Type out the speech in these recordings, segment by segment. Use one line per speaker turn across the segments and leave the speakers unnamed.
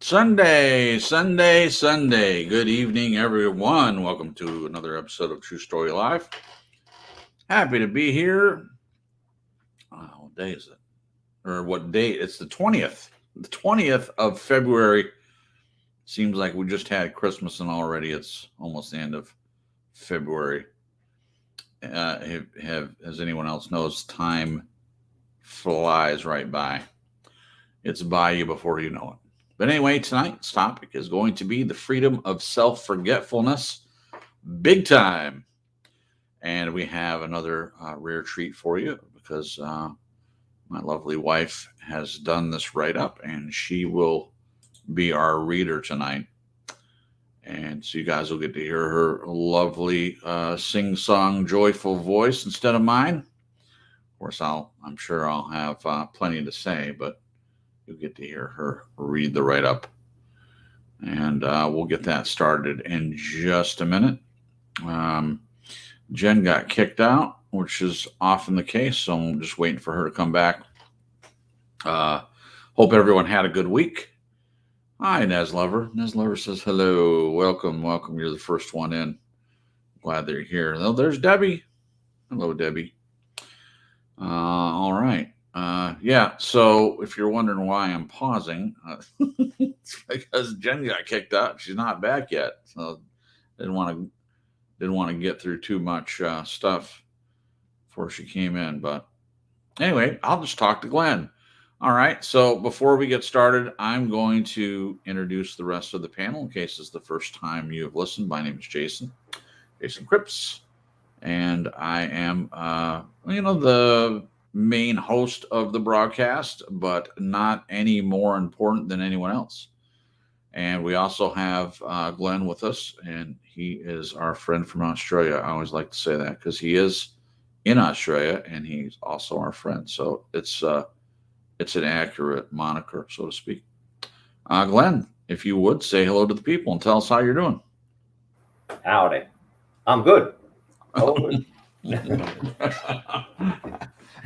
Sunday, Sunday, Sunday. Good evening, everyone. Welcome to another episode of True Story Live. Happy to be here. What day is it? Or what date? It's the 20th. The 20th of February. Seems like we just had Christmas and already it's almost the end of February. As anyone else knows, time flies right by. It's by you before you know it. But anyway, tonight's topic is going to be the freedom of self forgetfulness, big time. And we have another rare treat for you because my lovely wife has done this write up and she will be our reader tonight. And so you guys will get to hear her lovely sing-song, joyful voice instead of mine. Of course, I'm sure I'll have plenty to say, but you'll get to hear her read the write-up. And we'll get that started in just a minute. Jen got kicked out, which is often the case, so I'm just waiting for her to come back. Hope everyone had a good week. Hi, Nez Lover. Nez Lover says hello. Welcome. You're the first one in. Glad they're here. Oh, there's Debbie. Hello, Debbie. All right. Yeah, so if you're wondering why I'm pausing, it's because Jen got kicked out. She's not back yet, so didn't want to get through too much stuff before she came in. But anyway, I'll just talk to Glenn. All right, so before we get started, I'm going to introduce the rest of the panel in case it's the first time you've listened. My name is Jason Cripps, and I am, the main host of the broadcast, but not any more important than anyone else. And we also have Glenn with us, and he is our friend from Australia. I always like to say that because he is in Australia and he's also our friend. So it's an accurate moniker, so to speak. Glenn, if you would say hello to the people and tell us how you're doing.
Howdy. I'm good. Oh.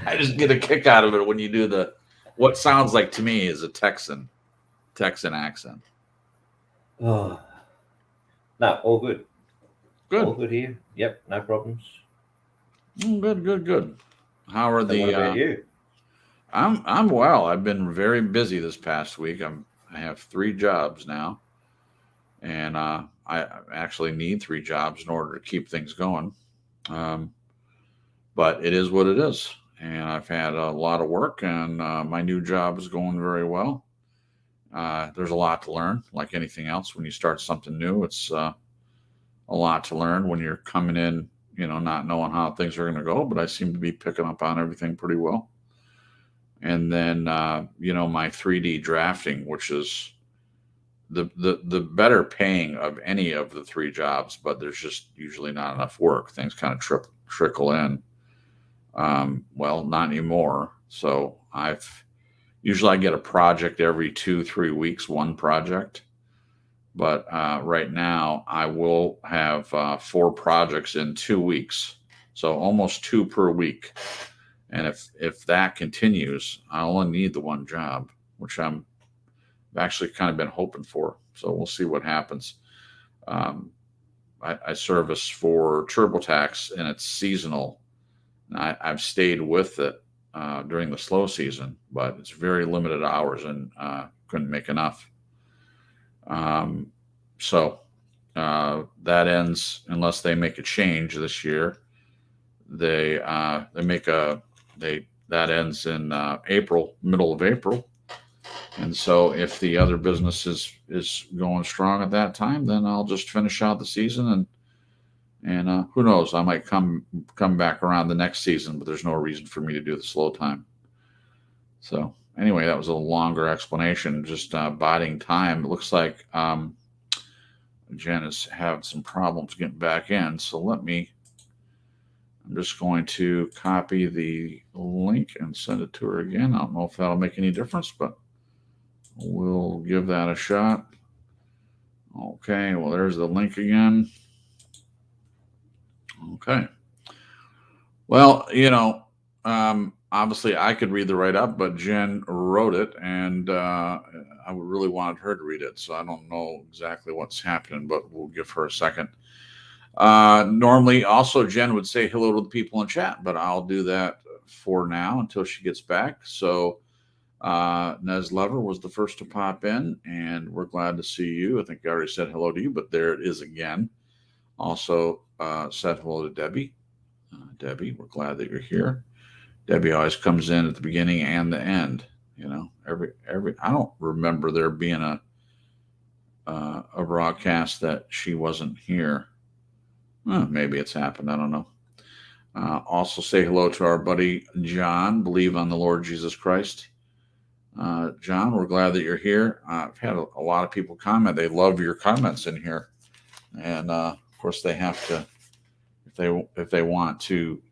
I just get a kick out of it when you do what sounds like to me is a Texan accent.
Oh. No, all good.
Good.
All good here. Yep, no problems.
Good. How are
So what about you?
I'm well. I've been very busy this past week. I have 3 jobs now, and I actually need 3 jobs in order to keep things going. But it is what it is. And I've had a lot of work, and my new job is going very well. There's a lot to learn, like anything else. When you start something new, it's a lot to learn when you're coming in, not knowing how things are going to go. But I seem to be picking up on everything pretty well. And then, my 3D drafting, which is the better paying of any of the 3 jobs, but there's just usually not enough work. Things kind of trickle in. Well, not anymore. So I get a project every 2-3 weeks, one project. But right now I will have 4 projects in 2 weeks. So almost 2 per week. And if that continues, I only need the one job, which I've actually kind of been hoping for. So we'll see what happens. I service for TurboTax, and it's seasonal. I've stayed with it during the slow season, but it's very limited hours and couldn't make enough. So that ends unless they make a change this year. That ends in April, middle of April. And so if the other business is going strong at that time, then I'll just finish out the season and who knows, I might come back around the next season, but there's no reason for me to do the slow time. So anyway, that was a longer explanation, just biding time. It looks like Jen is having some problems getting back in. So I'm just going to copy the link and send it to her again. I don't know if that'll make any difference, but we'll give that a shot. Okay, well, there's the link again. Okay. Well, obviously I could read the write-up, but Jen wrote it, and I really wanted her to read it, so I don't know exactly what's happening, but we'll give her a second. Normally, also, Jen would say hello to the people in chat, but I'll do that for now until she gets back. So, Nez Lover was the first to pop in, and we're glad to see you. I think I already said hello to you, but there it is again. Also, said hello to Debbie. Debbie, we're glad that you're here. Debbie always comes in at the beginning and the end. You know, every I don't remember there being a broadcast that she wasn't here. Maybe it's happened. I don't know. Also, say hello to our buddy John. Believe on the Lord Jesus Christ. John, we're glad that you're here. I've had a lot of people comment. They love your comments in here, and of course they have to. If they want to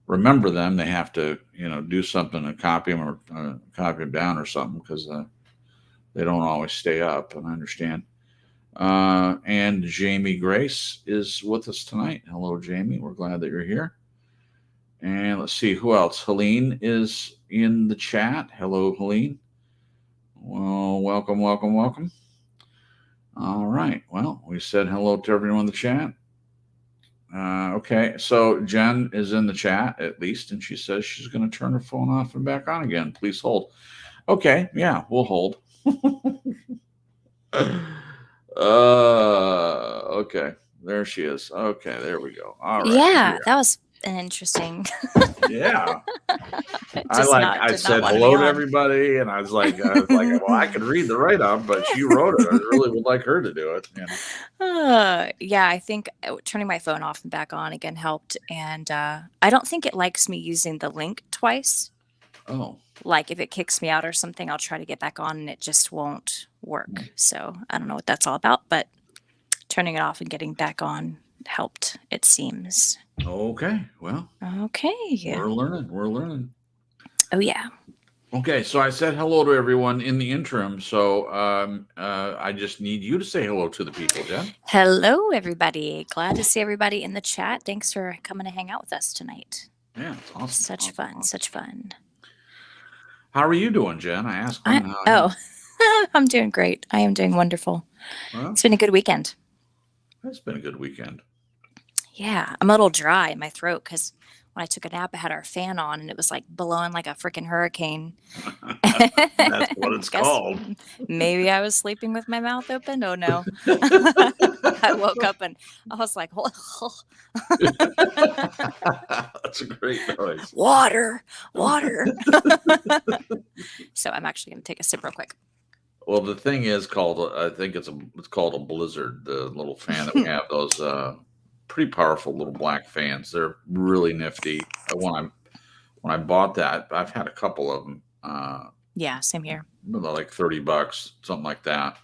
remember them, they have to do something and copy them or copy them down or something, because they don't always stay up. And I understand. And Jamie Grace is with us tonight. Hello, Jamie. We're glad that you're here. And let's see who else. Helene is in the chat. Hello, Helene. Well, welcome. All right. Well, we said hello to everyone in the chat. Okay. So Jen is in the chat at least, and she says she's going to turn her phone off and back on again. Please hold. Okay. Yeah, we'll hold. Okay, there she is. Okay, there we go. All right.
Yeah, that was an interesting.
Yeah. I said hello to everybody, and I was like, well, I could read the write-up, but she wrote it. I really would like her to do it.
Yeah, I think turning my phone off and back on again helped, and I don't think it likes me using the link twice.
Oh.
Like if it kicks me out or something, I'll try to get back on and it just won't work. So I don't know what that's all about, but turning it off and getting back on helped, it seems.
Okay. Well.
Okay.
We're learning.
Oh, yeah.
Okay. So I said hello to everyone in the interim. So I just need you to say hello to the people, Jen.
Hello, everybody. Glad to see everybody in the chat. Thanks for coming to hang out with us tonight.
Yeah, it's awesome.
Such fun.
How are you doing, Jen? I asked.
I'm doing great. I am doing wonderful. Well, it's been a good weekend.
It's been a good weekend.
Yeah, I'm a little dry in my throat because when I took a nap, I had our fan on and it was like blowing like a freaking hurricane.
That's what it's called.
Maybe I was sleeping with my mouth open. Oh no. I woke up and I was like, oh.
That's a great noise.
Water. So I'm actually going to take a sip real quick.
Well, the thing is called, I think it's called a blizzard, the little fan that we have, those pretty powerful little black fans. They're really nifty. When I bought that, I've had a couple of them.
Yeah, same here.
They're like $30, something like that.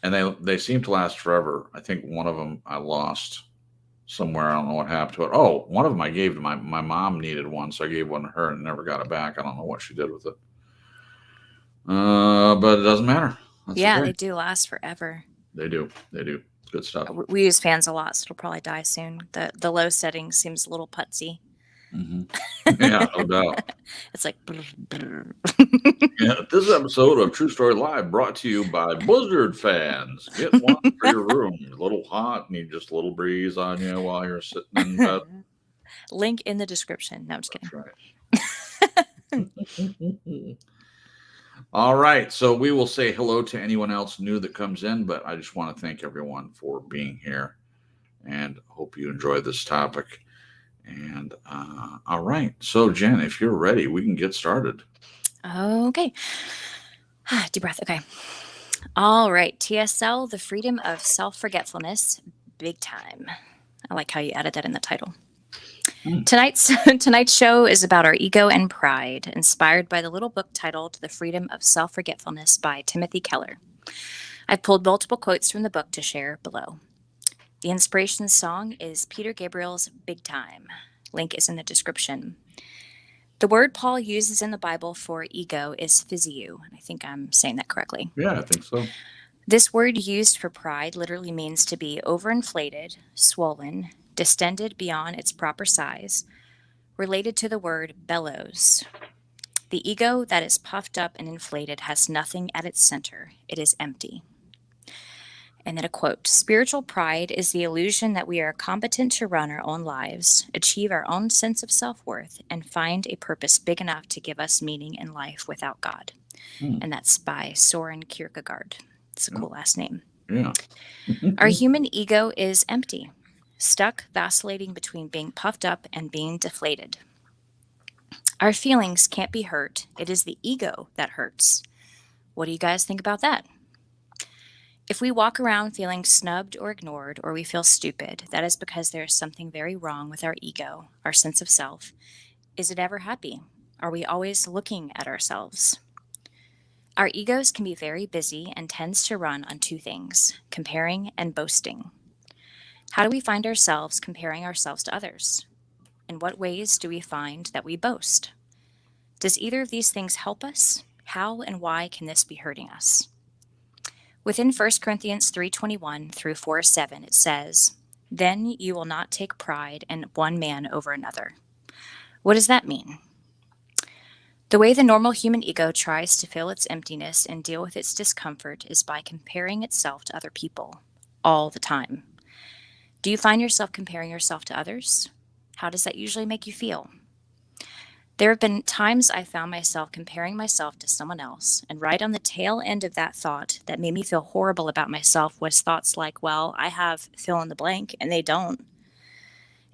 And they seem to last forever. I think one of them I lost somewhere. I don't know what happened to it. Oh, one of them I gave to my mom needed one, so I gave one to her and never got it back. I don't know what she did with it. But it doesn't matter.
That's okay. They do last forever.
They do. Good stuff.
We use fans a lot, so it'll probably die soon. The low setting seems a little putsy.
Mm-hmm. Yeah, no doubt.
It's like.
Yeah, this episode of True Story Live brought to you by Blizzard fans. Get one for your room. A little hot, need just a little breeze on you while you're sitting in bed.
Link in the description. No, I'm just kidding.
That's right. All right, so we will say hello to anyone else new that comes in, but I just want to thank everyone for being here and hope you enjoy this topic. And all right, so Jen, if you're ready, we can get started.
Okay. Deep breath. Okay. All right. TSL, the Freedom of Self Forgetfulness, big time. I like how you added that in the title. Tonight's show is about our ego and pride, inspired by the little book titled The Freedom of Self Forgetfulness by Timothy Keller. I've pulled multiple quotes from the book to share below. The inspiration song is Peter Gabriel's Big Time. Link is in the description. The word Paul uses in the Bible for ego is physioo. I think I'm saying that correctly.
Yeah, I think so.
This word used for pride literally means to be overinflated, swollen, distended beyond its proper size, related to the word bellows. The ego that is puffed up and inflated has nothing at its center. It is empty. And then a quote, spiritual pride is the illusion that we are competent to run our own lives, achieve our own sense of self-worth, and find a purpose big enough to give us meaning in life without God. And that's by Soren Kierkegaard. It's a cool last name.
Yeah.
Our human ego is empty, stuck vacillating between being puffed up and being deflated. Our feelings can't be hurt. It is the ego that hurts. What do you guys think about that? If we walk around feeling snubbed or ignored, or we feel stupid, that is because there is something very wrong with our ego, our sense of self. Is it ever happy? Are we always looking at ourselves? Our egos can be very busy and tends to run on two things, comparing and boasting. How do we find ourselves comparing ourselves to others? In what ways do we find that we boast? Does either of these things help us? How and why can this be hurting us? Within 1 Corinthians 3:21 through 4:7, it says, "Then you will not take pride in one man over another." What does that mean? The way the normal human ego tries to fill its emptiness and deal with its discomfort is by comparing itself to other people all the time. Do you find yourself comparing yourself to others? How does that usually make you feel? There have been times I found myself comparing myself to someone else, and right on the tail end of that thought that made me feel horrible about myself was thoughts like, well, I have fill in the blank and they don't.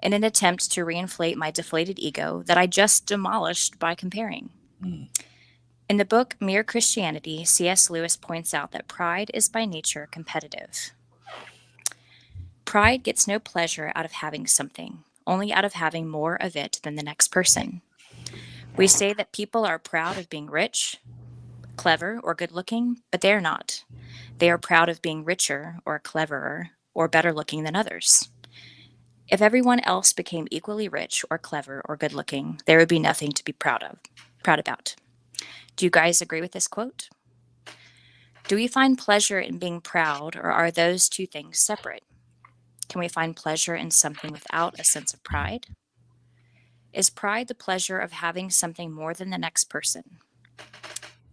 In an attempt to reinflate my deflated ego that I just demolished by comparing. In the book Mere Christianity, C.S. Lewis points out that pride is by nature competitive. Pride gets no pleasure out of having something, only out of having more of it than the next person. We say that people are proud of being rich, clever, or good-looking, but they are not. They are proud of being richer, or cleverer, or better-looking than others. If everyone else became equally rich, or clever, or good-looking, there would be nothing to be proud about. Do you guys agree with this quote? Do we find pleasure in being proud, or are those two things separate? Can we find pleasure in something without a sense of pride? Is pride the pleasure of having something more than the next person?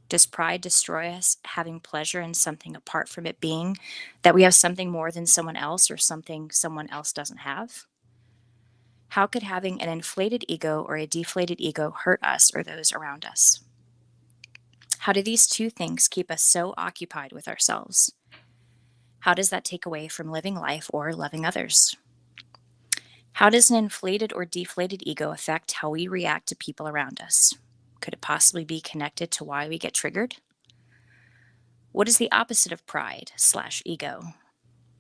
Does pride destroy us having pleasure in something apart from it being that we have something more than someone else or something someone else doesn't have? How could having an inflated ego or a deflated ego hurt us or those around us? How do these two things keep us so occupied with ourselves? How does that take away from living life or loving others? How does an inflated or deflated ego affect how we react to people around us? Could it possibly be connected to why we get triggered? What is the opposite of pride/ego?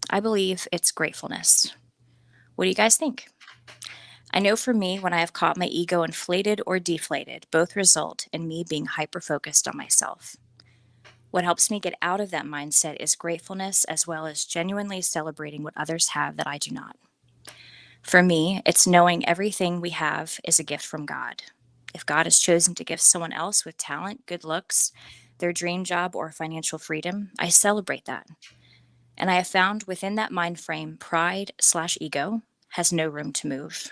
I believe it's gratefulness. What do you guys think? I know for me, when I have caught my ego inflated or deflated, both result in me being hyper-focused on myself. What helps me get out of that mindset is gratefulness, as well as genuinely celebrating what others have that I do not. For me, it's knowing everything we have is a gift from God. If God has chosen to gift someone else with talent, good looks, their dream job, or financial freedom, I celebrate that. And I have found within that mind frame, pride/ego has no room to move.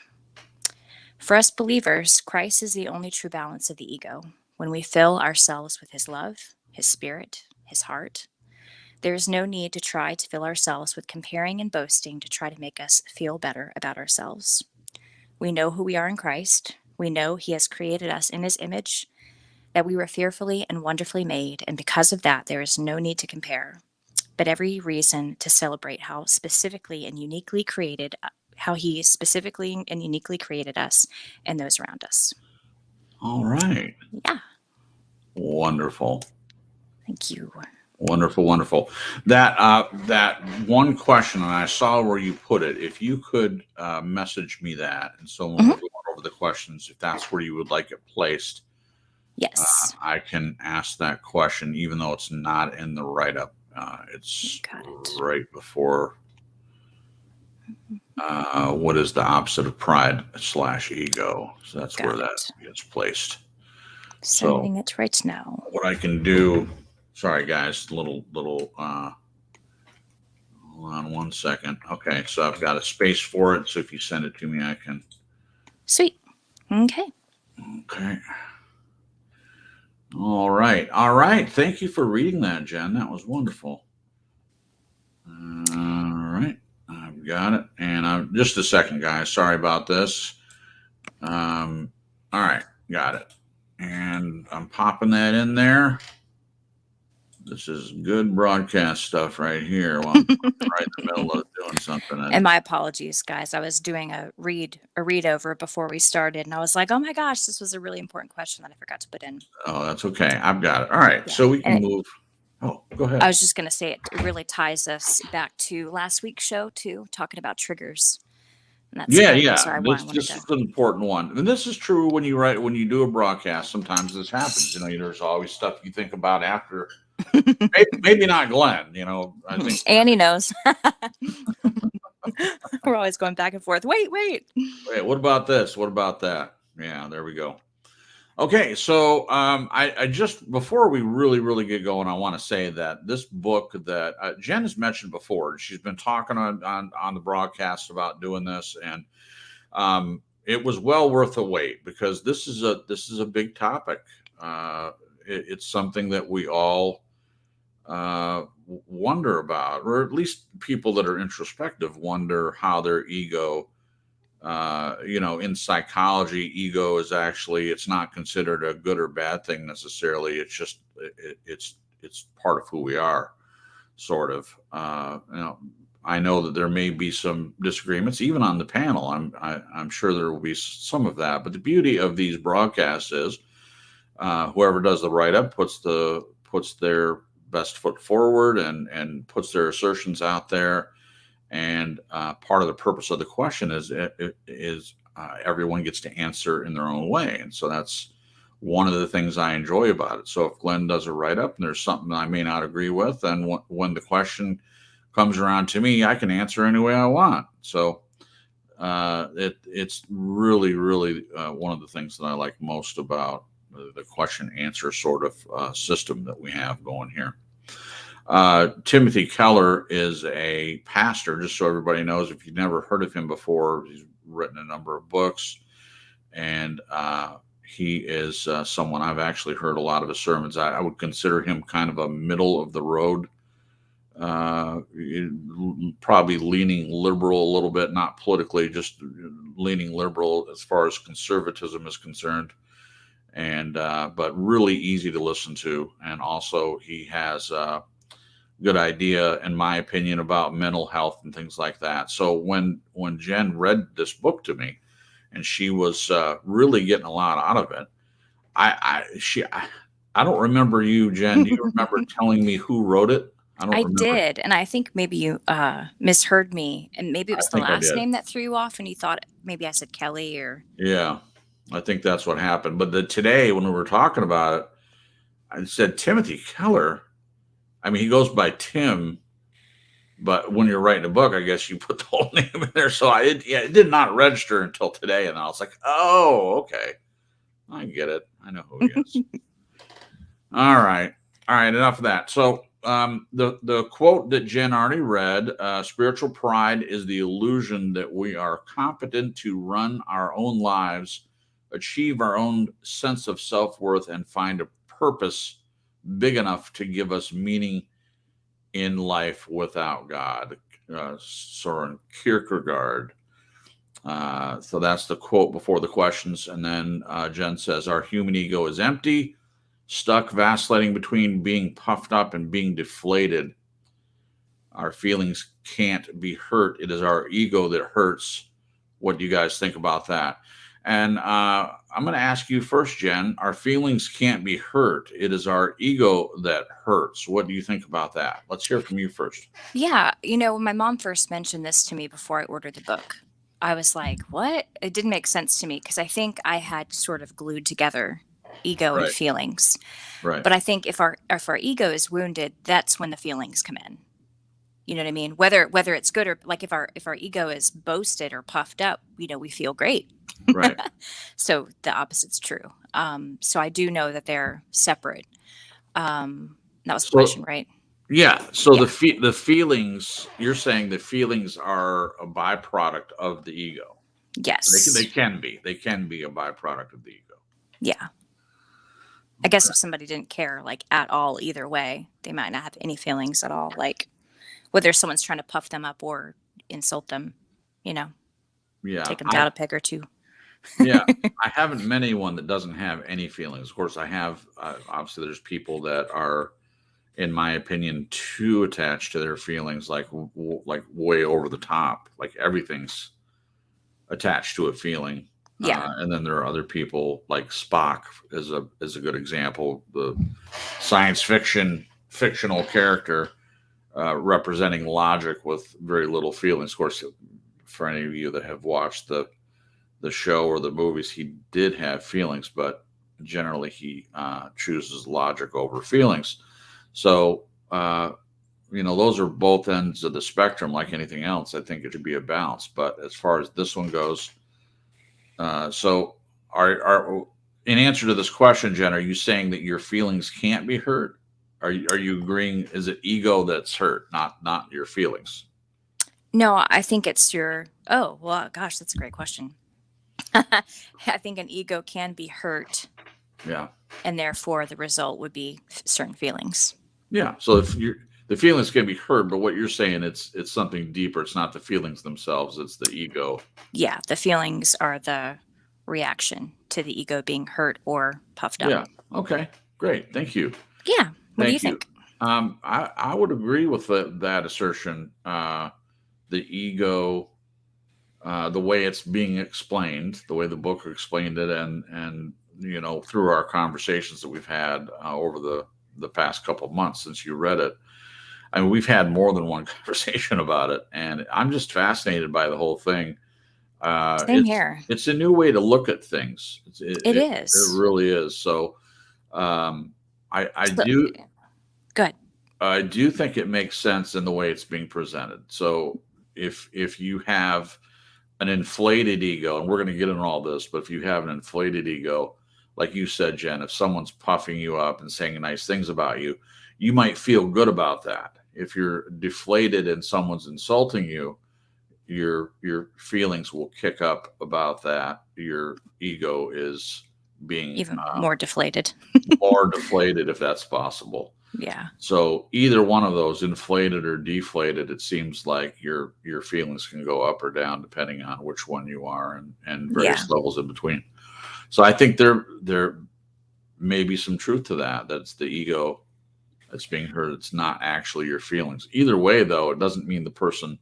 For us believers, Christ is the only true balance of the ego. When we fill ourselves with his love, his spirit, his heart, there is no need to try to fill ourselves with comparing and boasting to try to make us feel better about ourselves. We know who we are in Christ. We know he has created us in his image, that we were fearfully and wonderfully made, and because of that, there is no need to compare, but every reason to celebrate how he specifically and uniquely created us and those around us.
All right.
Yeah.
Wonderful.
Thank you.
Wonderful. That one question, and I saw where you put it. If you could message me that, and so when we're going over the questions, if that's where you would like it placed,
yes,
I can ask that question, even though it's not in the write-up. It's right before. What is the opposite of pride/ego? So that's where that gets placed.
Sending it right now.
What I can do. Sorry, guys. Little. Hold on one second. Okay, so I've got a space for it. So if you send it to me, I can.
Sweet. Okay.
Okay. All right. All right. Thank you for reading that, Jen. That was wonderful. All right. I've got it. And I'm just a second, guys. Sorry about this. All right. Got it. And I'm popping that in there. This is good broadcast stuff right here while I'm right in the middle of doing something.
And my apologies, guys. I was doing a read over before we started, and I was like, "Oh my gosh, this was a really important question that I forgot to put in."
Oh, that's okay. I've got it. All right.
Yeah.
So we can
And
move. Oh, go ahead.
I was just going to say it really ties us back to last week's show too, talking about triggers. And that's
Yeah,
kind of
yeah.
where I wanted
This
to.
is an important one, and this is true when you do a broadcast. Sometimes this happens. There's always stuff you think about after. Maybe not Glenn. I think
Annie knows. We're always going back and forth. Wait.
Wait, what about this? What about that? Yeah, there we go. Okay, so I just before we really get going, I want to say that this book that Jen has mentioned before, she's been talking on the broadcast about doing this, and it was well worth the wait because this is a big topic. It's something that we all wonder about, or at least people that are introspective wonder how their ego. In psychology, ego is actually, it's not considered a good or bad thing necessarily. It's just it's part of who we are, sort of. I know that there may be some disagreements even on the panel. I'm sure there will be some of that. But the beauty of these broadcasts is whoever does the write up puts their best foot forward and puts their assertions out there. And part of the purpose of the question is everyone gets to answer in their own way. And so that's one of the things I enjoy about it. So if Glenn does a write-up and there's something I may not agree with, then when the question comes around to me, I can answer any way I want. So it's really one of the things that I like most about the question answer sort of system that we have going here. Timothy Keller is a pastor, just so everybody knows. If you've never heard of him before, he's written a number of books, and he is someone I've actually heard a lot of his sermons. I would consider him kind of a middle of the road, probably leaning liberal a little bit, not politically, just leaning liberal as far as conservatism is concerned, and but really easy to listen to. And also he has good idea, in my opinion, about mental health and things like that. So when Jen read this book to me, and she was really getting a lot out of it, I don't remember you, Jen. Do you remember telling me who wrote it?
I did, and I think maybe you misheard me, and maybe it was the last name that threw you off, and you thought maybe I said Kelly or.
Yeah, I think that's what happened. But today, when we were talking about it, I said Timothy Keller. I mean, he goes by Tim, but when you're writing a book, I guess you put the whole name in there. So it did not register until today. And I was like, oh, okay. I get it. I know who he is. All right. Enough of that. So the quote that Jen already read, spiritual pride is the illusion that we are competent to run our own lives, achieve our own sense of self-worth, and find a purpose big enough to give us meaning in life without God. Soren Kierkegaard. So that's the quote before the questions. And then Jen says, our human ego is empty, stuck vacillating between being puffed up and being deflated. Our feelings can't be hurt. It is our ego that hurts. What do you guys think about that? And I'm going to ask you first, Jen. Our feelings can't be hurt. It is our ego that hurts. What do you think about that? Let's hear from you first.
Yeah. When my mom first mentioned this to me before I ordered the book, I was like, what? It didn't make sense to me because I think I had sort of glued together ego and feelings.
Right.
But I think if our ego is wounded, that's when the feelings come in. You know what I mean? Whether it's good or like if our ego is boasted or puffed up, we feel great.
Right.
So the opposite's true. So I do know that they're separate. That was the question, right?
Yeah. So the feelings, you're saying the feelings are a byproduct of the ego.
Yes.
They can be a byproduct of the ego.
Yeah. I guess if somebody didn't care like at all either way, they might not have any feelings at all. Like whether someone's trying to puff them up or insult them,
Yeah.
take them down a peg or two.
Yeah. I haven't met anyone that doesn't have any feelings. Of course, I have. Obviously, there's people that are, in my opinion, too attached to their feelings, like way over the top. Like everything's attached to a feeling.
Yeah.
And then there are other people like Spock is a good example. The science fictional character representing logic with very little feelings. Of course, for any of you that have watched the show or the movies, he did have feelings, but generally he chooses logic over feelings. So, those are both ends of the spectrum. Like anything else, I think it should be a balance. But as far as this one goes, so are in answer to this question, Jen, are you saying that your feelings can't be hurt? Are you agreeing? Is it ego that's hurt, not your feelings?
No, I think it's your. Oh, well, gosh, that's a great question. I think an ego can be hurt.
Yeah.
And therefore, the result would be certain feelings.
Yeah. So if the feelings can be hurt, but what you're saying, it's something deeper. It's not the feelings themselves. It's the ego.
Yeah. The feelings are the reaction to the ego being hurt or puffed up.
Yeah. Okay. Great. Thank you.
Yeah. What do you think?
I would agree with that assertion. The ego, the way it's being explained, the way the book explained it, and through our conversations that we've had over the past couple of months since you read it. I mean, we've had more than one conversation about it, and I'm just fascinated by the whole thing.
Same here.
It's a new way to look at things.
It is.
It really is. So, I do.
Good.
I do think it makes sense in the way it's being presented. So, if you have an inflated ego, and we're going to get into all this, but if you have an inflated ego, like you said, Jen, if someone's puffing you up and saying nice things about you, you might feel good about that. If you're deflated and someone's insulting you, your feelings will kick up about that. Your ego is being
even more deflated.
more deflated, if that's possible.
Yeah.
So either one of those, inflated or deflated, it seems like your feelings can go up or down depending on which one you are, and various levels in between. So I think there may be some truth to that. That's the ego that's being hurt. It's not actually your feelings. Either way, though, it doesn't mean the person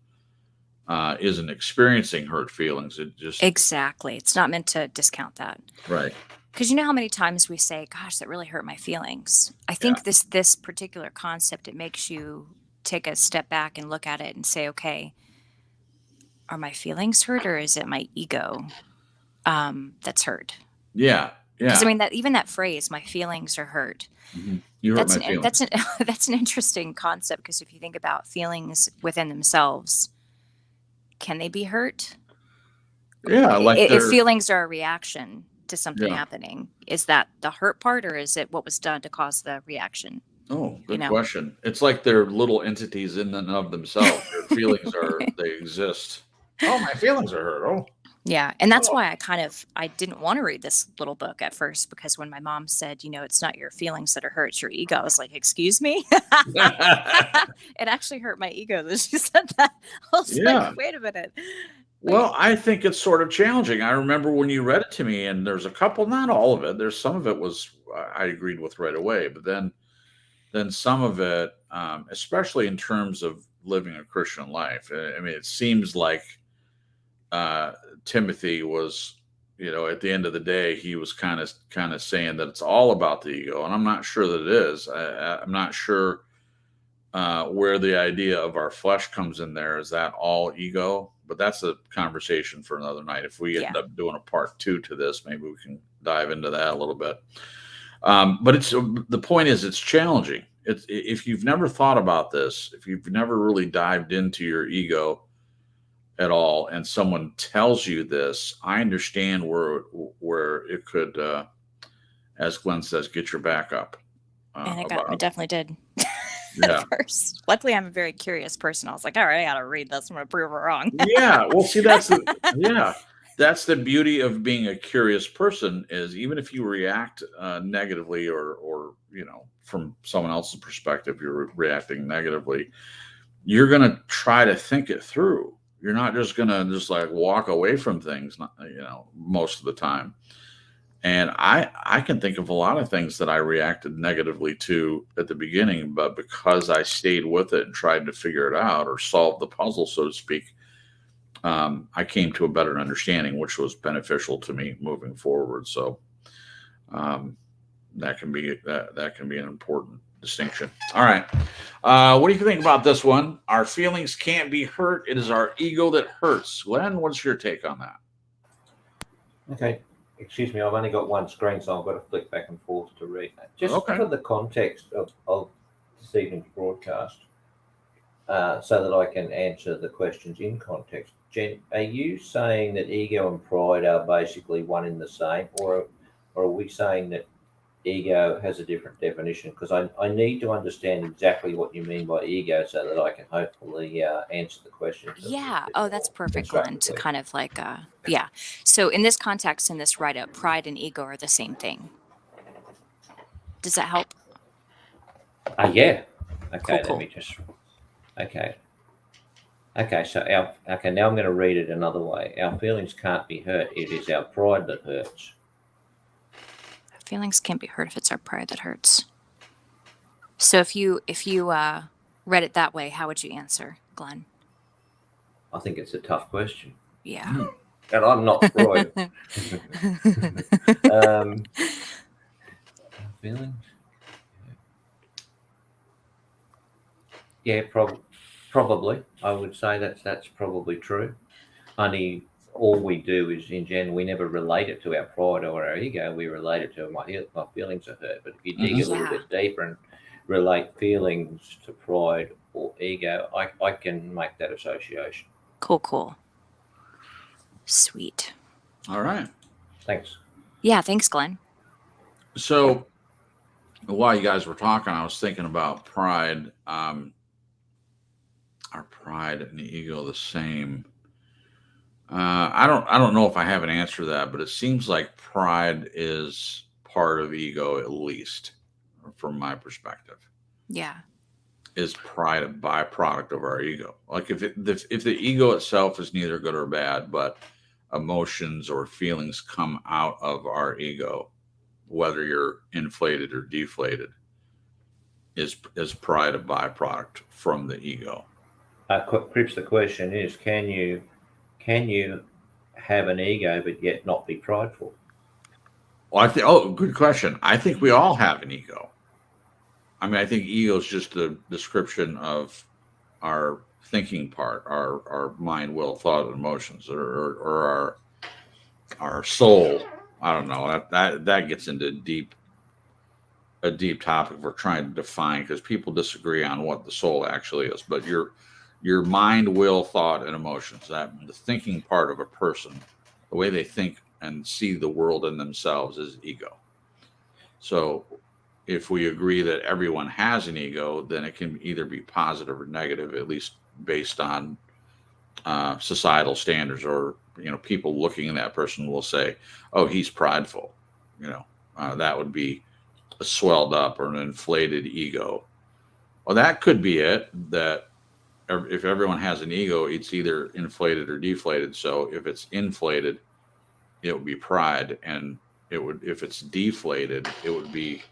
isn't experiencing hurt feelings. It just
exactly. It's not meant to discount that.
Right.
Because you know how many times we say, gosh, that really hurt my feelings. I think this particular concept, it makes you take a step back and look at it and say, okay, are my feelings hurt or is it my ego that's hurt?
Yeah. Yeah.
Because I mean, even that phrase, my feelings are hurt.
Mm-hmm. You hurt my feelings.
That's an interesting concept, because if you think about feelings within themselves, can they be hurt?
Yeah. Like
if feelings are a reaction to something happening, is that the hurt part, or is it what was done to cause the reaction?
Oh, good question. It's like they're little entities in and of themselves. Their feelings they exist. Oh, my feelings are hurt. Oh.
Yeah. And that's why I didn't want to read this little book at first, because when my mom said, it's not your feelings that are hurt, it's your ego, I was like, excuse me? It actually hurt my ego that she said that. I was like, wait a minute.
Well, I think it's sort of challenging. I remember when you read it to me, and there's a couple, not all of it. There's some of it was I agreed with right away, but then some of it, especially in terms of living a Christian life. I mean, it seems like Timothy was, at the end of the day, he was kind of saying that it's all about the ego, and I'm not sure that it is. I'm not sure where the idea of our flesh comes in there. Is that all ego? But that's a conversation for another night. If we end up doing a part 2 to this, maybe we can dive into that a little bit. But the point is, it's challenging. If you've never thought about this, if you've never really dived into your ego at all, and someone tells you this, I understand where it could, as Glenn says, get your back up.
And it definitely did.
Yeah.
At first. Luckily, I'm a very curious person. I was like, all right, I got to read this. I'm going to prove it wrong.
Yeah. Well, see, that's that's the beauty of being a curious person, is even if you react negatively, or from someone else's perspective, you're reacting negatively, you're going to try to think it through. You're not just going to just like walk away from things, most of the time. And I can think of a lot of things that I reacted negatively to at the beginning, but because I stayed with it and tried to figure it out or solve the puzzle, so to speak, I came to a better understanding, which was beneficial to me moving forward. So that can be an important distinction. All right. What do you think about this one? Our feelings can't be hurt. It is our ego that hurts. Glenn, what's your take on that?
Okay. Excuse me, I've only got one screen, so I've got to flick back and forth to read that. Just for the context of this evening's broadcast, so that I can answer the questions in context. Jen, are you saying that ego and pride are basically one in the same, or are we saying that ego has a different definition? Because I need to understand exactly what you mean by ego so that I can hopefully answer the question.
Yeah. Oh, that's perfect, Glenn, to kind of like, yeah. So in this context, in this write-up, pride and ego are the same thing. Does that help?
Yeah. Okay,
Cool.
let me just... Okay, so now I'm going to read it another way. Our feelings can't be hurt. It is our pride that hurts.
Feelings can't be hurt if it's our pride that hurts. So if you read it that way, how would you answer, Glenn?
I think it's a tough question.
Yeah.
And I'm not Freud. Feelings? Yeah, probably. I would say that's probably true. Only all we do is, in general, we never relate it to our pride or our ego. We relate it to my feelings are hurt. But if you dig a little bit deeper and relate feelings to pride or ego, I can make that association.
Cool. Sweet.
All right.
Thanks.
Yeah, thanks, Glenn.
So while you guys were talking, I was thinking about pride. Are pride and the ego the same? I don't know if I have an answer to that, but it seems like pride is part of ego, at least from my perspective.
Yeah.
Is pride a byproduct of our ego? Like if the ego itself is neither good or bad, but emotions or feelings come out of our ego, whether you're inflated or deflated, is pride a byproduct from the ego?
Crips, the question is, can you have an ego but yet not be prideful?
Well, good question. I think we all have an ego. I mean, I think ego is just a description of our thinking part, our mind, will, thought, and emotions, or our soul. I don't know. That gets into a deep topic we're trying to define, because people disagree on what the soul actually is. But your mind, will, thought, and emotions, that the thinking part of a person, the way they think and see the world and themselves, is ego. So if we agree that everyone has an ego, then it can either be positive or negative, at least based on societal standards, or people looking at that person will say, oh, he's prideful. That would be a swelled up or an inflated ego. Well, that could be it, that if everyone has an ego, it's either inflated or deflated. So if it's inflated, it would be pride, and if it's deflated, it would be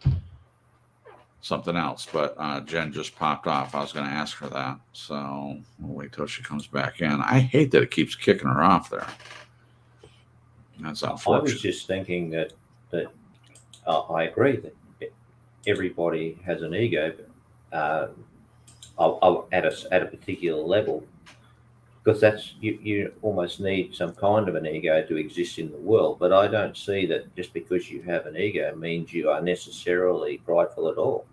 something else. But Jen just popped off. I was going to ask her that, so we'll wait till she comes back in. I hate that it keeps kicking her off there. That's unfortunate.
I was just thinking that I agree that everybody has an ego, but at a particular level, because that's you almost need some kind of an ego to exist in the world. But I don't see that just because you have an ego means you are necessarily prideful at all.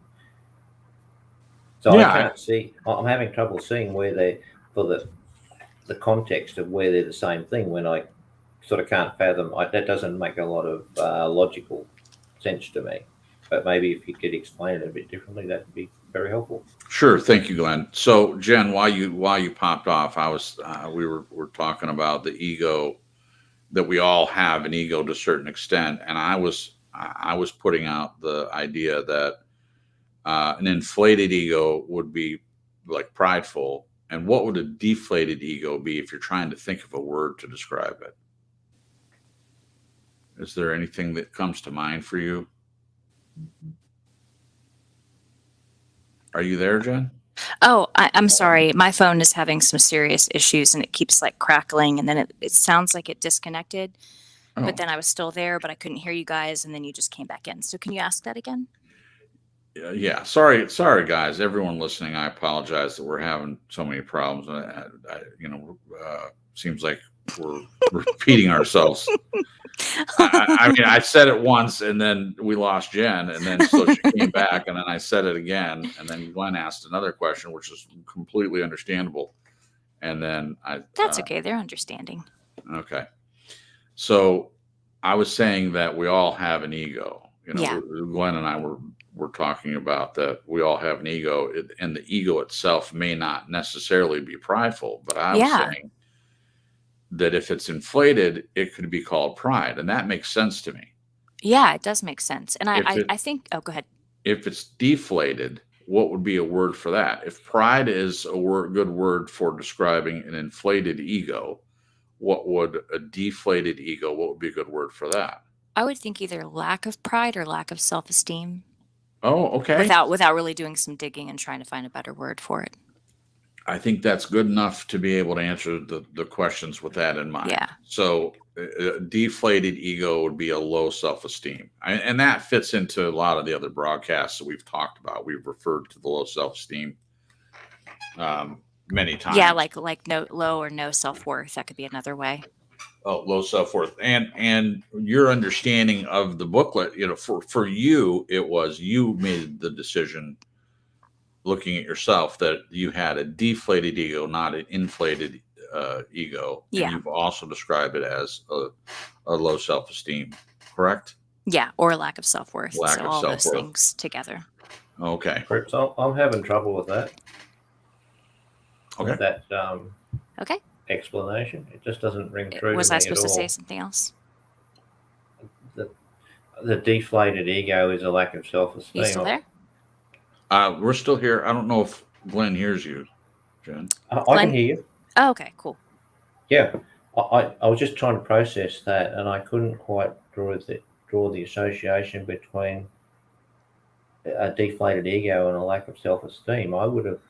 So I can't see. I'm having trouble seeing where they, for the context of where they're the same thing, when I sort of can't fathom. That doesn't make a lot of logical sense to me. But maybe if you could explain it a bit differently, that would be very helpful.
Sure, thank you, Glenn. So, Jen, while you popped off, we were talking about the ego that we all have an ego to a certain extent. And I was putting out the idea that an inflated ego would be like prideful. And what would a deflated ego be if you're trying to think of a word to describe it? Is there anything that comes to mind for you? Are you there, Jen?
Oh, I'm sorry. My phone is having some serious issues and it keeps like crackling and then it sounds like it disconnected.
Oh.
But then I was still there, but I couldn't hear you guys and then you just came back in. So can you ask that again?
Yeah. Sorry, guys. Everyone listening, I apologize that we're having so many problems. Seems like we're repeating ourselves. I mean, I said it once and then we lost Jen and then so she came back and then I said it again and then Glenn asked another question, which is completely understandable. And then
That's okay. They're understanding.
Okay. So I was saying that we all have an ego.
Yeah.
Glenn and I were talking about that we all have an ego and the ego itself may not necessarily be prideful, but I was saying that if it's inflated, it could be called pride. And that makes sense to me.
Yeah, it does make sense. And I think, oh, go ahead.
If it's deflated, what would be a word for that? If pride is a good word for describing an inflated ego, what would a deflated ego, what would be a good word for that?
I would think either lack of pride or lack of self-esteem.
Oh, okay.
Without really doing some digging and trying to find a better word for it.
I think that's good enough to be able to answer the questions with that in mind.
Yeah.
So deflated ego would be a low self-esteem. And that fits into a lot of the other broadcasts that we've talked about. We've referred to the low self-esteem many times.
Yeah, like no low or no self-worth. That could be another way.
Oh, low self-worth. And your understanding of the booklet, for you, it was you made the decision looking at yourself that you had a deflated ego, not an inflated ego.
Yeah.
And you've also described it as a low self-esteem, correct?
Yeah, or a lack of self-worth.
Lack
so
of
all
self-worth.
Those things together.
Okay.
So I'm having trouble with that.
Okay.
With that
Okay.
explanation. It just doesn't ring true.
Was
to me
I supposed
at
to
all.
say something else?
The deflated ego is a lack of self-esteem.
You still there?
We're still here. I don't know if Glenn hears you, Jen.
I
Glenn?
can hear you.
Oh, okay, cool.
Yeah, I was just trying to process that, and I couldn't quite draw the association between a deflated ego and a lack of self-esteem. I would have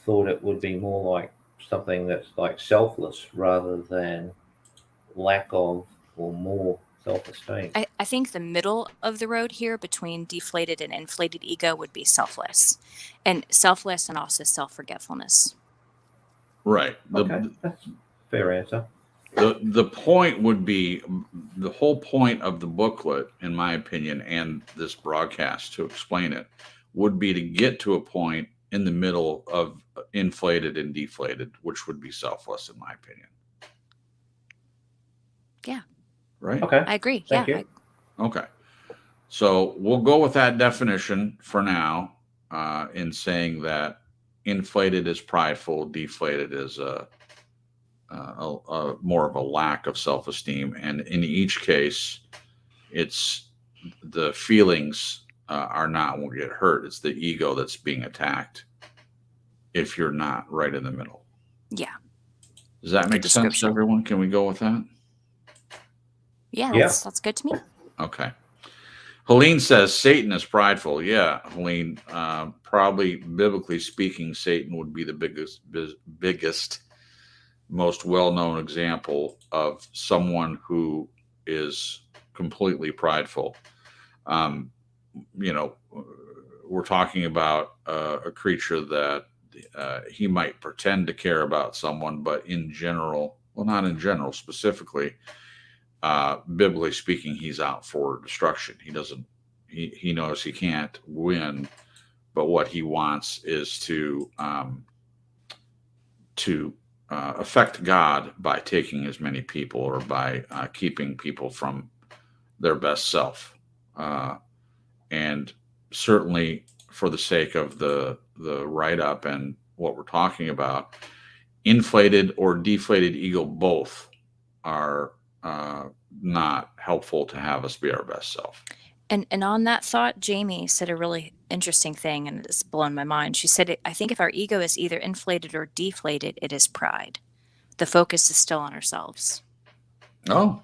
thought it would be more like something that's like selfless rather than lack of or more self-esteem.
I think the middle of the road here between deflated and inflated ego would be selfless and also self-forgetfulness.
Right.
Okay, that's a fair answer.
The point would be, the whole point of the booklet, in my opinion, and this broadcast to explain it, would be to get to a point in the middle of inflated and deflated, which would be selfless, in my opinion.
Yeah.
Right?
Okay.
I agree.
Thank you.
Okay. So we'll go with that definition for now, in saying that inflated is prideful, deflated is more of a lack of self-esteem. And in each case, it's the feelings are not what get hurt. It's the ego that's being attacked if you're not right in the middle.
Yeah.
Does that make sense to everyone? Can we go with that?
Yeah, that's good to me.
Okay. Helene says Satan is prideful. Yeah, Helene, probably biblically speaking, Satan would be the biggest, most well-known example of someone who is completely prideful. We're talking about a creature that he might pretend to care about someone, but in general, well, not in general, specifically, biblically speaking, he's out for destruction. He knows he can't win, but what he wants is to affect God by taking as many people or by keeping people from their best self. And certainly for the sake of the write-up and what we're talking about, inflated or deflated ego both are not helpful to have us be our best self.
And on that thought, Jamie said a really interesting thing, and it's blown my mind. She said, I think if our ego is either inflated or deflated, it is pride. The focus is still on ourselves.
Oh,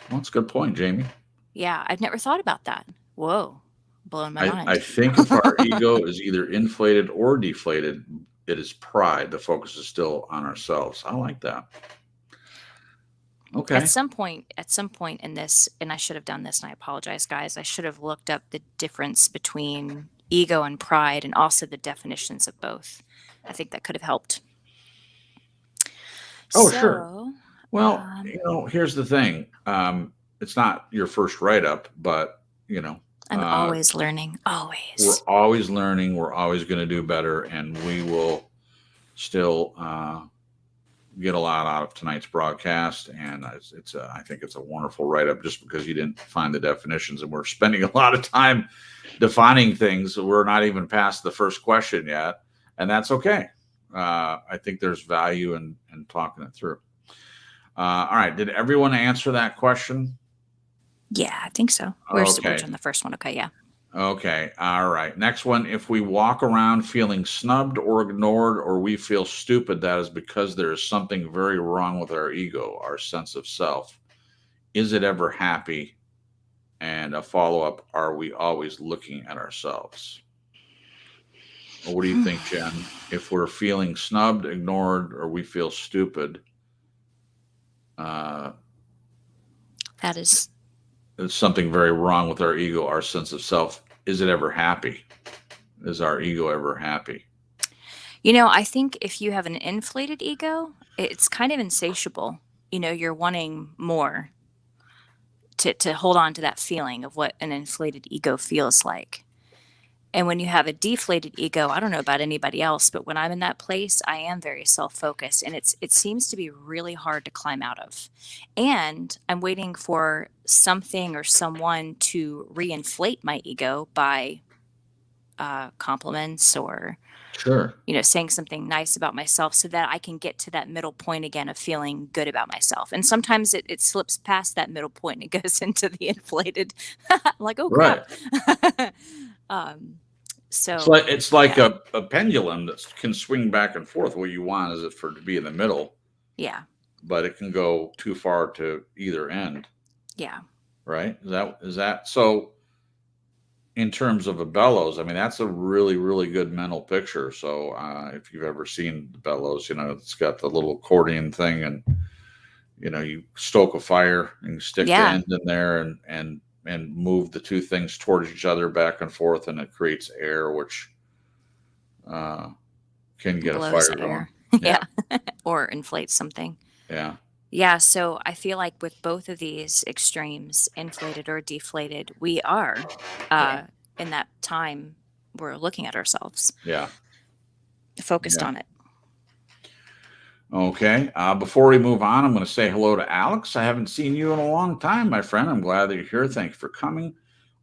well, that's a good point, Jamie.
Yeah, I've never thought about that. Whoa, blowing my mind.
I think if our ego is either inflated or deflated, it is pride. The focus is still on ourselves. I like that. Okay.
At some point in this, and I should have done this, and I apologize, guys, I should have looked up the difference between ego and pride and also the definitions of both. I think that could have helped.
Oh, sure. Well, here's the thing. It's not your first write-up, but,
I'm always learning. Always.
We're always learning. We're always going to do better, and we will still get a lot out of tonight's broadcast. And I think it's a wonderful write-up just because you didn't find the definitions, and we're spending a lot of time defining things. We're not even past the first question yet, and that's okay. I think there's value in talking it through. All right. Did everyone answer that question?
Yeah, I think so. We're on the first one. Okay, yeah.
Okay. All right. Next one. If we walk around feeling snubbed or ignored, or we feel stupid, that is because there is something very wrong with our ego, our sense of self. Is it ever happy? And a follow-up, are we always looking at ourselves? Well, what do you think, Jen? If we're feeling snubbed, ignored, or we feel stupid, there's something very wrong with our ego, our sense of self. Is it ever happy? Is our ego ever happy?
I think if you have an inflated ego, it's kind of insatiable. You're wanting more to hold on to that feeling of what an inflated ego feels like. And when you have a deflated ego, I don't know about anybody else, but when I'm in that place, I am very self-focused, and it seems to be really hard to climb out of. And I'm waiting for something or someone to reinflate my ego by compliments or, saying something nice about myself so that I can get to that middle point again of feeling good about myself. And sometimes it slips past that middle point and it goes into the inflated, like, oh, crap.
Right.
So
it's like a pendulum that can swing back and forth. What you want is it for it to be in the middle.
Yeah.
But it can go too far to either end.
Yeah.
Right. Is that so? In terms of a bellows, I mean, that's a really, really good mental picture. So if you've ever seen the bellows, it's got the little accordion thing, and you stoke a fire and you stick the end in there and move the two things towards each other back and forth, and it creates air, which can get
blows
a fire going.
Yeah. Or inflate something.
Yeah.
Yeah. So I feel like with both of these extremes, inflated or deflated, we are in that time we're looking at ourselves.
Yeah.
Focused on it.
Okay. Before we move on, I'm going to say hello to Alex. I haven't seen you in a long time, my friend. I'm glad that you're here. Thanks for coming.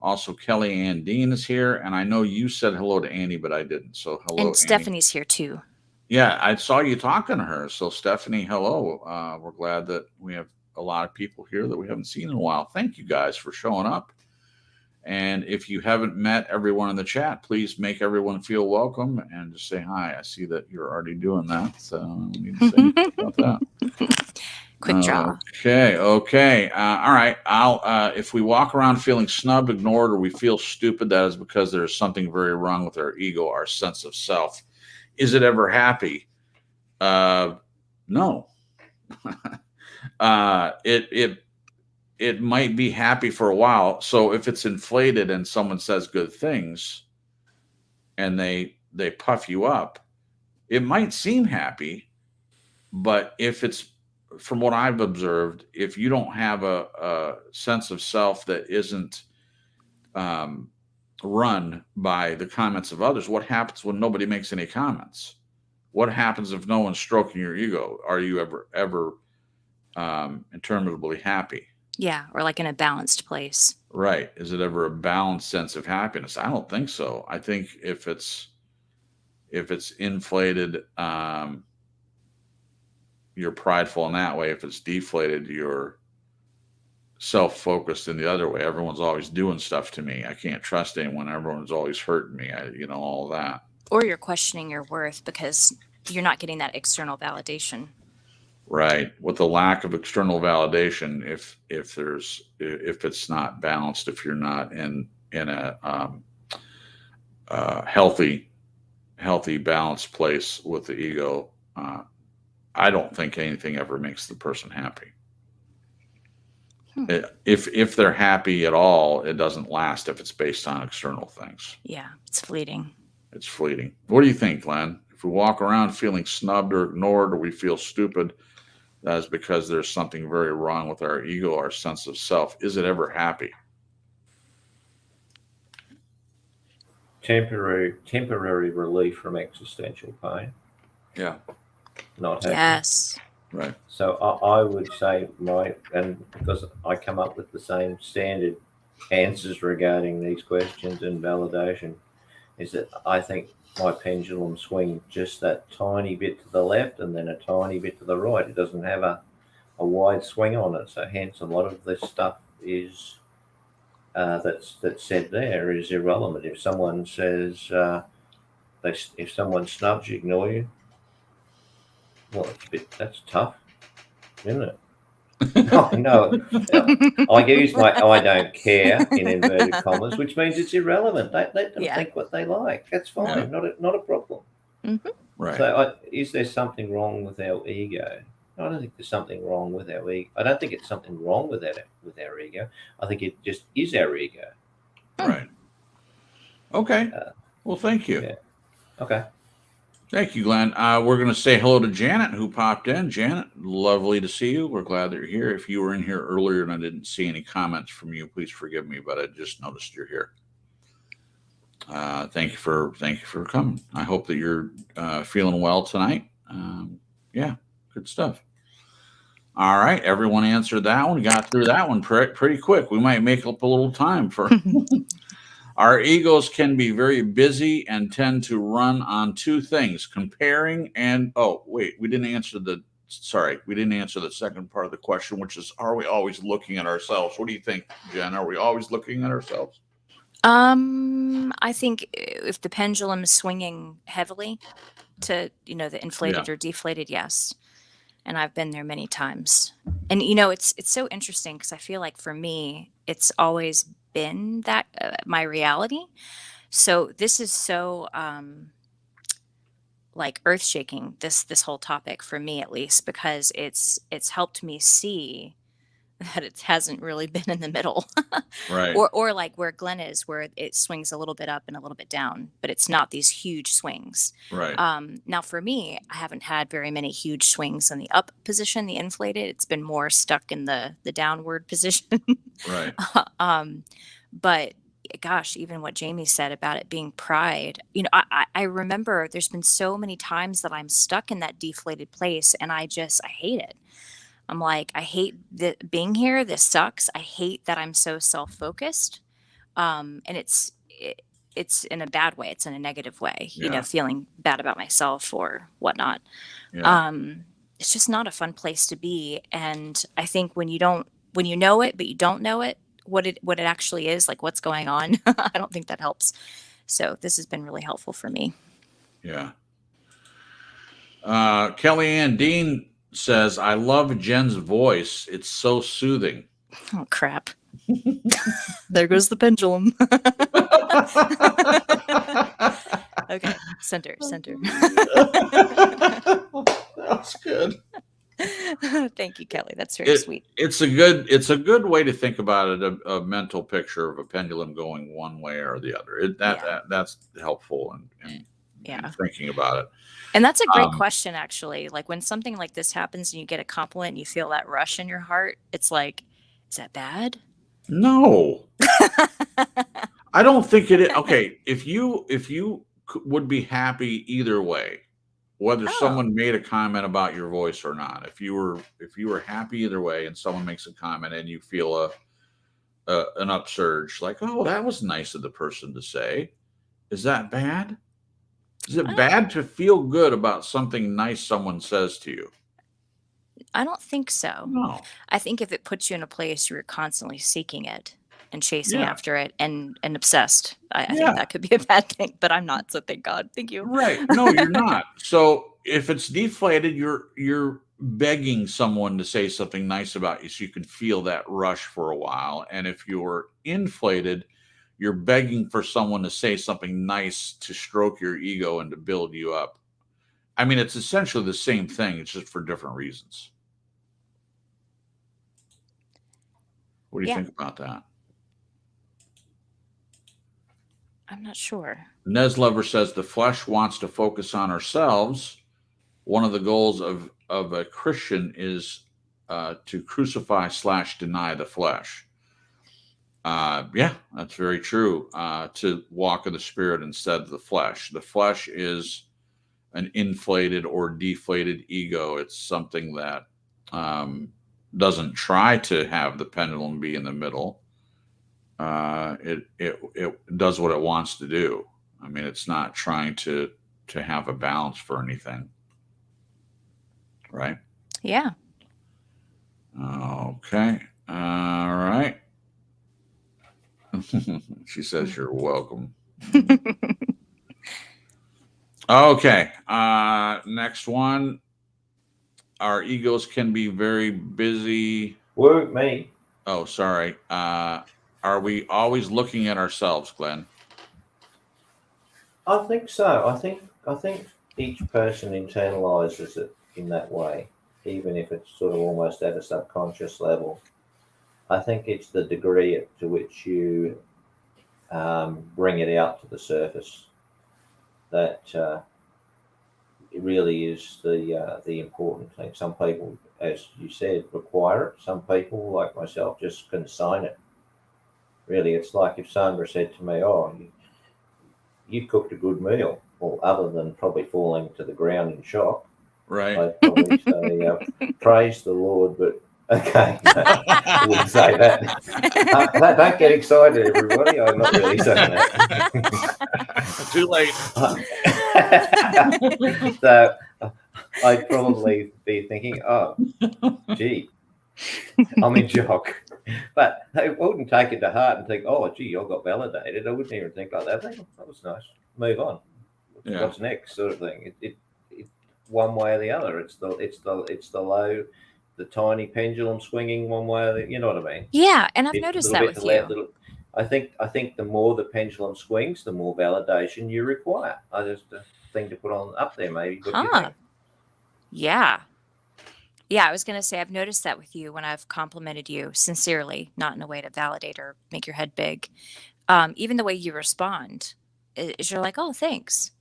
Also, Kelly Ann Dean is here. And I know you said hello to Annie, but I didn't. So hello,
and
Annie.
Stephanie's here too.
Yeah, I saw you talking to her. So Stephanie, hello. We're glad that we have a lot of people here that we haven't seen in a while. Thank you guys for showing up. And if you haven't met everyone in the chat, please make everyone feel welcome and just say hi. I see that you're already doing that. So we need to say about that.
Quick draw.
Okay. All right. If we walk around feeling snubbed, ignored, or we feel stupid, that is because there is something very wrong with our ego, our sense of self. Is it ever happy? No. It might be happy for a while. So if it's inflated and someone says good things and they puff you up, it might seem happy, but if it's, from what I've observed, if you don't have a sense of self that isn't run by the comments of others, what happens when nobody makes any comments? What happens if no one's stroking your ego? Are you ever interminably happy?
Yeah, or like in a balanced place.
Right. Is it ever a balanced sense of happiness? I don't think so. I think if it's inflated, you're prideful in that way. If it's deflated, you're self-focused in the other way. Everyone's always doing stuff to me. I can't trust anyone. Everyone's always hurting me. All that.
Or you're questioning your worth because you're not getting that external validation.
Right. With the lack of external validation, if it's not balanced, if you're not in a healthy, balanced place with the ego, I don't think anything ever makes the person happy. If they're happy at all, it doesn't last if it's based on external things.
Yeah, it's fleeting.
It's fleeting. What do you think, Glenn? If we walk around feeling snubbed or ignored, or we feel stupid, that is because there's something very wrong with our ego, our sense of self. Is it ever happy?
Temporary relief from existential pain.
Yeah.
Not happy.
Yes.
Right.
So I would say because I come up with the same standard answers regarding these questions and validation, is that I think my pendulum swings just that tiny bit to the left and then a tiny bit to the right. It doesn't have a wide swing on it. So hence a lot of this stuff is that's said there is irrelevant. If someone says if someone snubs you, ignore you, well, that's tough, isn't it? No. I use my "I don't care" in inverted commas, which means it's irrelevant. Let them think what they like. That's fine.
Yeah.
Not a problem.
Mm-hmm.
Right.
So, is there something wrong with our ego? I don't think there's something wrong with our ego. I don't think it's something wrong with our ego. I think it just is our ego.
Right. Okay. Well, thank you.
Yeah. Okay.
Thank you, Glenn. We're going to say hello to Janet, who popped in. Janet, lovely to see you. We're glad that you're here. If you were in here earlier and I didn't see any comments from you, please forgive me, but I just noticed you're here. Thank you for coming. I hope that you're feeling well tonight. Yeah, good stuff. All right, everyone answered that one. Got through that one pretty quick. We might make up a little time for. Our egos can be very busy and tend to run on two things: comparing and we didn't answer the second part of the question, which is, are we always looking at ourselves? What do you think, Jen? Are we always looking at ourselves?
I think if the pendulum is swinging heavily to, the inflated or deflated, yes. And I've been there many times. And, it's so interesting because I feel like for me, it's always been that my reality. So this is so like earth shaking, this whole topic for me, at least, because it's helped me see that it hasn't really been in the middle.
Right.
Or like where Glenn is, where it swings a little bit up and a little bit down, but it's not these huge swings.
Right.
Now for me, I haven't had very many huge swings in the up position, the inflated. It's been more stuck in the downward position.
Right.
But gosh, even what Jamie said about it being pride, I remember there's been so many times that I'm stuck in that deflated place and I hate it. I'm like, I hate being here. This sucks. I hate that I'm so self-focused. And it's in a bad way. It's in a negative way, feeling bad about myself or whatnot.
Yeah.
It's just not a fun place to be. And I think when you know it, but you don't know it, what it actually is, like what's going on, I don't think that helps. So this has been really helpful for me.
Yeah. Kellyanne Dean says, I love Jen's voice. It's so soothing.
Oh, crap. There goes the pendulum. Okay. Center.
That's good.
Thank you, Kelly. That's very sweet.
It's a good way to think about it, a mental picture of a pendulum going one way or the other. That's helpful in thinking about it.
And that's a great question, actually. Like when something like this happens and you get a compliment and you feel that rush in your heart, it's like, is that bad?
No. I don't think it is. Okay, if you would be happy either way, whether someone made a comment about your voice or not, if you were happy either way and someone makes a comment and you feel an upsurge, like, oh, that was nice of the person to say, is that bad? Is it bad to feel good about something nice someone says to you?
I don't think so.
No.
I think if it puts you in a place where you're constantly seeking it and chasing
Yeah.
after it and obsessed, I
Yeah.
think that could be a bad thing, but I'm not, so thank God. Thank you.
Right. No, you're not. So if it's deflated, you're begging someone to say something nice about you so you can feel that rush for a while. And if you're inflated, you're begging for someone to say something nice to stroke your ego and to build you up. I mean, it's essentially the same thing. It's just for different reasons. What do you
Yeah.
think about that?
I'm not sure.
Neslever says the flesh wants to focus on ourselves. One of the goals of a Christian is to crucify / deny the flesh. Yeah, that's very true. To walk in the spirit instead of the flesh. The flesh is an inflated or deflated ego. It's something that doesn't try to have the pendulum be in the middle. It does what it wants to do. I mean, it's not trying to have a balance for anything. Right?
Yeah.
Okay. All right. She says you're welcome. Okay. Next one. Our egos can be very busy.
Work me.
Oh, sorry. Are we always looking at ourselves, Glenn?
I think so. I think each person internalizes it in that way, even if it's sort of almost at a subconscious level. I think it's the degree to which you bring it out to the surface that it really is the important thing. Some people, as you said, require it. Some people, like myself, just consign it. Really, it's like if Sandra said to me, "Oh, you cooked a good meal," well, other than probably falling to the ground in shock,
Right.
I'd probably say, "Praise the Lord," but okay, no, I wouldn't say that. Don't get excited, everybody. I'm not really saying that.
Too late.
So I'd probably be thinking, "Oh, gee, I'm in shock." But I wouldn't take it to heart and think, "Oh, gee, I got validated." I wouldn't even think like that. I think, that was nice. Move on.
Yeah.
What's next, sort of thing. It one way or the other. It's the low, the tiny pendulum swinging one way or the, you know what I mean?
Yeah, and I've noticed that with you.
I think the more the pendulum swings, the more validation you require. Just a thing to put on up there, maybe. What do you think?
Yeah. Yeah, I was going to say, I've noticed that with you when I've complimented you sincerely, not in a way to validate or make your head big. Even the way you respond is you're like, oh, thanks.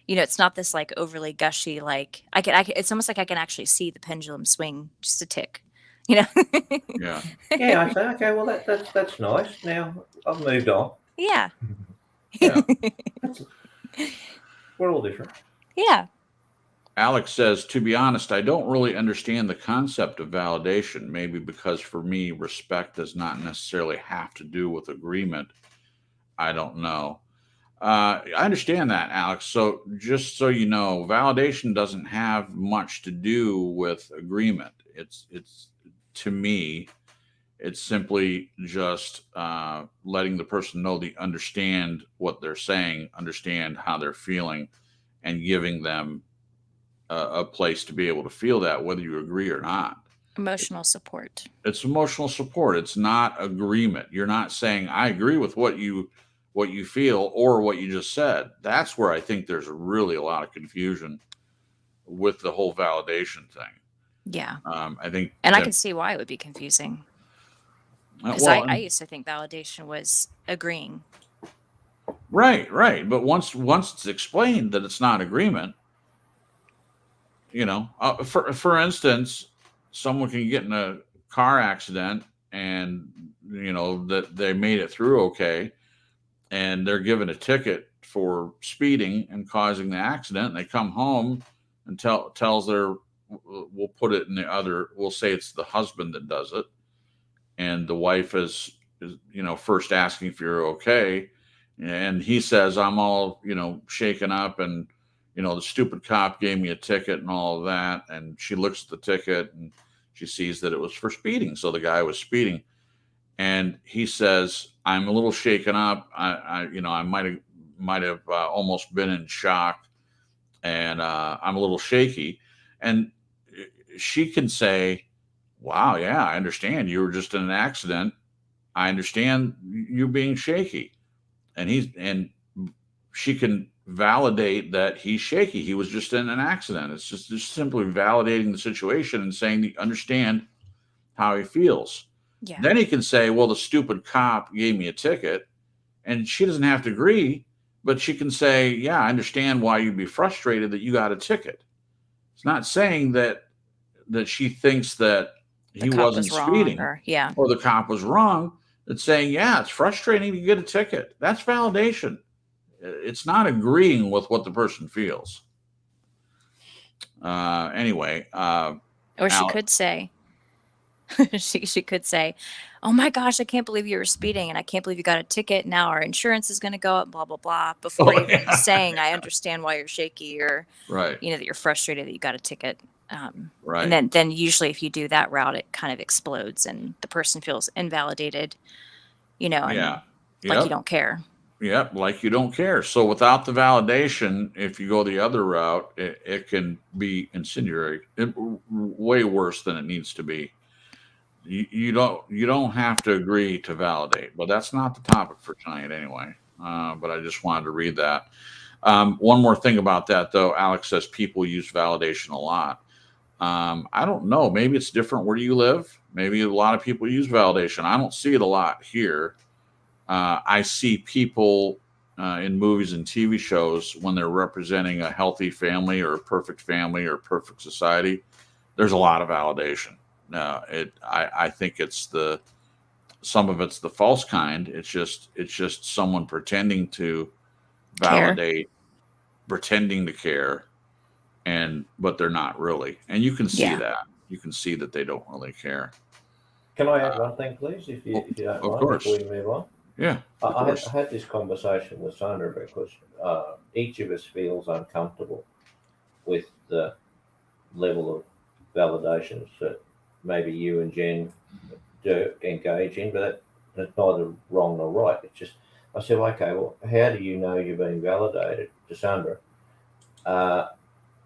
You know, it's not this like overly gushy, like I can, it's almost like I can actually see the pendulum swing just a tick, you know?
Yeah.
Yeah, I say, okay, well, that's nice. Now I've moved on.
Yeah.
Yeah.
We're all different.
Yeah.
Alex says, to be honest, I don't really understand the concept of validation, maybe because for me, respect does not necessarily have to do with agreement. I don't know. I understand that, Alex. So just so you know, validation doesn't have much to do with agreement. It's to me, it's simply just letting the person know they understand what they're saying, understand how they're feeling, and giving them a place to be able to feel that, whether you agree or not.
Emotional support.
It's emotional support. It's not agreement. You're not saying, I agree with what you feel or what you just said. That's where I think there's really a lot of confusion with the whole validation thing.
Yeah.
I think,
and I can see why it would be confusing. Because I used to think validation was agreeing.
Right. But once it's explained that it's not agreement, you know, for instance, someone can get in a car accident and, you know, that they made it through okay, and they're given a ticket for speeding and causing the accident. And they come home and tells their, we'll put it in the other, we'll say it's the husband that does it. And the wife is, you know, first asking if you're okay. And he says, I'm all, you know, shaken up and, you know, the stupid cop gave me a ticket and all of that. And she looks at the ticket and She sees that it was for speeding. So the guy was speeding, and he says, "I'm a little shaken up. I might have almost been in shock, and I'm a little shaky." And she can say, "Wow, yeah, I understand. You were just in an accident. I understand you being shaky." And she can validate that he's shaky. He was just in an accident. It's just simply validating the situation and saying you understand how he feels.
Yeah.
Then he can say, "Well, the stupid cop gave me a ticket," and she doesn't have to agree, but she can say, "Yeah, I understand why you'd be frustrated that you got a ticket." It's not saying that she thinks that
The
he
cop
wasn't
was wrong,
speeding
or yeah.
or the cop was wrong. It's saying, yeah, it's frustrating to get a ticket. That's validation. It's not agreeing with what the person feels. Anyway,
Or she could say, she could say, "Oh my gosh, I can't believe you were speeding, and I can't believe you got a ticket. Now our insurance is going to go up, blah, blah, blah," before even saying, "I understand why you're shaky," or,
right,
that you're frustrated that you got a ticket.
right.
And then usually if you do that route, it kind of explodes and the person feels invalidated, and
Yeah.
like you
Yep.
don't care.
Yep. Like you don't care. So without the validation, if you go the other route, it can be incendiary, way worse than it needs to be. You don't have to agree to validate, but that's not the topic for tonight anyway. But I just wanted to read that. One more thing about that, though. Alex says people use validation a lot. I don't know. Maybe it's different where you live. Maybe a lot of people use validation. I don't see it a lot here. I see people in movies and TV shows when they're representing a healthy family or a perfect family or perfect society. There's a lot of validation. I think some of it's the false kind. It's just someone pretending to validate, pretending to care, but they're not really. And you can see that. You can see that they don't really care.
Can I add one thing, please, if you don't
Of
mind,
course.
before you move on?
Yeah, of
I
course.
had this conversation with Sandra because each of us feels uncomfortable with the level of validations that maybe you and Jen do engage in, but that's neither wrong nor right. It's just, I said, okay, well, how do you know you're being validated? To Sandra,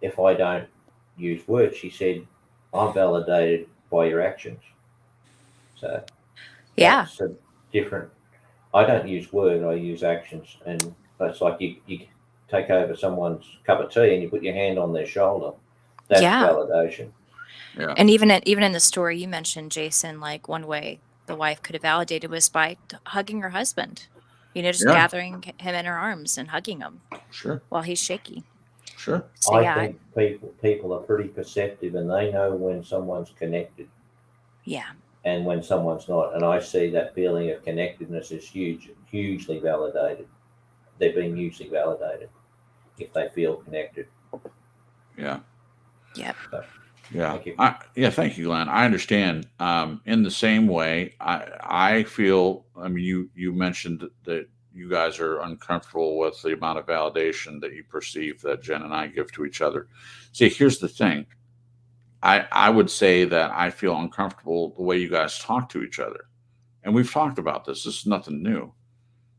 if I don't use words, she said, I'm validated by your actions. So
Yeah.
that's a different. I don't use words, I use actions, and it's like you take over someone's cup of tea and you put your hand on their shoulder. That's validation.
Yeah.
And even in the story you mentioned, Jason, like one way the wife could have validated was by hugging her husband. Just gathering him in her arms and hugging him.
Sure.
While he's shaky.
Sure.
So,
I think people are pretty perceptive and they know when someone's connected.
Yeah.
And when someone's not. And I see that feeling of connectedness is hugely validated. They're being hugely validated if they feel connected.
Yeah.
Yep.
So,
yeah.
Thank
you. Thank you, Glenn. I understand. In the same way, I feel, you mentioned that you guys are uncomfortable with the amount of validation that you perceive that Jen and I give to each other. See, here's the thing. I would say that I feel uncomfortable the way you guys talk to each other. And we've talked about this. This is nothing new.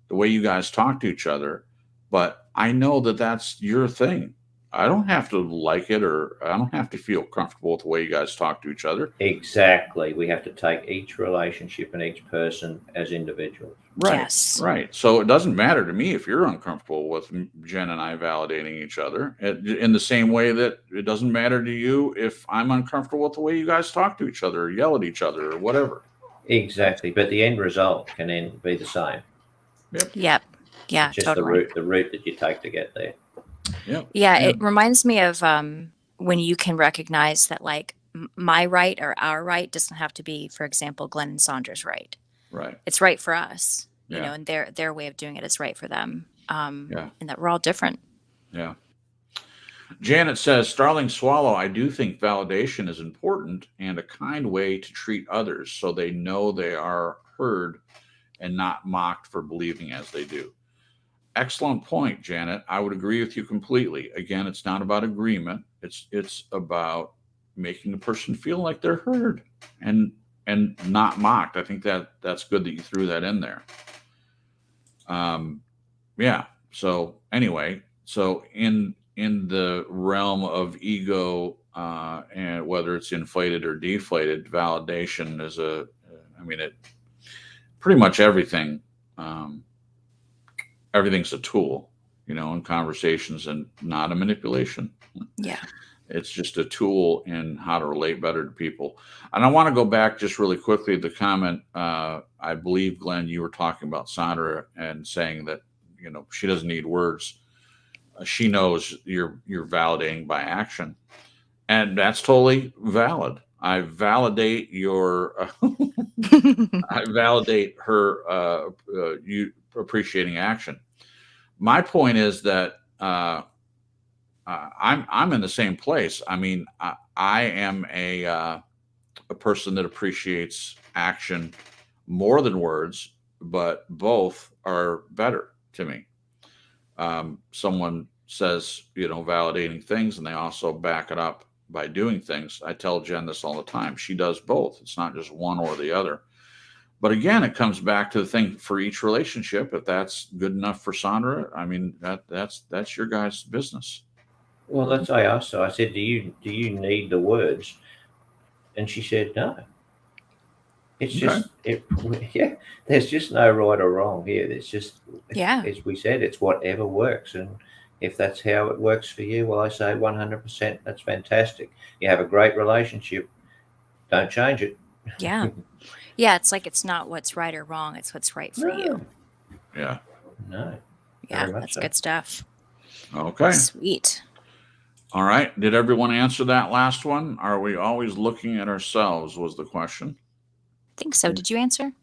The way you guys talk to each other, but I know that that's your thing. I don't have to like it, or I don't have to feel comfortable with the way you guys talk to each other.
Exactly. We have to take each relationship and each person as individuals.
Right.
Yes.
Right. So it doesn't matter to me if you're uncomfortable with Jen and I validating each other, in the same way that it doesn't matter to you if I'm uncomfortable with the way you guys talk to each other or yell at each other or whatever.
Exactly. But the end result can then be the same.
Yep. Yeah,
it's just
totally.
the route that you take to get there.
Yep.
Yeah, it reminds me of when you can recognize that, like, my right or our right doesn't have to be, for example, Glenn and Sandra's right.
Right.
It's right for us, you
Yeah.
know, and their way of doing it is right for them.
Yeah.
And that we're all different.
Yeah. Janet says, Starling Swallow, I do think validation is important and a kind way to treat others so they know they are heard and not mocked for believing as they do. Excellent point, Janet. I would agree with you completely. Again, it's not about agreement. It's about making the person feel like they're heard and not mocked. I think that's good that you threw that in there. Yeah. So anyway, so in the realm of ego, and whether it's inflated or deflated, validation is it pretty much everything. Everything's a tool, in conversations, and not a manipulation.
Yeah.
It's just a tool in how to relate better to people. And I want to go back just really quickly to the comment. I believe, Glenn, you were talking about Sandra and saying that, she doesn't need words. She knows you're validating by action. And that's totally valid. I validate I validate her, you appreciating action. My point is that, I'm in the same place. I mean, I am a person that appreciates action more than words, but both are better to me. Someone says, validating things, and they also back it up by doing things. I tell Jen this all the time. She does both. It's not just one or the other. But again, it comes back to the thing for each relationship. If that's good enough for Sandra, I mean, that's your guys' business.
Well, that's I asked her. I said, "Do you need the words?" And she said, "No." It's just yeah. There's just no right or wrong here. It's just as we said, it's whatever works, and if that's how it works for you, well, I say 100%. That's fantastic. You have a great relationship. Don't change it.
Yeah. Yeah. It's like it's not what's right or wrong. It's what's right for you.
Yeah.
No.
Yeah, that's good stuff.
Okay.
Sweet.
All right. Did everyone answer that last one? Are we always looking at ourselves, was the question.
I think so. Did you answer?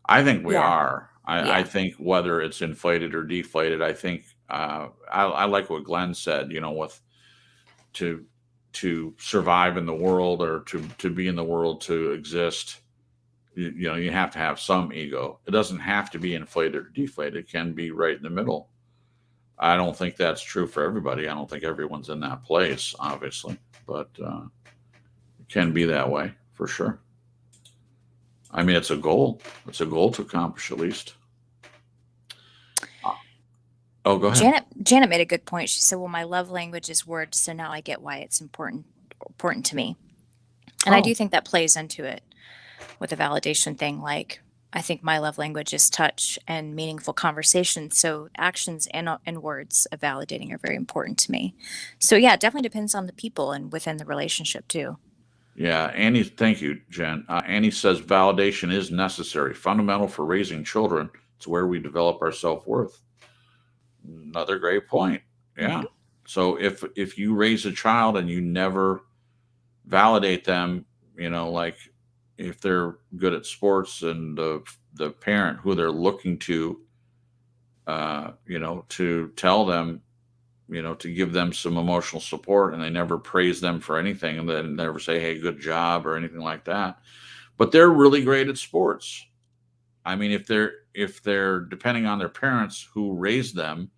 I think we are.
Yeah.
I think whether it's inflated or deflated, I think I like what Glenn said, with to survive in the world, or to be in the world, to exist, you have to have some ego. It doesn't have to be inflated or deflated. It can be right in the middle. I don't think that's true for everybody. I don't think everyone's in that place, obviously, but it can be that way for sure. I mean, it's a goal. It's a goal to accomplish, at least. Oh, go ahead.
Janet made a good point. She said, "Well, my love language is words, so now I get why it's important to me." And I do think that plays into it with the validation thing. Like, I think my love language is touch and meaningful conversation. So actions and words of validating are very important to me. So yeah, it definitely depends on the people and within the relationship too.
Yeah, Annie, thank you, Jen. Annie says validation is necessary, fundamental for raising children. It's where we develop our self-worth. Another great point. Yeah. So if you raise a child and you never validate them, like if they're good at sports, and the parent who they're looking to, to tell them, to give them some emotional support, and they never praise them for anything, and then never say, "Hey, good job," or anything like that. But they're really great at sports. I mean, if they're depending on their parents who raised them,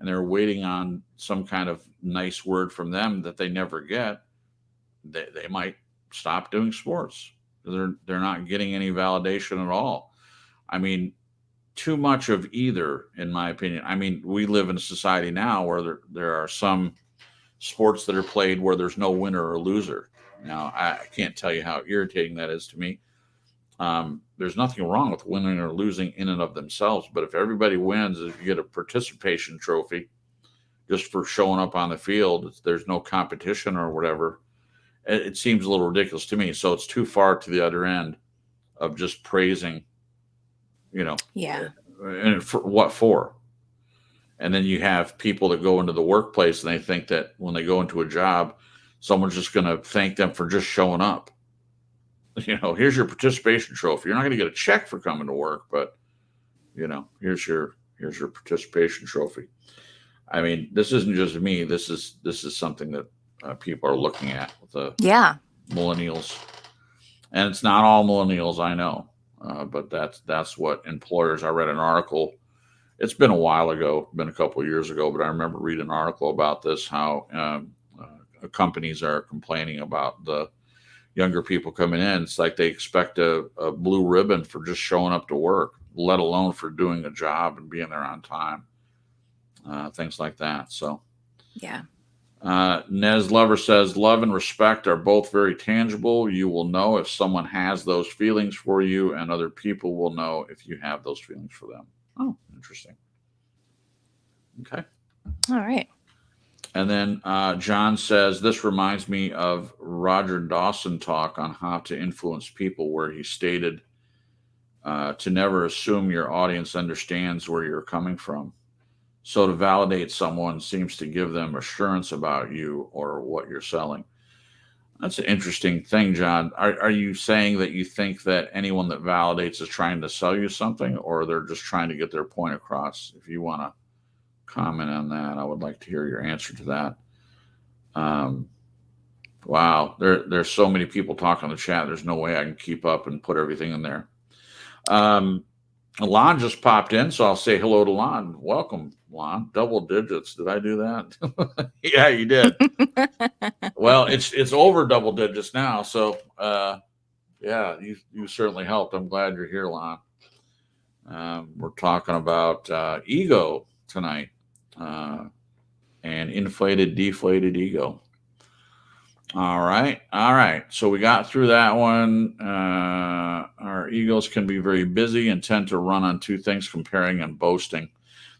and they're waiting on some kind of nice word from them that they never get, they might stop doing sports. They're not getting any validation at all. I mean, too much of either, in my opinion. I mean, we live in a society now where there are some sports that are played where there's no winner or loser. Now, I can't tell you how irritating that is to me. There's nothing wrong with winning or losing in and of themselves, but if everybody wins, if you get a participation trophy just for showing up on the field, there's no competition or whatever, it seems a little ridiculous to me. So it's too far to the other end of just praising,
Yeah.
And for what for? And then you have people that go into the workplace and they think that when they go into a job, someone's just going to thank them for just showing up. Here's your participation trophy. You're not going to get a check for coming to work, but here's your participation trophy. I mean, this isn't just me. This is something that people are looking at with the millennials, and it's not all millennials, I know, but that's what employers. I read an article. It's been a while ago, been a couple of years ago, but I remember reading an article about this. How companies are complaining about the younger people coming in. It's like they expect a blue ribbon for just showing up to work, let alone for doing a job and being there on time. Things like that. So,
Yeah.
Nez Lover says, love and respect are both very tangible. You will know if someone has those feelings for you, and other people will know if you have those feelings for them. Oh, interesting. Okay.
All right.
And then John says, this reminds me of Roger Dawson talk on how to influence people, where he stated to never assume your audience understands where you're coming from. So to validate someone seems to give them assurance about you or what you're selling. That's an interesting thing, John. Are you saying that you think that anyone that validates is trying to sell you something, or they're just trying to get their point across? If you want to comment on that, I would like to hear your answer to that. Wow, there's so many people talking in the chat. There's no way I can keep up and put everything in there. Lon just popped in, so I'll say hello to Lon. Welcome, Lon. Double digits. Did I do that? Yeah, you did. Well, it's over double digits now. So, yeah, you certainly helped. I'm glad you're here, Lon. We're talking about ego tonight, and inflated, deflated ego. All right. So we got through that one. Our egos can be very busy and tend to run on two things: comparing and boasting.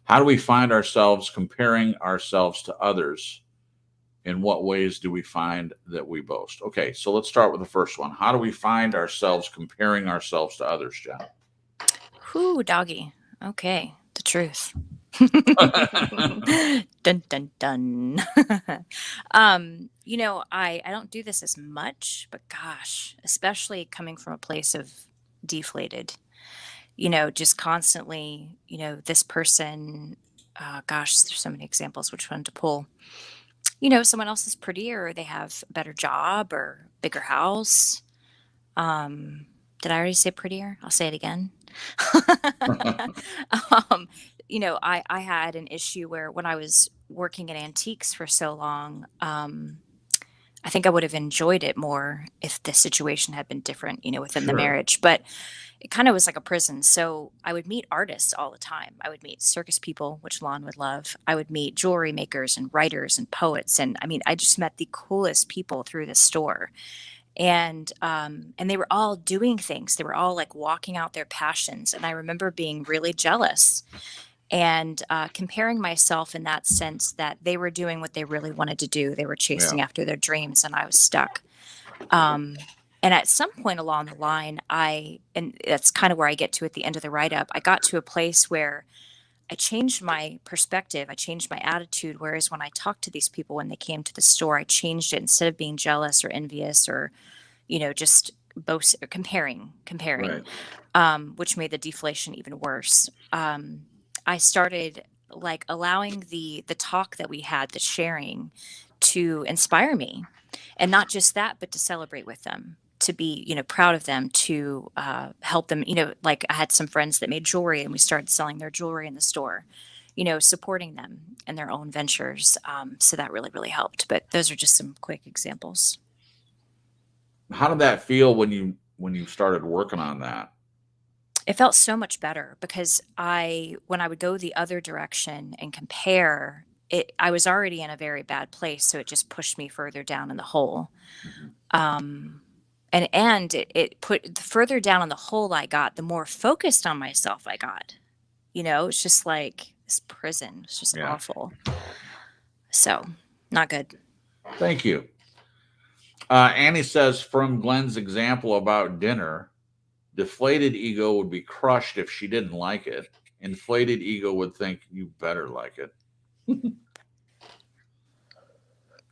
How do we find ourselves comparing ourselves to others? In what ways do we find that we boast? Okay, so let's start with the first one. How do we find ourselves comparing ourselves to others, Jen?
Whoo, doggy. Okay, the truth. Dun dun dun. I don't do this as much, but gosh, especially coming from a place of deflated, just constantly, this person, gosh, there's so many examples, which one to pull. Someone else is prettier, or they have a better job or bigger house. Did I already say prettier? I'll say it again. I had an issue where when I was working in antiques for so long, I think I would have enjoyed it more if the situation had been different, within the
Sure.
marriage. But it kind of was like a prison. So I would meet artists all the time. I would meet circus people, which Lon would love. I would meet jewelry makers and writers and poets. And I just met the coolest people through the store. And they were all doing things. They were all like walking out their passions. And I remember being really jealous and comparing myself in that sense that they were doing what they really wanted to do. They were chasing after their dreams, and I was stuck. And at some point along the line, and that's kind of where I get to at the end of the write-up, I got to a place where I changed my perspective. I changed my attitude. Whereas when I talked to these people, when they came to the store, I changed it. Instead of being jealous or envious or, just both comparing,
Right.
which made the deflation even worse. I started like allowing the talk that we had, the sharing, to inspire me. And not just that, but to celebrate with them, to be, proud of them, to help them, like I had some friends that made jewelry and we started selling their jewelry in the store, supporting them in their own ventures. So that really, really helped. But those are just some quick examples.
How did that feel when you started working on that?
It felt so much better because when I would go the other direction and compare, I was already in a very bad place. So it just pushed me further down in the hole. And it put the further down in the hole I got, the more focused on myself I got. It's just like this prison. It's just awful. So not good.
Thank you. Annie says, from Glenn's example about dinner, deflated ego would be crushed if she didn't like it. Inflated ego would think, you better like it.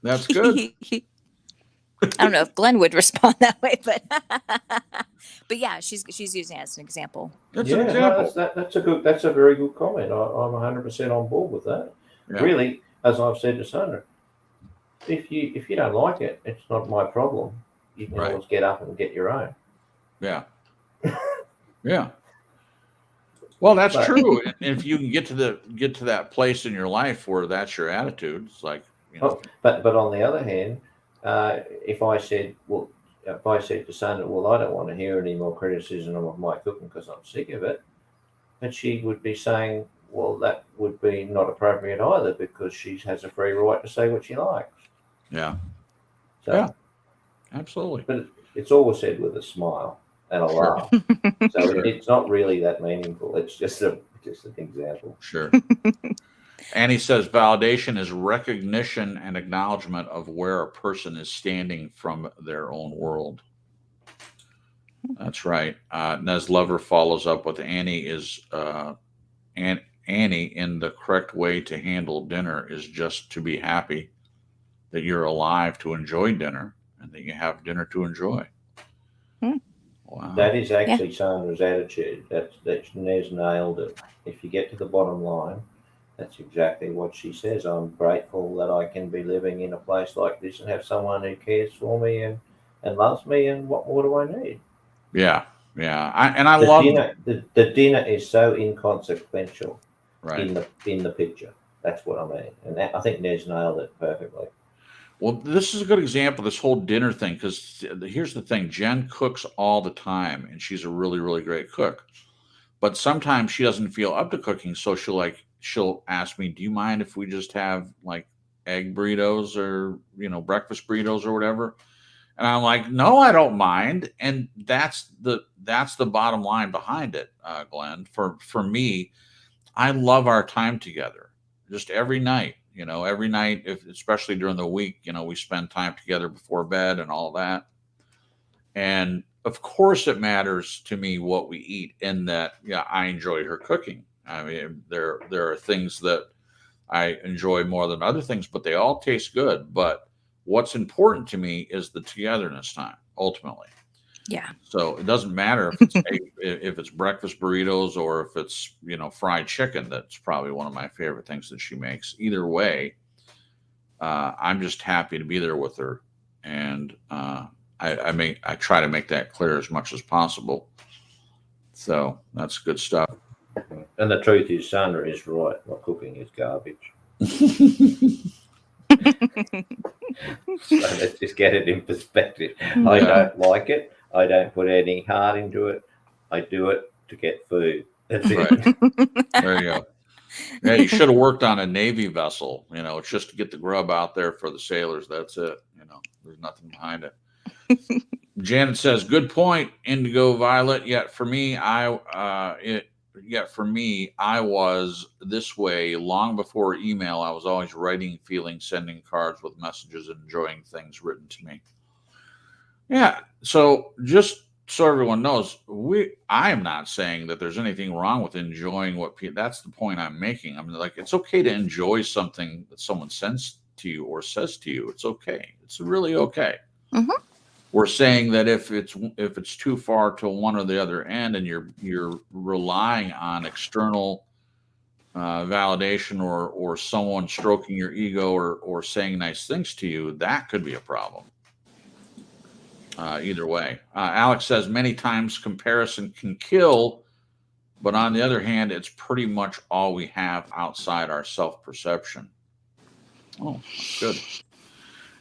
That's good.
I don't know if Glenn would respond that way, but yeah, she's using it as an example.
That's an example.
That's a very good comment. I'm 100% on board with that.
Yeah.
Really, as I've said to Sandra, if you don't like it, it's not my problem. You can always get up and get your own.
Yeah. Yeah. Well, that's true. If you can get to that place in your life where that's your attitude, it's like,
But on the other hand, if I said to Sandra, well, I don't want to hear any more criticism of my cooking because I'm sick of it, and she would be saying, well, that would be not appropriate either because she has a free right to say what she likes.
Yeah.
So,
yeah. Absolutely.
But it's always said with a smile and a laugh. So it's not really that meaningful. It's just an example.
Sure. Annie says validation is recognition and acknowledgement of where a person is standing from their own world. That's right. Nez Lover follows up with Annie is Annie in the correct way to handle dinner is just to be happy that you're alive to enjoy dinner and that you have dinner to enjoy. Wow.
That is actually Sandra's attitude. That's Nez nailed it. If you get to the bottom line, that's exactly what she says. I'm grateful that I can be living in a place like this and have someone who cares for me and loves me. And what more do I need?
Yeah. I love
the dinner is so inconsequential,
right,
in the picture. That's what I mean. And I think Nez nailed it perfectly.
Well, this is a good example, this whole dinner thing, because here's the thing. Jen cooks all the time, and she's a really, really great cook. But sometimes she doesn't feel up to cooking, so she'll ask me, do you mind if we just have like egg burritos or, breakfast burritos or whatever? And I'm like, no, I don't mind. And that's the bottom line behind it, Glenn. For me, I love our time together. Just every night, especially during the week, we spend time together before bed and all that. And of course it matters to me what we eat, in that, I enjoy her cooking. I mean, there are things that I enjoy more than other things, but they all taste good. But what's important to me is the togetherness time, ultimately.
Yeah.
So it doesn't matter if it's breakfast burritos or if it's, fried chicken. That's probably one of my favorite things that she makes. Either way, I'm just happy to be there with her. And I try to make that clear as much as possible. So that's good stuff.
And the truth is, Sandra is right. My cooking is garbage. So let's just get it in perspective. I don't like it. I don't put any heart into it. I do it to get food. That's it.
Right. There you go. Yeah, you should have worked on a Navy vessel. It's just to get the grub out there for the sailors. That's it. There's nothing behind it. Janet says, good point, Indigo Violet. Yet for me, I was this way long before email. I was always writing, feeling, sending cards with messages, and enjoying things written to me. Yeah. So just so everyone knows, I am not saying that there's anything wrong with enjoying that's the point I'm making. I mean, like, it's okay to enjoy something that someone sends to you or says to you. It's okay. It's really okay.
Mm-hmm.
We're saying that if it's too far to one or the other end, and you're relying on external validation or someone stroking your ego or saying nice things to you, that could be a problem. Either way. Alex says, many times comparison can kill, but on the other hand, it's pretty much all we have outside our self-perception. Oh, that's good.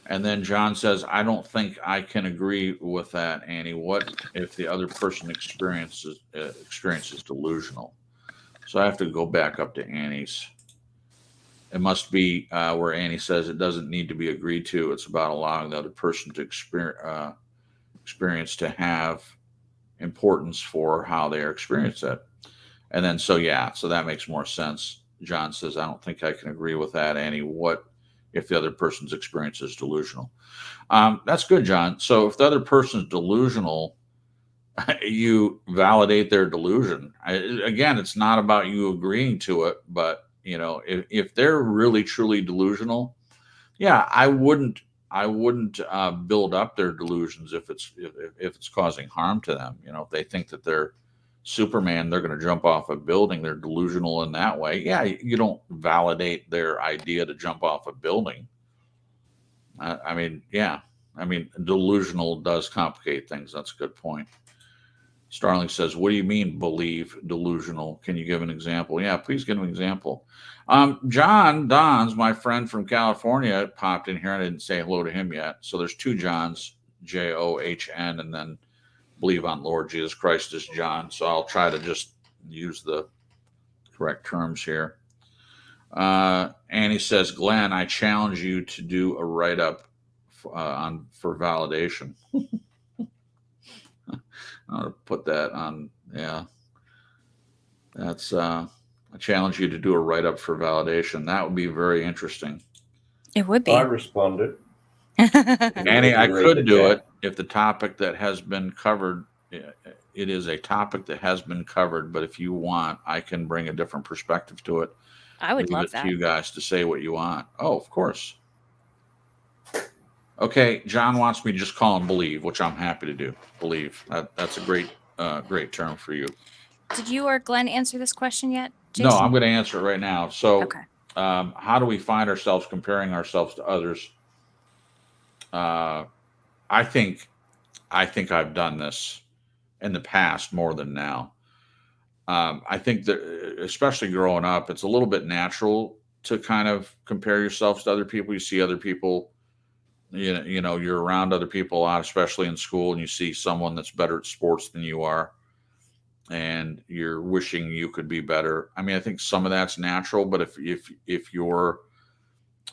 And then John says, I don't think I can agree with that, Annie. What if the other person experiences delusional? So I have to go back up to Annie's. It must be where Annie says it doesn't need to be agreed to. It's about allowing the other person to experience to have importance for how they experience it. And then, so that makes more sense. John says, I don't think I can agree with that, Annie. What if the other person's experience is delusional? That's good, John. So if the other person's delusional, you validate their delusion. Again, it's not about you agreeing to it, but if they're really truly delusional, I wouldn't build up their delusions if it's causing harm to them. If they think that they're Superman, they're going to jump off a building, they're delusional in that way. You don't validate their idea to jump off a building. Delusional does complicate things. That's a good point. Starling says, what do you mean believe delusional? Can you give an example? Yeah, please give an example. John Dons, my friend from California, popped in here. I didn't say hello to him yet. So there's two Johns, John, and then believe on Lord Jesus Christ is John. So I'll try to just use the correct terms here. Annie says, Glenn, I challenge you to do a write-up for validation. I'll put that on. Yeah, that's. I challenge you to do a write-up for validation. That would be very interesting.
It would be.
I responded.
Annie, I could do it if the topic that has been covered. It is a topic that has been covered, but if you want, I can bring a different perspective to it.
I would love that.
To you guys to say what you want. Oh, of course. Okay, John wants me to just call him Believe, which I'm happy to do. Believe. That's a great term for you.
Did you or Glenn answer this question yet, Jason?
No, I'm going to answer it right now. So,
okay.
How do we find ourselves comparing ourselves to others? I think I've done this in the past more than now. I think that, especially growing up, it's a little bit natural to kind of compare yourselves to other people. You see other people, you know, you're around other people a lot, especially in school, and you see someone that's better at sports than you are, and you're wishing you could be better. I mean, I think some of that's natural, but if your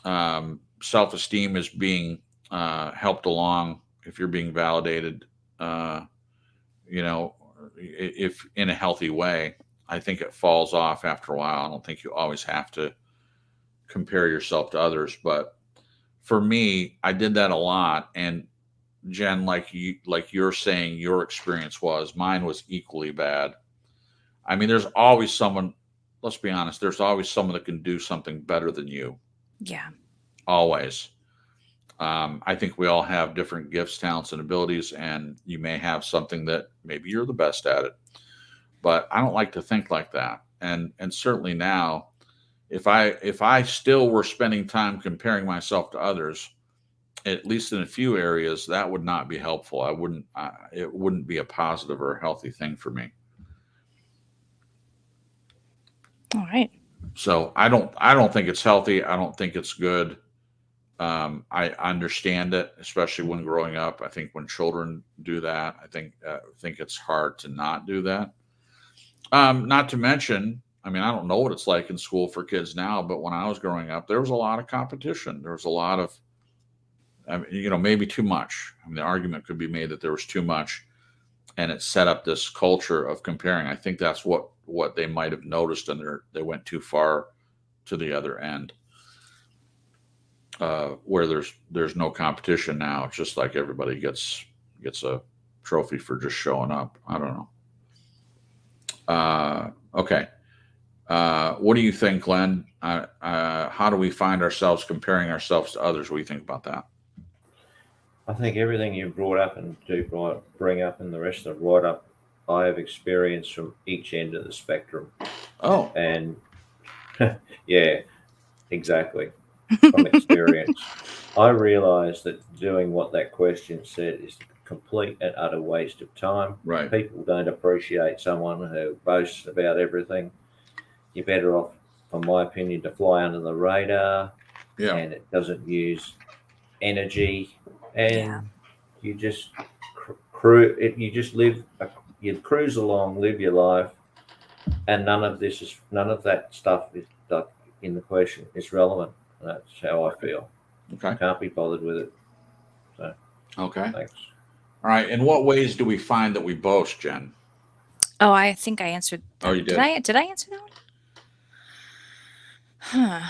self-esteem is being helped along, if you're being validated, you know, if in a healthy way, I think it falls off after a while. I don't think you always have to compare yourself to others, but for me, I did that a lot. And Jen, like you're saying, your experience was, mine was equally bad. I mean, there's always someone, let's be honest, there's always someone that can do something better than you.
Yeah.
Always. I think we all have different gifts, talents, and abilities, and you may have something that maybe you're the best at it. But I don't like to think like that. And certainly now, if I still were spending time comparing myself to others, at least in a few areas, that would not be helpful. It wouldn't be a positive or a healthy thing for me.
All right.
So I don't think it's healthy. I don't think it's good. I understand it, especially when growing up. I think when children do that, I think it's hard to not do that. Not to mention, I mean, I don't know what it's like in school for kids now, but when I was growing up, there was a lot of competition. There was a lot of, I mean, you know, maybe too much. I mean, the argument could be made that there was too much, and it set up this culture of comparing. I think that's what they might have noticed, and they went too far to the other end. Where there's no competition now. It's just like everybody gets a trophy for just showing up. I don't know. Okay. What do you think, Glenn? How do we find ourselves comparing ourselves to others? What do you think about that?
I think everything you brought up and bring up in the rest of the write-up, I have experienced from each end of the spectrum.
Oh.
And yeah, exactly. From experience, I realized that doing what that question said is a complete and utter waste of time.
Right.
People don't appreciate someone who boasts about everything. You're better off, in my opinion, to fly under the radar.
Yeah.
And it doesn't use energy, and you just you just live. You cruise along, live your life, and none of that stuff is in the question is relevant. That's how I feel.
Okay.
I can't be bothered with it. So.
Okay.
Thanks.
All right. In what ways do we find that we boast, Jen?
Oh, I think I answered that.
Oh, you did?
Did I answer that one? Huh.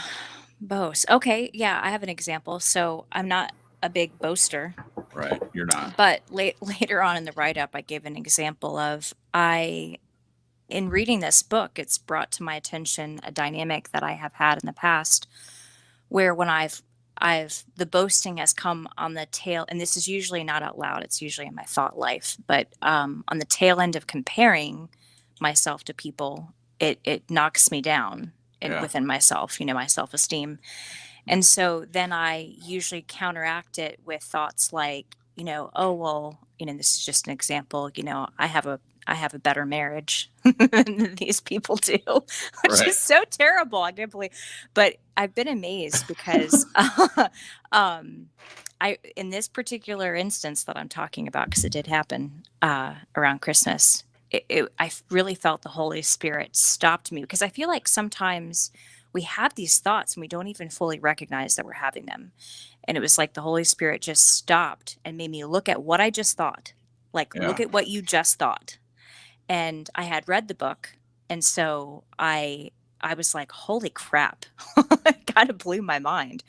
Boast. Okay. Yeah, I have an example. So I'm not a big boaster.
Right. You're not.
But later on in the write-up, I gave an example of in reading this book, it's brought to my attention a dynamic that I have had in the past, where when the boasting has come on the tail, and this is usually not out loud, it's usually in my thought life, but on the tail end of comparing myself to people, it knocks me down within myself, you know, my self-esteem. And so then I usually counteract it with thoughts like, you know, oh, well, you know, this is just an example, you know, I have I have a better marriage than these people do, which
Right.
is so terrible. I can't believe, but I've been amazed because, in this particular instance that I'm talking about, because it did happen around Christmas, I really felt the Holy Spirit stopped me, because I feel like sometimes we have these thoughts and we don't even fully recognize that we're having them. And it was like the Holy Spirit just stopped and made me look at what I just thought. Like, look
Yeah.
at what you just thought. And I had read the book, and so I was like, holy crap. It kind of blew my mind.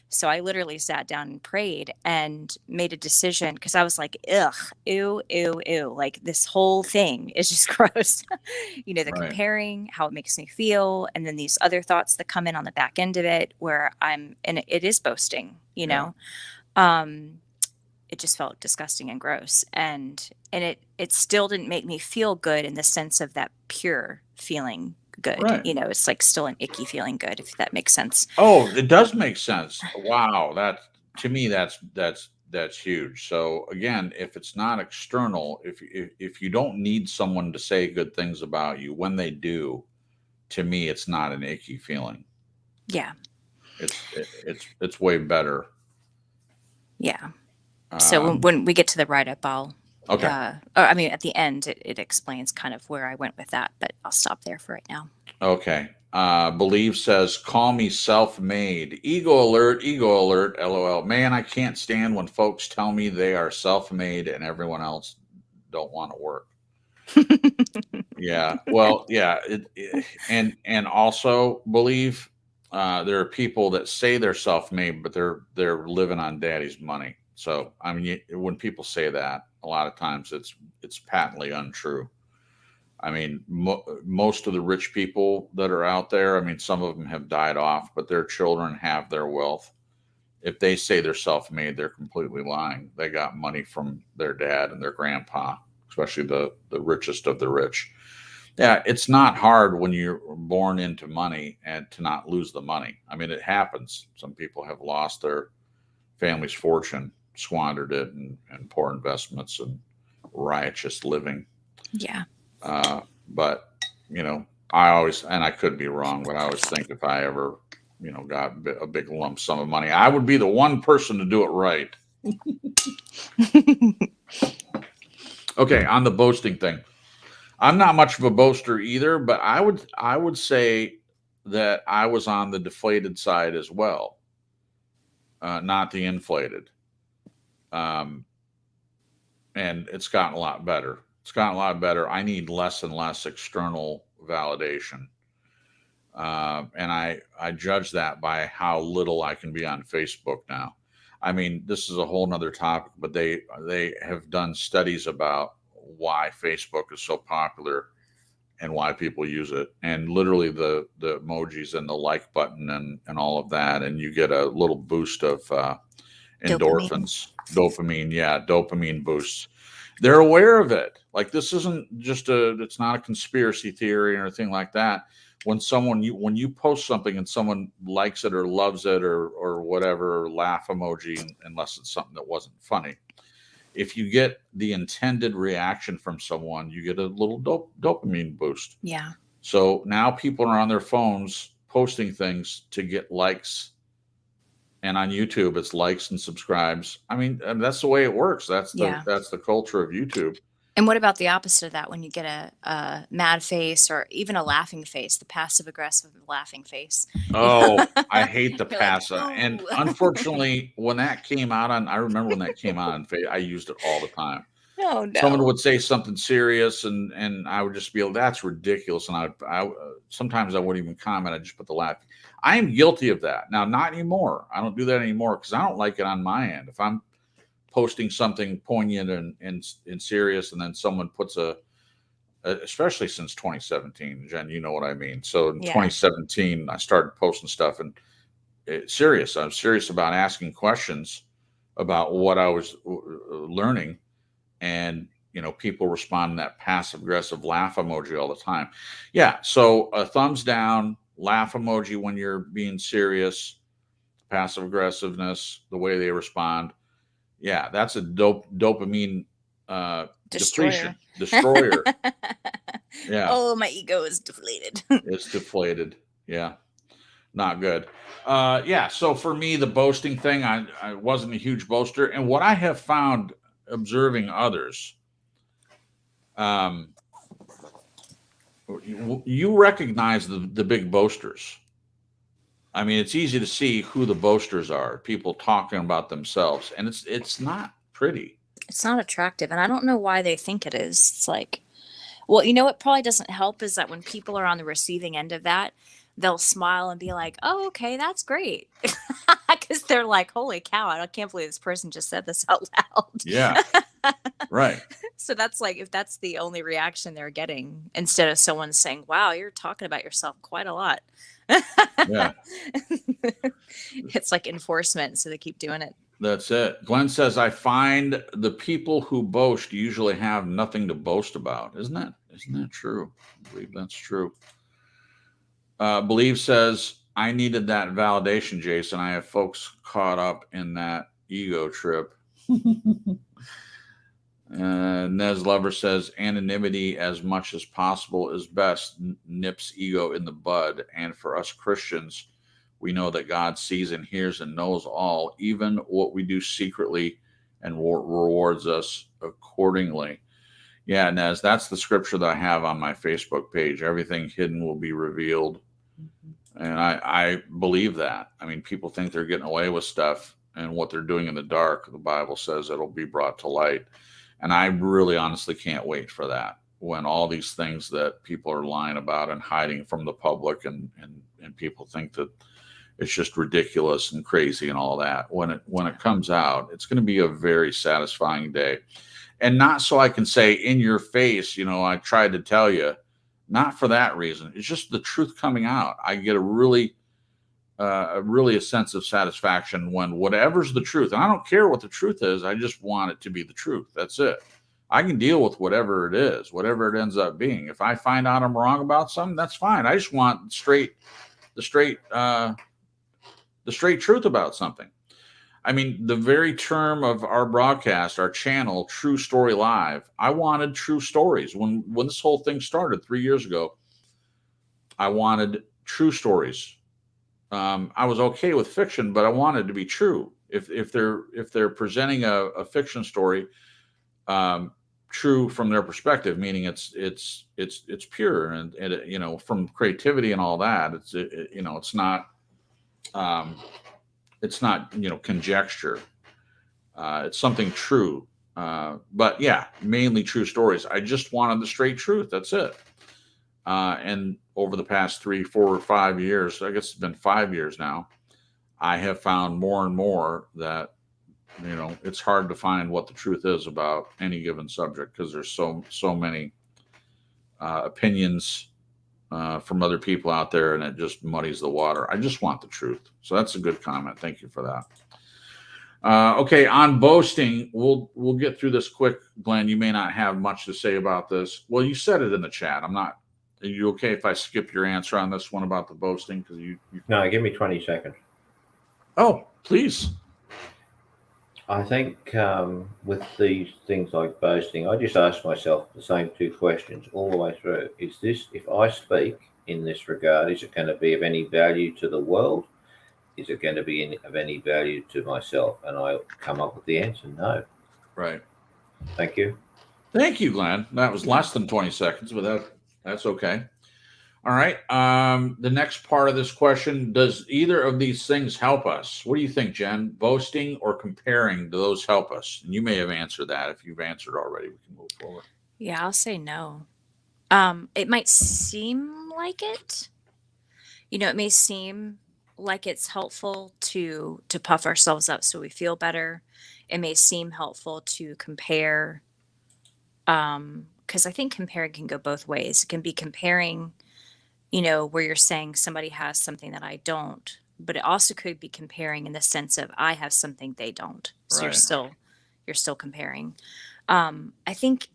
So I literally sat down and prayed and made a decision, because I was like, ugh, ew, ew, ew. Like, this whole thing is just gross. The
Right.
comparing, how it makes me feel, and then these other thoughts that come in on the back end of it where and it is boasting,
Yeah.
It just felt disgusting and gross. And it still didn't make me feel good in the sense of that pure feeling good.
Right.
It's like still an icky feeling good, if that makes sense.
Oh, it does make sense. Wow. To me, that's huge. So again, if it's not external, if you don't need someone to say good things about you, when they do, to me, it's not an icky feeling.
Yeah.
It's way better.
Yeah. So when we get to the write-up, I'll
Okay.
at the end, it explains kind of where I went with that, but I'll stop there for right now.
Okay. Believe says, call me self-made. Ego alert, LOL. Man, I can't stand when folks tell me they are self-made and everyone else don't want to work. Yeah. Well, yeah. And also believe there are people that say they're self-made, but they're living on daddy's money. So, I mean, when people say that, a lot of times it's patently untrue. I mean, most of the rich people that are out there, I mean, some of them have died off, but their children have their wealth. If they say they're self-made, they're completely lying. They got money from their dad and their grandpa, especially the richest of the rich. Yeah, it's not hard when you're born into money and to not lose the money. I mean, it happens. Some people have lost their family's fortune, squandered it in poor investments and riotous living.
Yeah.
But I always, and I could be wrong, but I always think if I ever got a big lump sum of money, I would be the one person to do it right. Okay, on the boasting thing, I'm not much of a boaster either, but I would say that I was on the deflated side as well, not the inflated. And it's gotten a lot better. I need less and less external validation. And I judge that by how little I can be on Facebook now. I mean, this is a whole nother topic, but they have done studies about why Facebook is so popular and why people use it. And literally the emojis and the like button and all of that. And you get a little boost of endorphins, dopamine. Yeah. Dopamine boosts. They're aware of it. Like, this isn't just it's not a conspiracy theory or anything like that. When you post something and someone likes it or loves it or whatever, or laugh emoji, unless it's something that wasn't funny, if you get the intended reaction from someone, you get a little dopamine boost.
Yeah.
So now people are on their phones posting things to get likes. And on YouTube, it's likes and subscribes. I mean, that's the way it works. That's the culture of YouTube.
And what about the opposite of that? When you get a mad face or even a laughing face, the passive aggressive laughing face.
Oh, I hate the
You're
passive.
like,
And
"Ooh."
unfortunately, when that came out I remember when that came out on Facebook, I used it all the time.
Oh, no.
Someone would say something serious and I would just be like, that's ridiculous. And I sometimes I wouldn't even comment. I just put the laugh. I am guilty of that. Now, not anymore. I don't do that anymore because I don't like it on my end. If I'm posting something poignant and serious, and then someone puts especially since 2017, Jen, you know what I mean. So in 2017, I started posting stuff and I'm serious about asking questions about what I was learning. And, people respond in that passive aggressive laugh emoji all the time. Yeah. So a thumbs down, laugh emoji when you're being serious, passive aggressiveness, the way they respond. Yeah, that's a dopamine
Destroyer.
depletion, destroyer. Yeah,
Oh, my ego is deflated.
it's deflated. Yeah, not good. Yeah, so for me, the boasting thing, I wasn't a huge boaster. And what I have found observing others, um, you recognize the big boasters. I mean, it's easy to see who the boasters are, people talking about themselves, and it's not pretty.
It's not attractive. And I don't know why they think it is. It's like, well, you know what probably doesn't help is that when people are on the receiving end of that, they'll smile and be like, oh, okay, that's great. Because they're like, holy cow, I can't believe this person just said this out loud.
Yeah, right.
So that's like, if that's the only reaction they're getting, instead of someone saying, wow, you're talking about yourself quite a lot.
Yeah,
It's like enforcement. So they keep doing it.
that's it. Glenn says, I find the people who boast usually have nothing to boast about. Isn't that true? I believe that's true. Believe says, I needed that validation, Jason. I have folks caught up in that ego trip. Nez Lover says, anonymity as much as possible is best, nips ego in the bud. And for us Christians, we know that God sees and hears and knows all, even what we do secretly, and rewards us accordingly. Yeah, Nez, that's the scripture that I have on my Facebook page. Everything hidden will be revealed. And I believe that. I mean, people think they're getting away with stuff, and what they're doing in the dark, the Bible says it'll be brought to light. And I really honestly can't wait for that, when all these things that people are lying about and hiding from the public, and people think that it's just ridiculous and crazy and all that. When it comes out, it's going to be a very satisfying day. And not so I can say in your face, I tried to tell you, not for that reason. It's just the truth coming out. I get a really a sense of satisfaction when whatever's the truth, and I don't care what the truth is, I just want it to be the truth. That's it. I can deal with whatever it is, whatever it ends up being. If I find out I'm wrong about something, that's fine. I just want the straight truth about something. I mean, the very term of our broadcast, our channel, True Story Live, I wanted true stories. When this whole thing started 3 years ago, I wanted true stories. I was okay with fiction, but I wanted to be true. If they're presenting a fiction story, true from their perspective, meaning it's pure, and from creativity and all that, it's not conjecture. It's something true. But yeah, mainly true stories. I just wanted the straight truth. That's it. And over the past 3, 4, or 5 years, I guess it's been 5 years now, I have found more and more that, it's hard to find what the truth is about any given subject, because there's so many opinions from other people out there, and it just muddies the water. I just want the truth. So that's a good comment. Thank you for that. Okay, on boasting, we'll get through this quick. Glenn, you may not have much to say about this. Well, you said it in the chat. Are you okay if I skip your answer on this one about the boasting? Because you
No, give me 20 seconds.
Oh, please.
I think with these things like boasting, I just ask myself the same 2 questions all the way through. Is this, if I speak in this regard, is it going to be of any value to the world? Is it going to be of any value to myself? And I come up with the answer, no.
Right.
Thank you.
Thank you, Glenn. That was less than 20 seconds, but that's okay. All right. The next part of this question, does either of these things help us? What do you think, Jen? Boasting or comparing, do those help us? And you may have answered that. If you've answered already, we can move forward.
Yeah, I'll say no. It might seem like it. It may seem like it's helpful to puff ourselves up so we feel better. It may seem helpful to compare, because I think comparing can go both ways. It can be comparing, where you're saying somebody has something that I don't, but it also could be comparing in the sense of I have something they don't. So
Right.
you're still comparing. I think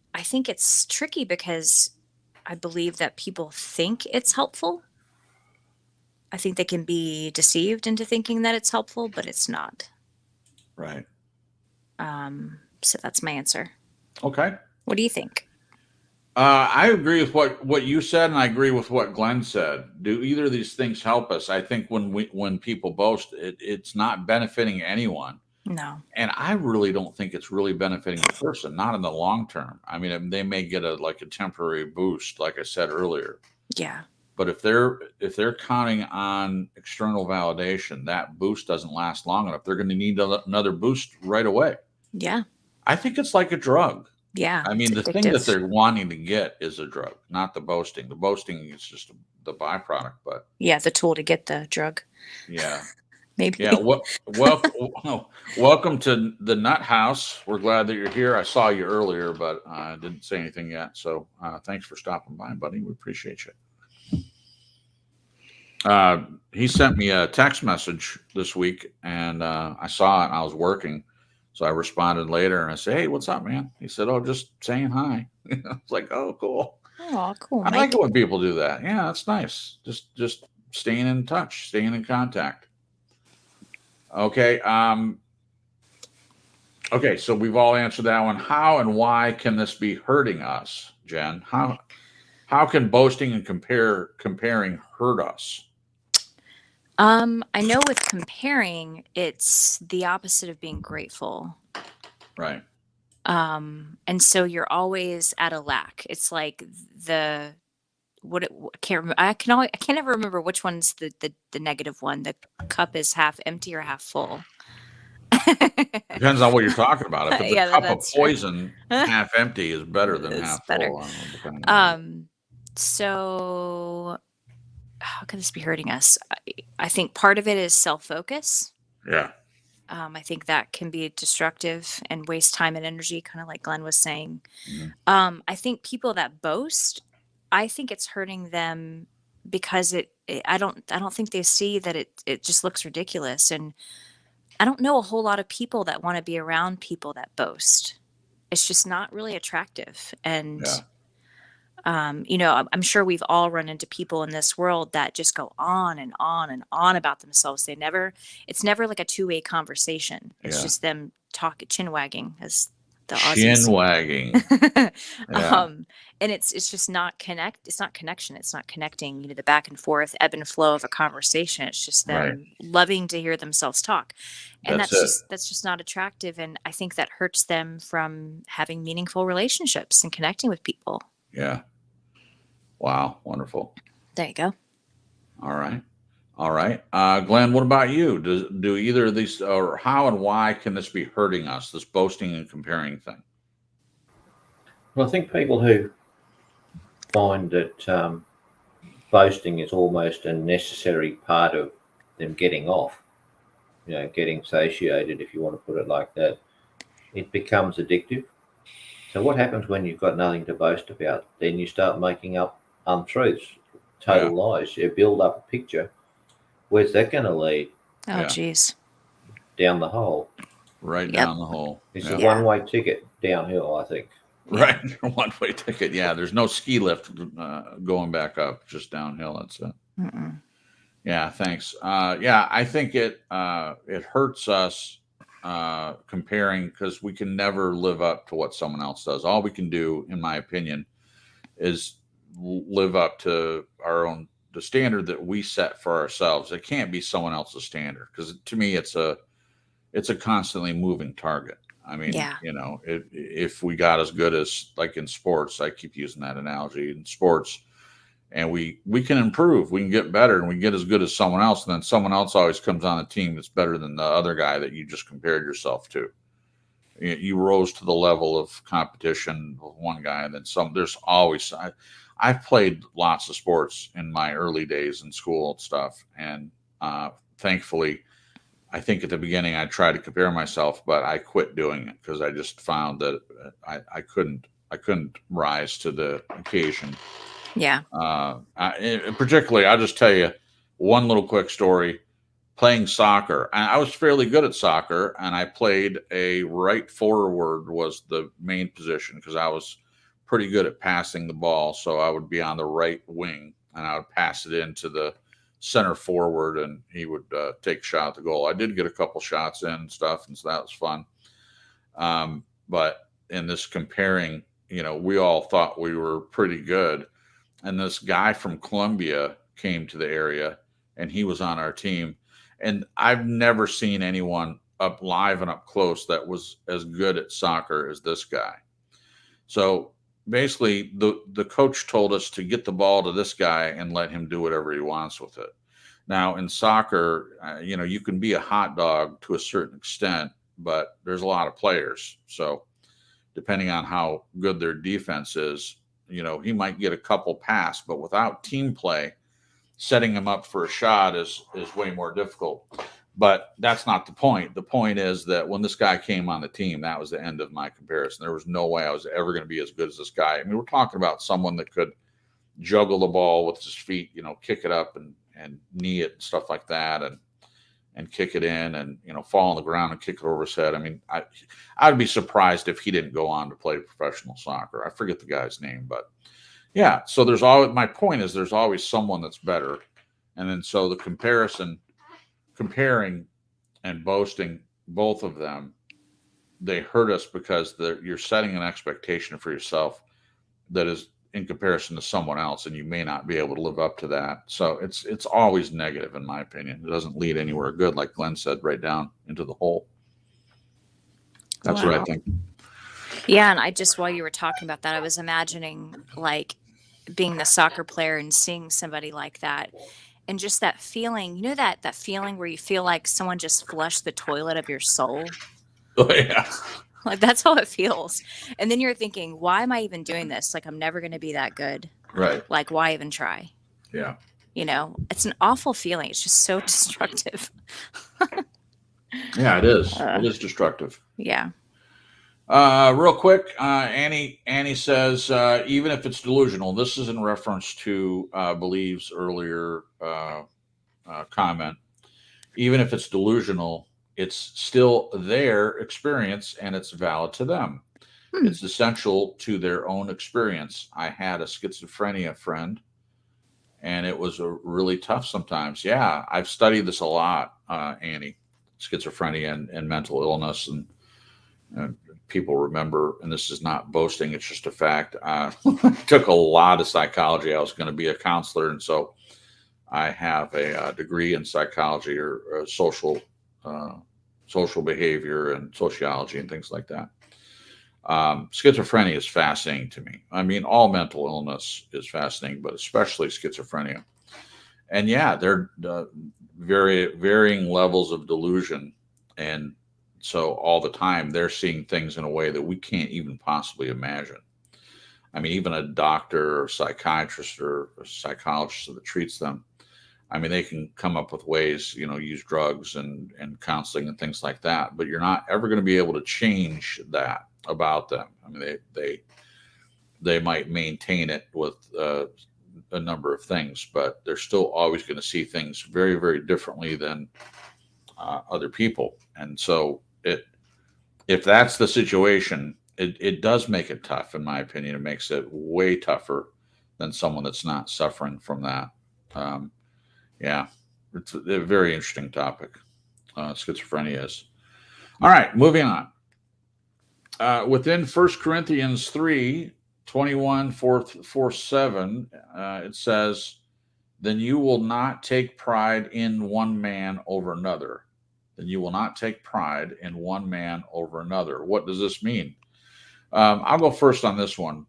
it's tricky because I believe that people think it's helpful. I think they can be deceived into thinking that it's helpful, but it's not.
Right.
So that's my answer.
Okay.
What do you think?
I agree with what you said, and I agree with what Glenn said. Do either of these things help us? I think when people boast, it's not benefiting anyone,
No.
and I really don't think it's really benefiting the person, not in the long term. I mean, they may get a temporary boost, like I said earlier.
Yeah.
But if they're counting on external validation, that boost doesn't last long enough. They're going to need another boost right away.
Yeah.
I think it's like a drug.
Yeah.
I mean,
It's
the thing that
addictive.
they're wanting to get is a drug, not the boasting. The boasting is just the byproduct. But
Yeah, the tool to get the drug.
yeah,
Maybe.
yeah. Welcome to the Nut House. We're glad that you're here. I saw you earlier, but I didn't say anything yet. So thanks for stopping by, buddy. We appreciate you. He sent me a text message this week, and I saw it. And I was working, so I responded later, and I said, "Hey, what's up, man?" He said, "Oh, just saying hi." I was like, "Oh, cool."
Oh, cool.
I like it when people do that. Yeah, that's nice. Just staying in touch, staying in contact. Okay. Okay. So we've all answered that one. How and why can this be hurting us, Jen? How can boasting and comparing hurt us?
I know with comparing, it's the opposite of being grateful.
Right.
And so you're always at a lack. It's like I can't remember. I can't ever remember which one's the negative one. The cup is half empty or half full.
Depends on what you're talking about. If it's
Yeah,
a cup of
that's true.
poison, half empty is better than
It's
half
better.
full. I don't know, depending on
So how can this be hurting us? I think part of it is self-focus.
yeah.
I think that can be destructive and waste time and energy, kind of like Glenn was saying.
Mhm.
I think people that boast, I think it's hurting them because I don't think they see that it just looks ridiculous. And I don't know a whole lot of people that want to be around people that boast. It's just not really attractive. And
Yeah.
I'm sure we've all run into people in this world that just go on and on and on about themselves. It's never like a two-way conversation. It's
Yeah.
just them chin wagging, as the
Chin
Aussies.
wagging. Yeah.
And it's just not it's not connection. It's not connecting, the back and forth ebb and flow of a conversation. It's just them
Right.
loving to hear themselves talk. And
That's it.
that's just not attractive. And I think that hurts them from having meaningful relationships and connecting with people.
Yeah. Wow. Wonderful.
There you go.
All right. All right. Glenn, what about you? Do either of these, or how and why can this be hurting us, this boasting and comparing thing?
Well, I think people who find that boasting is almost a necessary part of them getting off, getting satiated, if you want to put it like that, it becomes addictive. So what happens when you've got nothing to boast about? Then you start making up untruths, total lies. You build up a picture. Where's that going to lead?
Oh, geez.
Down the hole.
Right down the hole.
It's a one-way ticket downhill, I think.
Right. One-way ticket. Yeah. There's no ski lift going back up, just downhill. That's it.
Mm-mm.
Yeah. Thanks. Yeah. I think it hurts us comparing, because we can never live up to what someone else does. All we can do, in my opinion, is live up to the standard that we set for ourselves. It can't be someone else's standard, because to me, it's a constantly moving target. I mean, if we got as good as, like in sports, I keep using that analogy in sports, and we can improve, we can get better, and we get as good as someone else. And then someone else always comes on a team that's better than the other guy that you just compared yourself to. You rose to the level of competition with one guy, and then some. There's always. I've played lots of sports in my early days in school and stuff, and thankfully, I think at the beginning I tried to compare myself, but I quit doing it because I just found that I couldn't rise to the occasion.
Yeah.
Particularly, I'll just tell you one little quick story. Playing soccer, I was fairly good at soccer, and I played a right forward was the main position, because I was pretty good at passing the ball. So I would be on the right wing, and I would pass it into the center forward, and he would take a shot at the goal. I did get a couple shots in and stuff, and so that was fun. But in this comparing, we all thought we were pretty good. And this guy from Colombia came to the area and he was on our team. And I've never seen anyone up live and up close that was as good at soccer as this guy. So basically the coach told us to get the ball to this guy and let him do whatever he wants with it. Now in soccer, you can be a hot dog to a certain extent, but there's a lot of players. So depending on how good their defense is, he might get a couple pass, but without team play, setting him up for a shot is way more difficult. But that's not the point. The point is that when this guy came on the team, that was the end of my comparison. There was no way I was ever going to be as good as this guy. I mean, we're talking about someone that could juggle the ball with his feet, kick it up and knee it and stuff like that, and kick it in and, fall on the ground and kick it over his head. I mean, I'd be surprised if he didn't go on to play professional soccer. I forget the guy's name, but yeah. So my point is there's always someone that's better. And then so the comparing and boasting, both of them, they hurt us because you're setting an expectation for yourself that is in comparison to someone else, and you may not be able to live up to that. So it's always negative, in my opinion. It doesn't lead anywhere good, like Glenn said, right down into the hole. That's what I think.
Yeah, and while you were talking about that, I was imagining like being the soccer player and seeing somebody like that. And just that feeling, that feeling where you feel like someone just flushed the toilet of your soul.
Oh, yeah.
Like that's how it feels. And then you're thinking, why am I even doing this? Like, I'm never going to be that good.
Right.
Like, why even try?
Yeah.
It's an awful feeling. It's just so destructive.
Yeah, it is. It is destructive.
Yeah.
Real quick, Annie says, even if it's delusional, this is in reference to Believe's earlier comment. Even if it's delusional, it's still their experience and it's valid to them. It's essential to their own experience. I had a schizophrenia friend and it was really tough sometimes. Yeah, I've studied this a lot, Annie, schizophrenia and mental illness, and people remember, and this is not boasting, it's just a fact. I took a lot of psychology. I was going to be a counselor, and so I have a degree in psychology or social behavior and sociology and things like that. Schizophrenia is fascinating to me. I mean, all mental illness is fascinating, but especially schizophrenia. And yeah, they're very varying levels of delusion, and so all the time they're seeing things in a way that we can't even possibly imagine. I mean, even a doctor or psychiatrist or a psychologist that treats them, I mean, they can come up with ways, use drugs and counseling and things like that, but you're not ever going to be able to change that about them. I mean, they might maintain it with a number of things, but they're still always going to see things very, very differently than other people. And so if that's the situation, it does make it tough, in my opinion. It makes it way tougher than someone that's not suffering from that. Yeah, it's a very interesting topic. Schizophrenia is. All right, moving on. Within 1 Corinthians 3:21, 4-7, it says, then you will not take pride in one man over another. Then you will not take pride in one man over another. What does this mean? I'll go first on this one.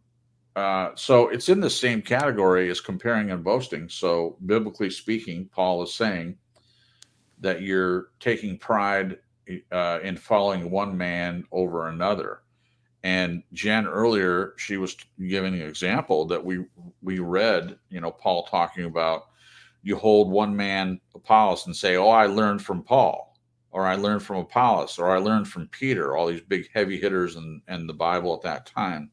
So it's in the same category as comparing and boasting. So biblically speaking, Paul is saying that you're taking pride in following one man over another. And Jen earlier, she was giving an example that we read, Paul talking about, you hold one man, Apollos, and say, oh, I learned from Paul, or I learned from Apollos, or I learned from Peter, all these big heavy hitters in the Bible at that time.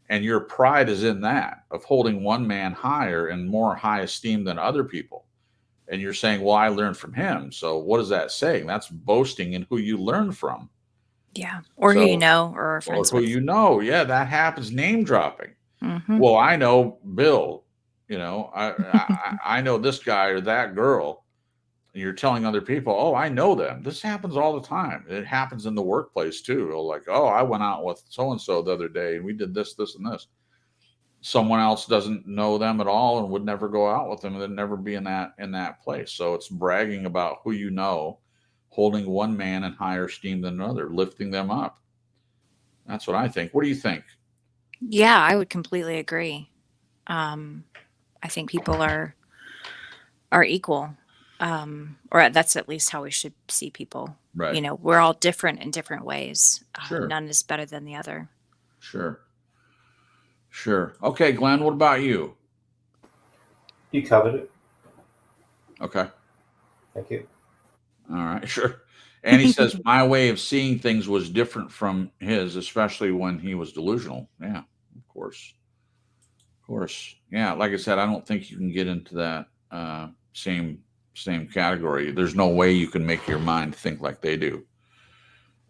And your pride is in that, of holding one man higher and more high esteem than other people. And you're saying, well, I learned from him. So what is that saying? That's boasting in who you learn from.
Yeah. Or who you know, or are friends with.
Yeah, that happens. Name dropping.
Mm-hmm.
Well, I know Bill, I know this guy or that girl. you're telling other people, oh, I know them. This happens all the time. It happens in the workplace too. Like, oh, I went out with so-and-so the other day and we did this, this, and this. Someone else doesn't know them at all and would never go out with them, and they'd never be in that place. So it's bragging about who you know, holding one man in higher esteem than another, lifting them up. That's what I think. What do you think?
Yeah, I would completely agree. I think people are equal, or that's at least how we should see people.
Right.
You know, we're all different in different ways.
Sure.
None is better than the other.
Sure. Okay, Glenn, what about you?
You covered it.
Okay.
Thank you.
All right, sure. And he says, my way of seeing things was different from his, especially when he was delusional. Yeah, of course. Of course. Yeah, like I said, I don't think you can get into that same category. There's no way you can make your mind think like they do.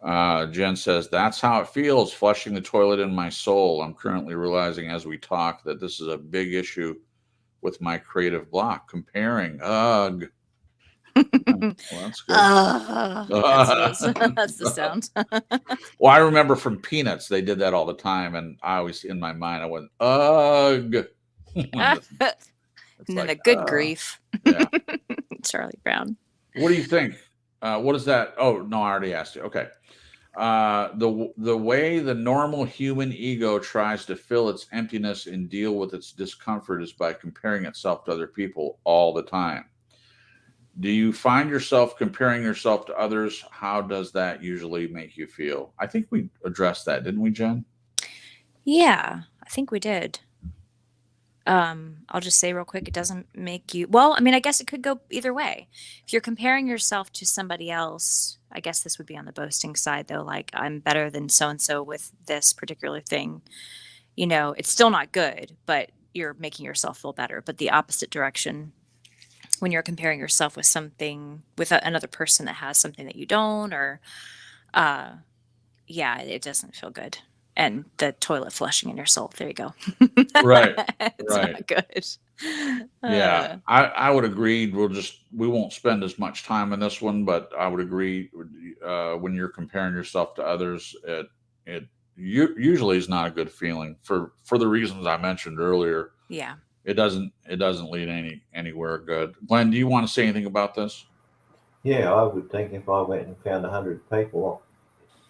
Jen says, that's how it feels, flushing the toilet in my soul. I'm currently realizing as we talk that this is a big issue with my creative block. Comparing. Ugh. Well, that's good.
That's the sound.
Well, I remember from Peanuts, they did that all the time. And I always, in my mind, I went, ugh.
And then
like,
a good grief.
Yeah.
Charlie Brown.
What do you think? What is that? Oh, no, I already asked you. Okay. The way the normal human ego tries to fill its emptiness and deal with its discomfort is by comparing itself to other people all the time. Do you find yourself comparing yourself to others? How does that usually make you feel? I think we addressed that, didn't we, Jen?
Yeah, I think we did. I'll just say real quick, it doesn't make you, well, I mean, I guess it could go either way. If you're comparing yourself to somebody else, I guess this would be on the boasting side though, like I'm better than so-and-so with this particular thing. You know, it's still not good, but you're making yourself feel better. But the opposite direction, when you're comparing yourself with something, with another person that has something that you don't, or, yeah, it doesn't feel good. And the toilet flushing in your soul. There you go.
Right.
It's not good.
Yeah, I would agree. We won't spend as much time on this one, but I would agree. When you're comparing yourself to others, it usually is not a good feeling for the reasons I mentioned earlier.
Yeah.
It doesn't lead anywhere good. Glenn, do you want to say anything about this?
Yeah, I would think if I went and found 100 people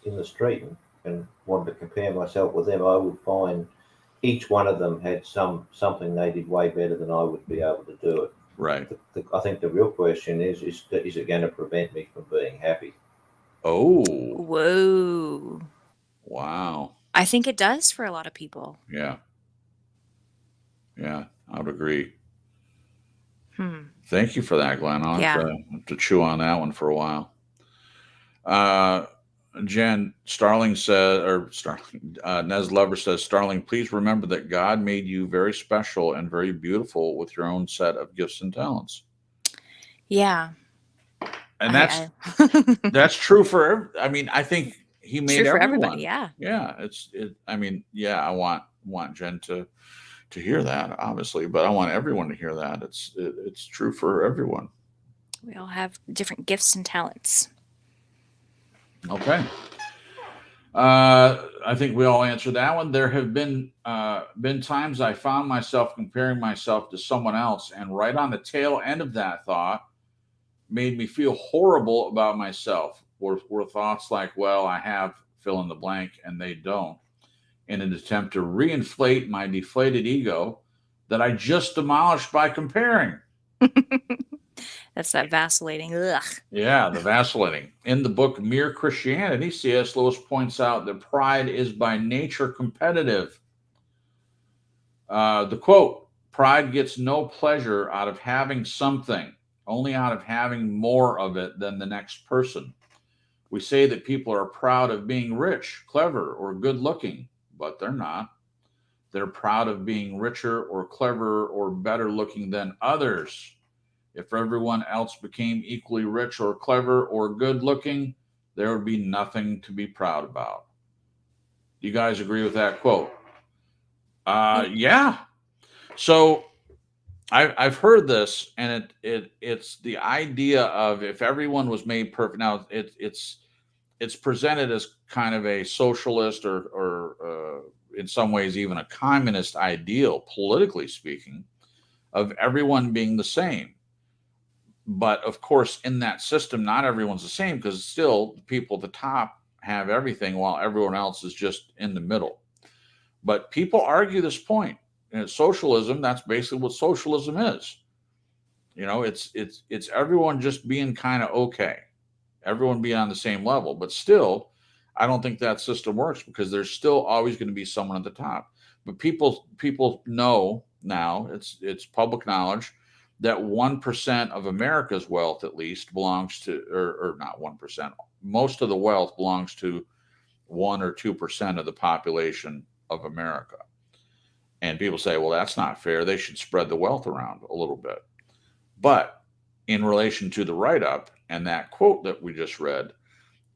in the street and wanted to compare myself with them, I would find each one of them had something they did way better than I would be able to do it.
Right.
I think the real question is it going to prevent me from being happy?
Oh.
Whoa.
Wow.
I think it does for a lot of people.
Yeah. Yeah, I would agree.
Thank
you for that, Glenn. I'll have to chew on that one for a while. Jen, Nez Lover says, Starling, please remember that God made you very special and very beautiful with your own set of gifts and talents.
Yeah.
And that's true for, I think he made
true for
everyone.
Everybody. Yeah.
Yeah. I want Jen to hear that, obviously, but I want everyone to hear that. It's true for everyone.
We all have different gifts and talents.
Okay. I think we all answered that one. There have been times I found myself comparing myself to someone else, and right on the tail end of that thought made me feel horrible about myself. Were thoughts like, well, I have fill in the blank and they don't, in an attempt to reinflate my deflated ego that I just demolished by comparing.
That's that vacillating. Ugh.
Yeah, the vacillating. In the book Mere Christianity, C.S. Lewis points out that pride is by nature competitive. The quote, pride gets no pleasure out of having something, only out of having more of it than the next person. We say that people are proud of being rich, clever, or good looking, but they're not. They're proud of being richer or cleverer or better looking than others. If everyone else became equally rich or clever or good looking, there would be nothing to be proud about. Do you guys agree with that quote? Yeah. So I've heard this, and it's the idea of if everyone was made perfect. Now it's presented as kind of a socialist or in some ways even a communist ideal, politically speaking, of everyone being the same. But of course, in that system, not everyone's the same because still the people at the top have everything while everyone else is just in the middle. But people argue this point. And socialism, that's basically what socialism is. It's everyone just being kind of okay. Everyone being on the same level. But still, I don't think that system works because there's still always going to be someone at the top. But people know now, it's public knowledge that 1% of America's wealth at least belongs to, or not 1%, most of the wealth belongs to 1 or 2% of the population of America. And people say, well, that's not fair. They should spread the wealth around a little bit. But in relation to the write-up and that quote that we just read,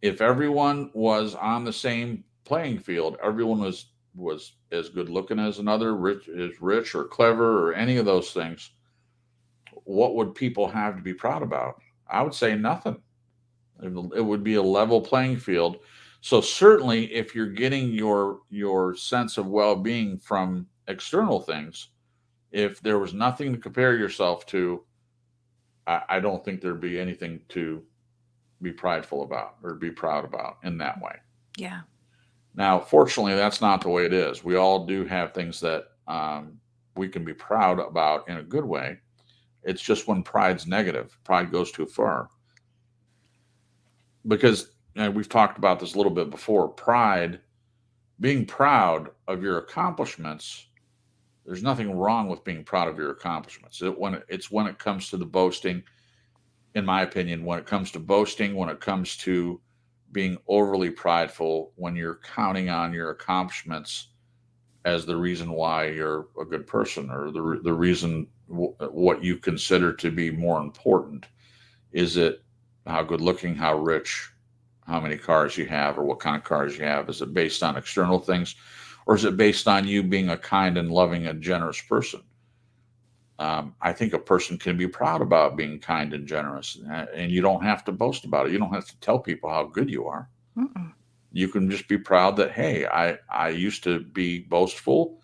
if everyone was on the same playing field, everyone was as good looking as another, rich or clever or any of those things, what would people have to be proud about? I would say nothing. It would be a level playing field. So certainly if you're getting your sense of well-being from external things, if there was nothing to compare yourself to, I don't think there'd be anything to be prideful about or be proud about in that way.
Yeah.
Now, fortunately, that's not the way it is. We all do have things that we can be proud about in a good way. It's just when pride's negative, pride goes too far. Because we've talked about this a little bit before. Pride, being proud of your accomplishments, there's nothing wrong with being proud of your accomplishments. It's when it comes to the boasting, in my opinion, when it comes to boasting, when it comes to being overly prideful, when you're counting on your accomplishments as the reason why you're a good person or the reason what you consider to be more important. Is it how good looking, how rich, how many cars you have, or what kind of cars you have? Is it based on external things, or is it based on you being a kind and loving and generous person? I think a person can be proud about being kind and generous, and you don't have to boast about it. You don't have to tell people how good you are.
Mm-mm.
You can just be proud that, hey, I used to be boastful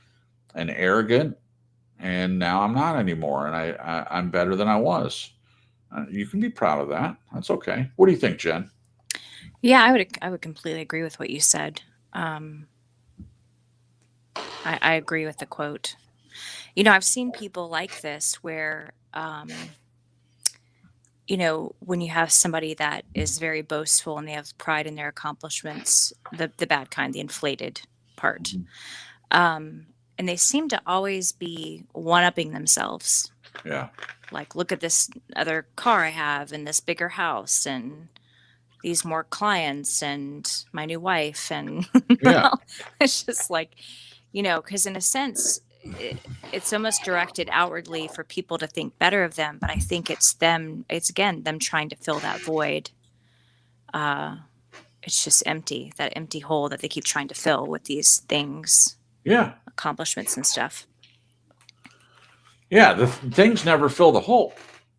and arrogant, and now I'm not anymore, and I'm better than I was. You can be proud of that. That's okay. What do you think, Jen?
Yeah, I would completely agree with what you said. I agree with the quote. I've seen people like this where, when you have somebody that is very boastful and they have pride in their accomplishments, the bad kind, the inflated part, and they seem to always be one-upping themselves.
Yeah.
Like, look at this other car I have and this bigger house and these more clients and my new wife. And
Yeah.
it's just like, because in a sense, it's almost directed outwardly for people to think better of them. But I think it's them trying to fill that void. It's just empty, that empty hole that they keep trying to fill with these things.
Yeah.
Accomplishments and stuff.
Yeah. The things never fill the hole.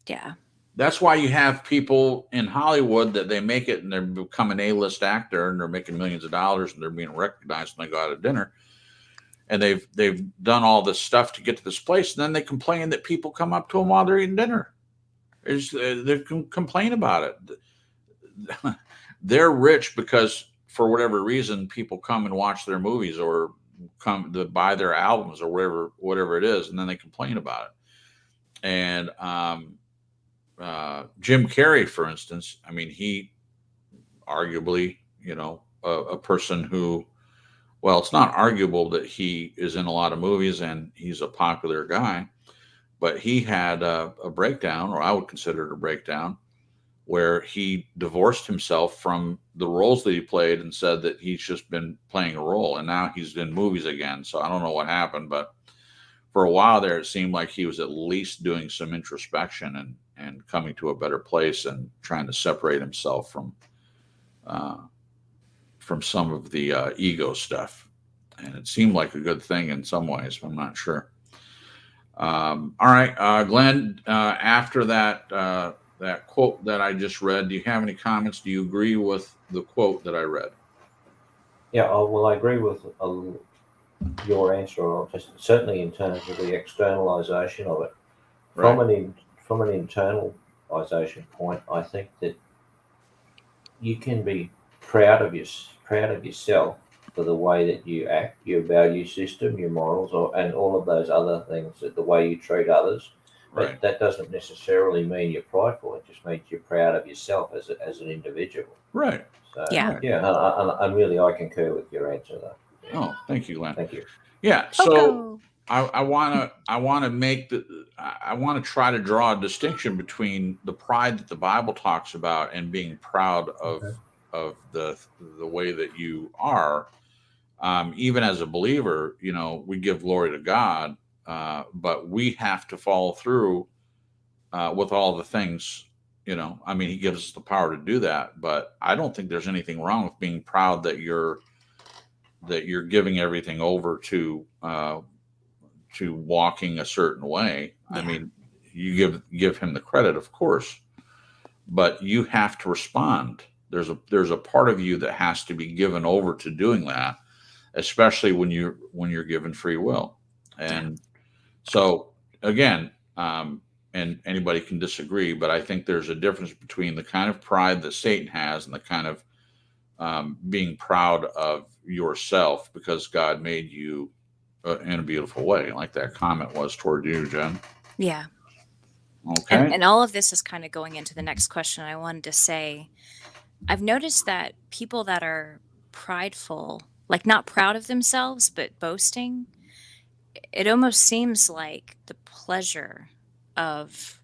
Yeah.
That's why you have people in Hollywood that they make it and they become an A-list actor and they're making millions of dollars and they're being recognized when they go out to dinner. And they've done all this stuff to get to this place. And then they complain that people come up to them while they're eating dinner. They complain about it. They're rich because for whatever reason, people come and watch their movies or come to buy their albums or whatever it is. And then they complain about it. And, Jim Carrey, for instance, I mean, he arguably, a person who, well, it's not arguable that he is in a lot of movies and he's a popular guy, but he had a breakdown, or I would consider it a breakdown, where he divorced himself from the roles that he played and said that he's just been playing a role. And now he's in movies again. So I don't know what happened, but for a while there, it seemed like he was at least doing some introspection and coming to a better place and trying to separate himself from some of the ego stuff. And it seemed like a good thing in some ways, but I'm not sure. All right, Glenn. After that quote that I just read, do you have any comments? Do you agree with the quote that I read?
Yeah, well, I agree with your answer, or just certainly in terms of the externalization of it.
Right.
From an internalization point, I think that you can be proud of yourself for the way that you act, your value system, your morals, and all of those other things, that the way you treat others.
Right.
That doesn't necessarily mean you're prideful. It just means you're proud of yourself as an individual.
Right.
So
Yeah.
yeah, and really, I concur with your answer, though. Yeah.
Oh, thank you, Glenn.
Thank you.
Yeah. So
Coco.
I want to make I want to try to draw a distinction between the pride that the Bible talks about and being proud of
Okay.
of the way that you are. Even as a believer, we give glory to God, but we have to follow through with all the things. I mean, He gives us the power to do that, but I don't think there's anything wrong with being proud that you're giving everything over to walking a certain way.
Yeah.
I mean, you give Him the credit, of course, but you have to respond. There's a part of you that has to be given over to doing that, especially when you're given free will. And so again, and anybody can disagree, but I think there's a difference between the kind of pride that Satan has and the kind of being proud of yourself because God made you in a beautiful way, like that comment was toward you, Jen.
Yeah.
Okay.
And all of this is kind of going into the next question. I wanted to say, I've noticed that people that are prideful, like not proud of themselves, but boasting, it almost seems like the pleasure of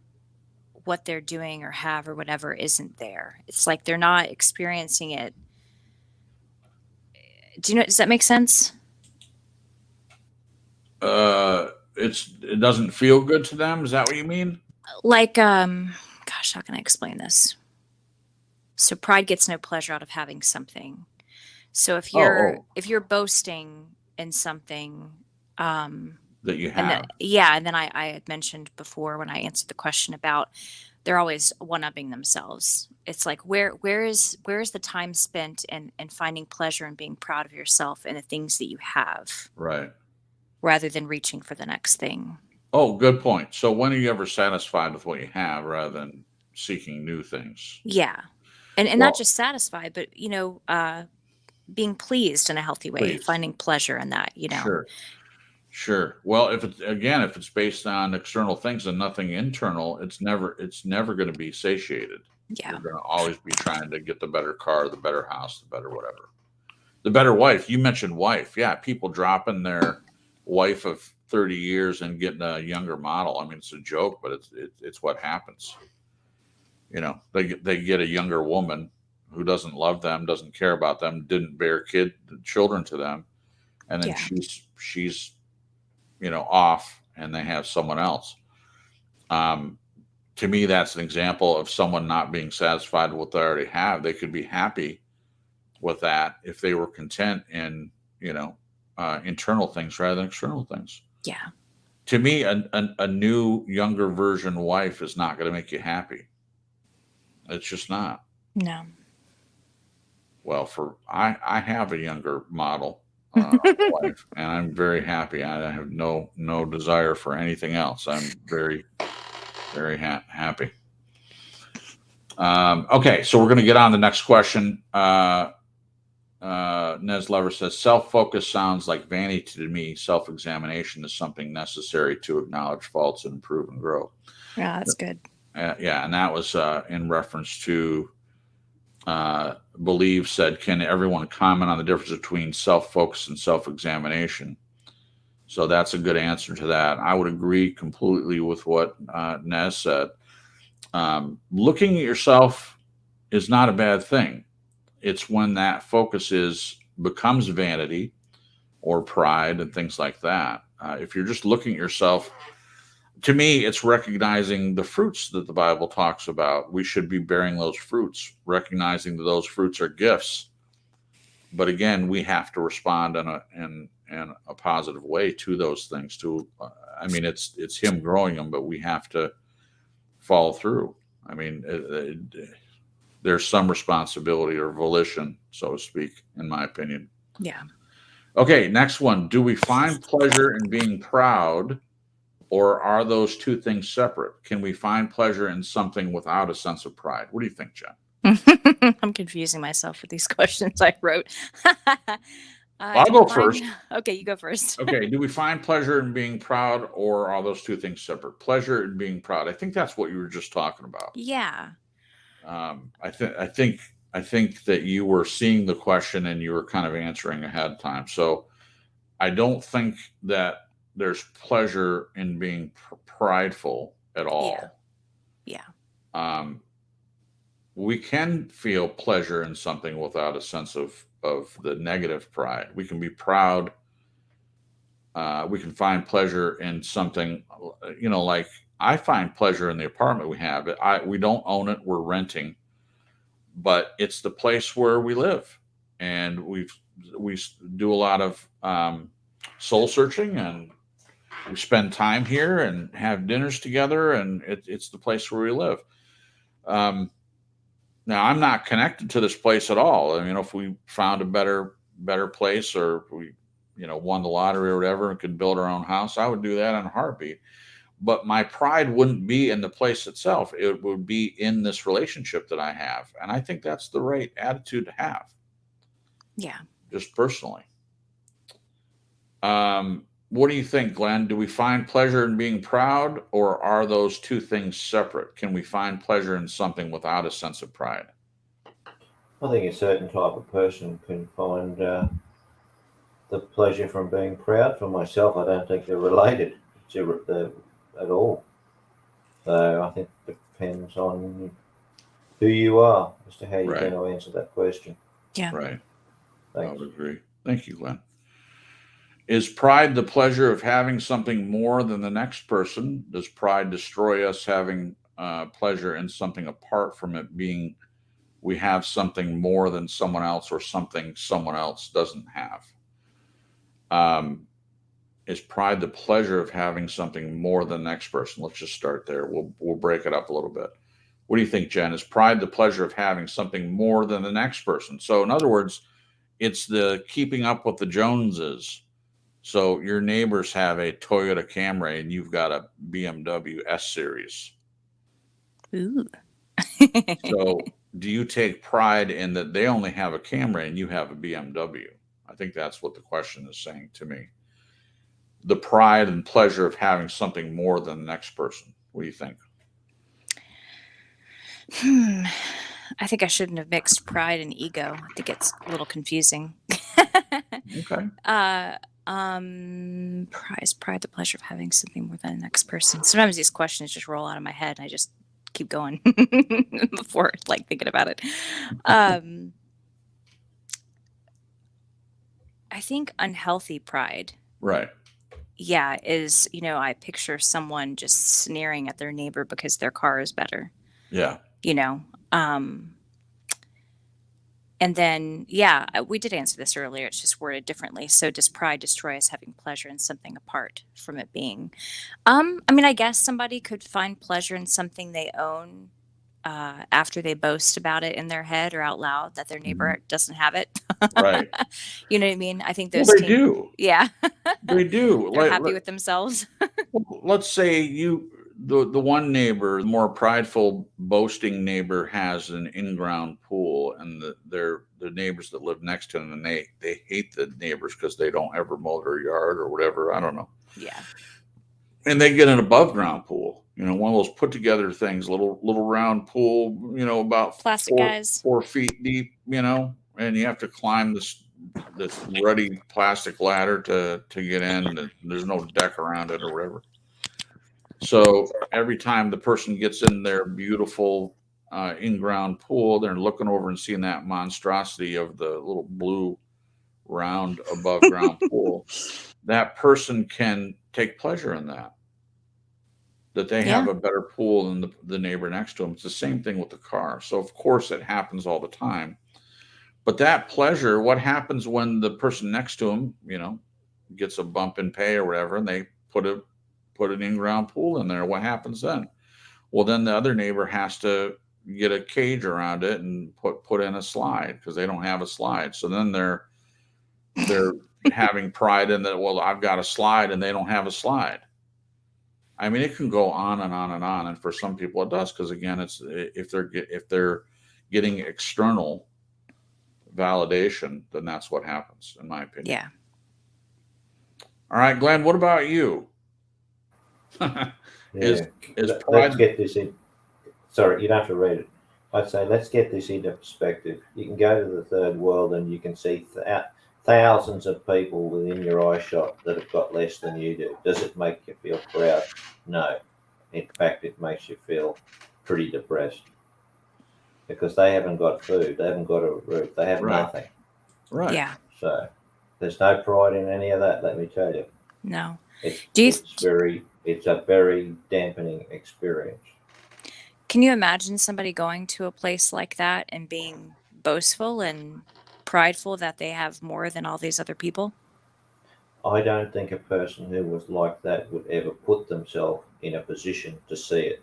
what they're doing or have or whatever isn't there. It's like they're not experiencing it. Does that make sense?
It doesn't feel good to them. Is that what you mean?
Like, gosh, how can I explain this? So pride gets no pleasure out of having something. So if you're boasting in something,
that you
and
have.
and then I had mentioned before when I answered the question about they're always one-upping themselves. It's like where is the time spent in finding pleasure and being proud of yourself and the things that you have,
Right.
rather than reaching for the next thing.
Oh, good point. So when are you ever satisfied with what you have rather than seeking new things?
Yeah. And not just satisfied, but being pleased in a healthy way,
Pleased.
finding pleasure in that,
Sure. Well, if it's based on external things and nothing internal, it's never going to be satiated.
Yeah.
You're going to always be trying to get the better car, the better house, the better whatever. The better wife. You mentioned wife. Yeah, people dropping their wife of 30 years and getting a younger model. I mean, it's a joke, but it's what happens. They get a younger woman who doesn't love them, doesn't care about them, didn't bear children to them, and then she's off, and they have someone else. To me, that's an example of someone not being satisfied with what they already have. They could be happy with that if they were content in internal things rather than external things.
Yeah.
To me, a new younger version wife is not going to make you happy. It's just not.
No.
Well, I have a younger model wife, and I'm very happy. I have no desire for anything else. I'm very, very happy. Okay, so we're going to get on the next question. Nez Lever says, self-focus sounds like vanity to me. Self-examination is something necessary to acknowledge faults and improve and grow.
Yeah, that's good.
Yeah, and that was in reference to Believe said, can everyone comment on the difference between self-focus and self-examination? So that's a good answer to that. I would agree completely with what Nez said. Looking at yourself is not a bad thing. It's when that focus becomes vanity or pride and things like that. If you're just looking at yourself, to me, it's recognizing the fruits that the Bible talks about. We should be bearing those fruits, recognizing that those fruits are gifts. But again, we have to respond a positive way to those things. I mean, it's him growing them, but we have to follow through. I mean, there's some responsibility or volition, so to speak, in my opinion.
Yeah.
Okay, next one. Do we find pleasure in being proud, or are those two things separate? Can we find pleasure in something without a sense of pride? What do you think, Jen?
I'm confusing myself with these questions I wrote.
I'll go first.
Okay, you go first.
Okay, do we find pleasure in being proud, or are those two things separate? Pleasure in being proud. I think that's what you were just talking about.
Yeah.
I think that you were seeing the question and you were kind of answering ahead of time. So I don't think that there's pleasure in being prideful at all.
Yeah.
We can feel pleasure in something without a sense of the negative pride. We can be proud. We can find pleasure in something, like I find pleasure in the apartment we have. We don't own it. We're renting, but it's the place where we live, and we do a lot of soul searching, and we spend time here and have dinners together, and it's the place where we live. Now, I'm not connected to this place at all. I mean, if we found a better place, or we, won the lottery or whatever and could build our own house, I would do that in a heartbeat. But my pride wouldn't be in the place itself. It would be in this relationship that I have. And I think that's the right attitude to have.
Yeah.
Just personally. What do you think, Glenn? Do we find pleasure in being proud, or are those two things separate? Can we find pleasure in something without a sense of pride?
I think a certain type of person can find the pleasure from being proud. For myself, I don't think they're related at all. So I think it depends on who you are as to how you're
Right.
going to answer that question.
Yeah.
Right.
Thanks.
I would agree. Thank you, Glenn. Is pride the pleasure of having something more than the next person? Does pride destroy us having pleasure in something apart from it being we have something more than someone else, or something someone else doesn't have? Is pride the pleasure of having something more than the next person? Let's just start there. We'll break it up a little bit. What do you think, Jen? Is pride the pleasure of having something more than the next person? So in other words, it's the keeping up with the Joneses. So your neighbors have a Toyota Camry and you've got a BMW S Series.
Ooh.
So do you take pride in that they only have a Camry and you have a BMW? I think that's what the question is saying to me. The pride and pleasure of having something more than the next person. What do you think?
I think I shouldn't have mixed pride and ego. I think it's a little confusing.
Okay.
Pride, the pleasure of having something more than the next person. Sometimes these questions just roll out of my head and I just keep going before thinking about it. I think unhealthy pride.
Right.
Yeah, is, I picture someone just sneering at their neighbor because their car is better.
Yeah.
And then, yeah, we did answer this earlier. It's just worded differently. So does pride destroy us having pleasure in something apart from it being? I guess somebody could find pleasure in something they own after they boast about it in their head or out loud that their neighbor doesn't have it.
Right.
You know what I mean? I think those
Well, they do.
Yeah.
They do.
They're happy with themselves.
Well, let's say the one neighbor, the more prideful, boasting neighbor, has an in-ground pool, and the neighbors that live next to them, and they hate the neighbors because they don't ever mow their yard or whatever. I don't know.
Yeah.
And they get an above-ground pool. One of those put-together things, little round pool. About
Plastic guys.
4 feet deep. And you have to climb this ruddy plastic ladder to get in. There's no deck around it or whatever. So every time the person gets in their beautiful in-ground pool, they're looking over and seeing that monstrosity of the little blue round above ground pool. That person can take pleasure in that they have a better pool than the neighbor next to them. It's the same thing with the car. So of course it happens all the time. But that pleasure, what happens when the person next to him, gets a bump in pay or whatever, and they put an in-ground pool in there. What happens then? Well, then the other neighbor has to get a cage around it and put in a slide because they don't have a slide. So then they're having pride in that. Well, I've got a slide and they don't have a slide. I mean, it can go on and on and on, and for some people it does, because again, it's if they're getting external validation, then that's what happens, in my opinion.
Yeah.
All right, Glenn, what about you? Is
Let's
pride?
get this in. Sorry, you don't have to read it. I'd say let's get this into perspective. You can go to the third world and you can see thousands of people within your eye shot that have got less than you do. Does it make you feel proud? No. In fact, it makes you feel pretty depressed because they haven't got food, they haven't got a roof, they have nothing.
Right.
Yeah.
So there's no pride in any of that, let me tell you.
No.
It's a very dampening experience.
Can you imagine somebody going to a place like that and being boastful and prideful that they have more than all these other people?
I don't think a person who was like that would ever put themselves in a position to see it.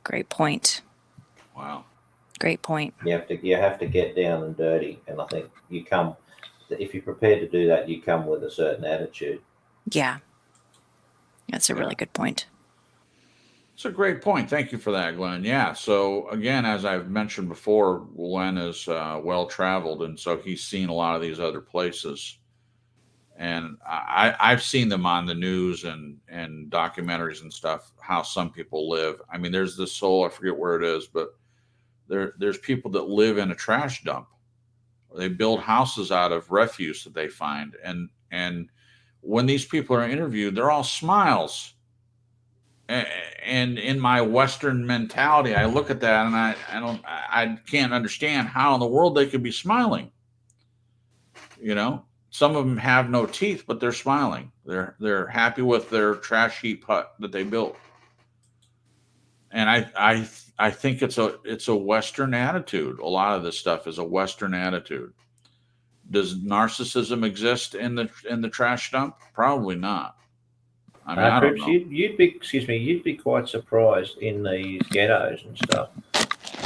Great point.
Wow.
Great point.
You have to get down and dirty, and I think if you're prepared to do that, you come with a certain attitude.
Yeah. That's a really good point.
It's a great point. Thank you for that, Glenn. Yeah. So again, as I've mentioned before, Glenn is well-traveled, and so he's seen a lot of these other places. And I've seen them on the news and documentaries and stuff, how some people live. I mean, there's this I forget where it is, but there's people that live in a trash dump. They build houses out of refuse that they find. And when these people are interviewed, they're all smiles. And in my Western mentality, I look at that and I can't understand how in the world they could be smiling. You know, some of them have no teeth, but they're smiling. They're happy with their trash heap hut that they built. And I think it's a Western attitude. A lot of this stuff is a Western attitude. Does narcissism exist in the trash dump? Probably not. I mean, I don't know.
You'd be quite surprised in these ghettos and stuff.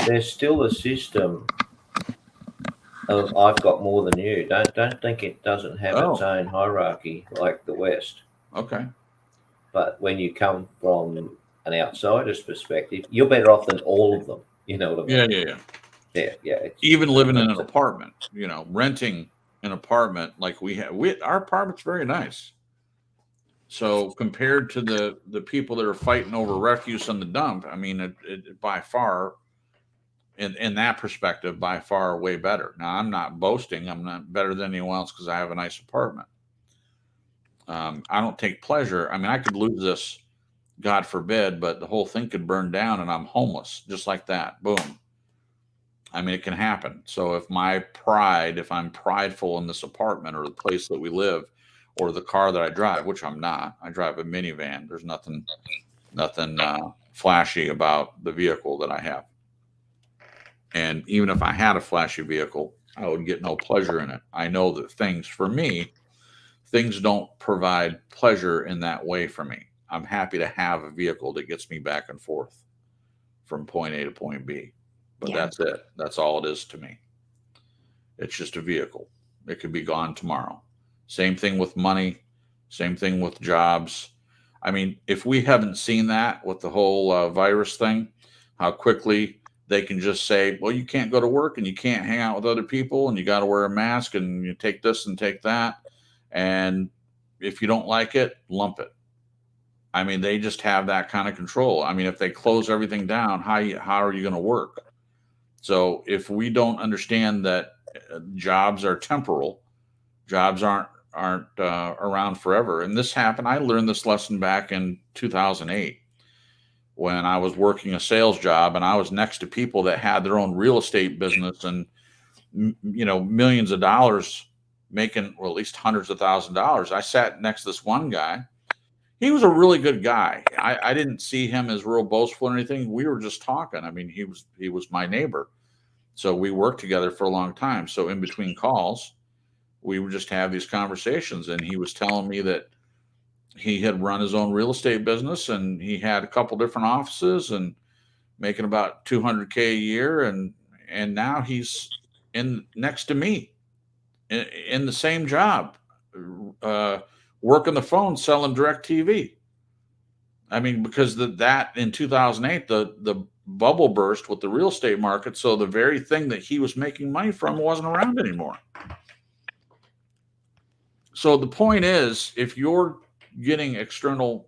There's still a system of I've got more than you. Don't think it doesn't have its own hierarchy like the West.
Okay.
But when you come from an outsider's perspective, you're better off than all of them. You know what I mean? Yeah.
Even living in an apartment, renting an apartment like we have. Our apartment's very nice. So compared to the people that are fighting over refuse on the dump, I mean, it by far, in that perspective, by far way better. Now, I'm not boasting. I'm not better than anyone else because I have a nice apartment. I don't take pleasure. I mean, I could lose this, God forbid, but the whole thing could burn down and I'm homeless just like that. Boom. I mean, it can happen. So if I'm prideful in this apartment or the place that we live, or the car that I drive, which I'm not. I drive a minivan. There's nothing flashy about the vehicle that I have. And even if I had a flashy vehicle, I would get no pleasure in it. I know that for me, things don't provide pleasure in that way for me. I'm happy to have a vehicle that gets me back and forth from point A to point B. But That's it. That's all it is to me. It's just a vehicle. It could be gone tomorrow. Same thing with money, same thing with jobs. I mean, if we haven't seen that with the whole virus thing, how quickly they can just say, well, you can't go to work and you can't hang out with other people and you got to wear a mask and you take this and take that. And if you don't like it, lump it. I mean, they just have that kind of control. I mean, if they close everything down, how are you going to work? So if we don't understand that jobs are temporal, jobs aren't around forever. And this happened. I learned this lesson back in 2008 when I was working a sales job and I was next to people that had their own real estate business and, millions of dollars making, well, at least hundreds of $1,000s. I sat next to this one guy. He was a really good guy. I didn't see him as real boastful or anything. We were just talking. I mean, he was my neighbor. So we worked together for a long time. So in between calls, we would just have these conversations, and he was telling me that he had run his own real estate business, and he had a couple different offices and making about 200K a year, and now he's in next to me in the same job, working the phone, selling direct TV. I mean, because that in 2008, the bubble burst with the real estate market, so the very thing that he was making money from wasn't around anymore. So the point is, if you're getting external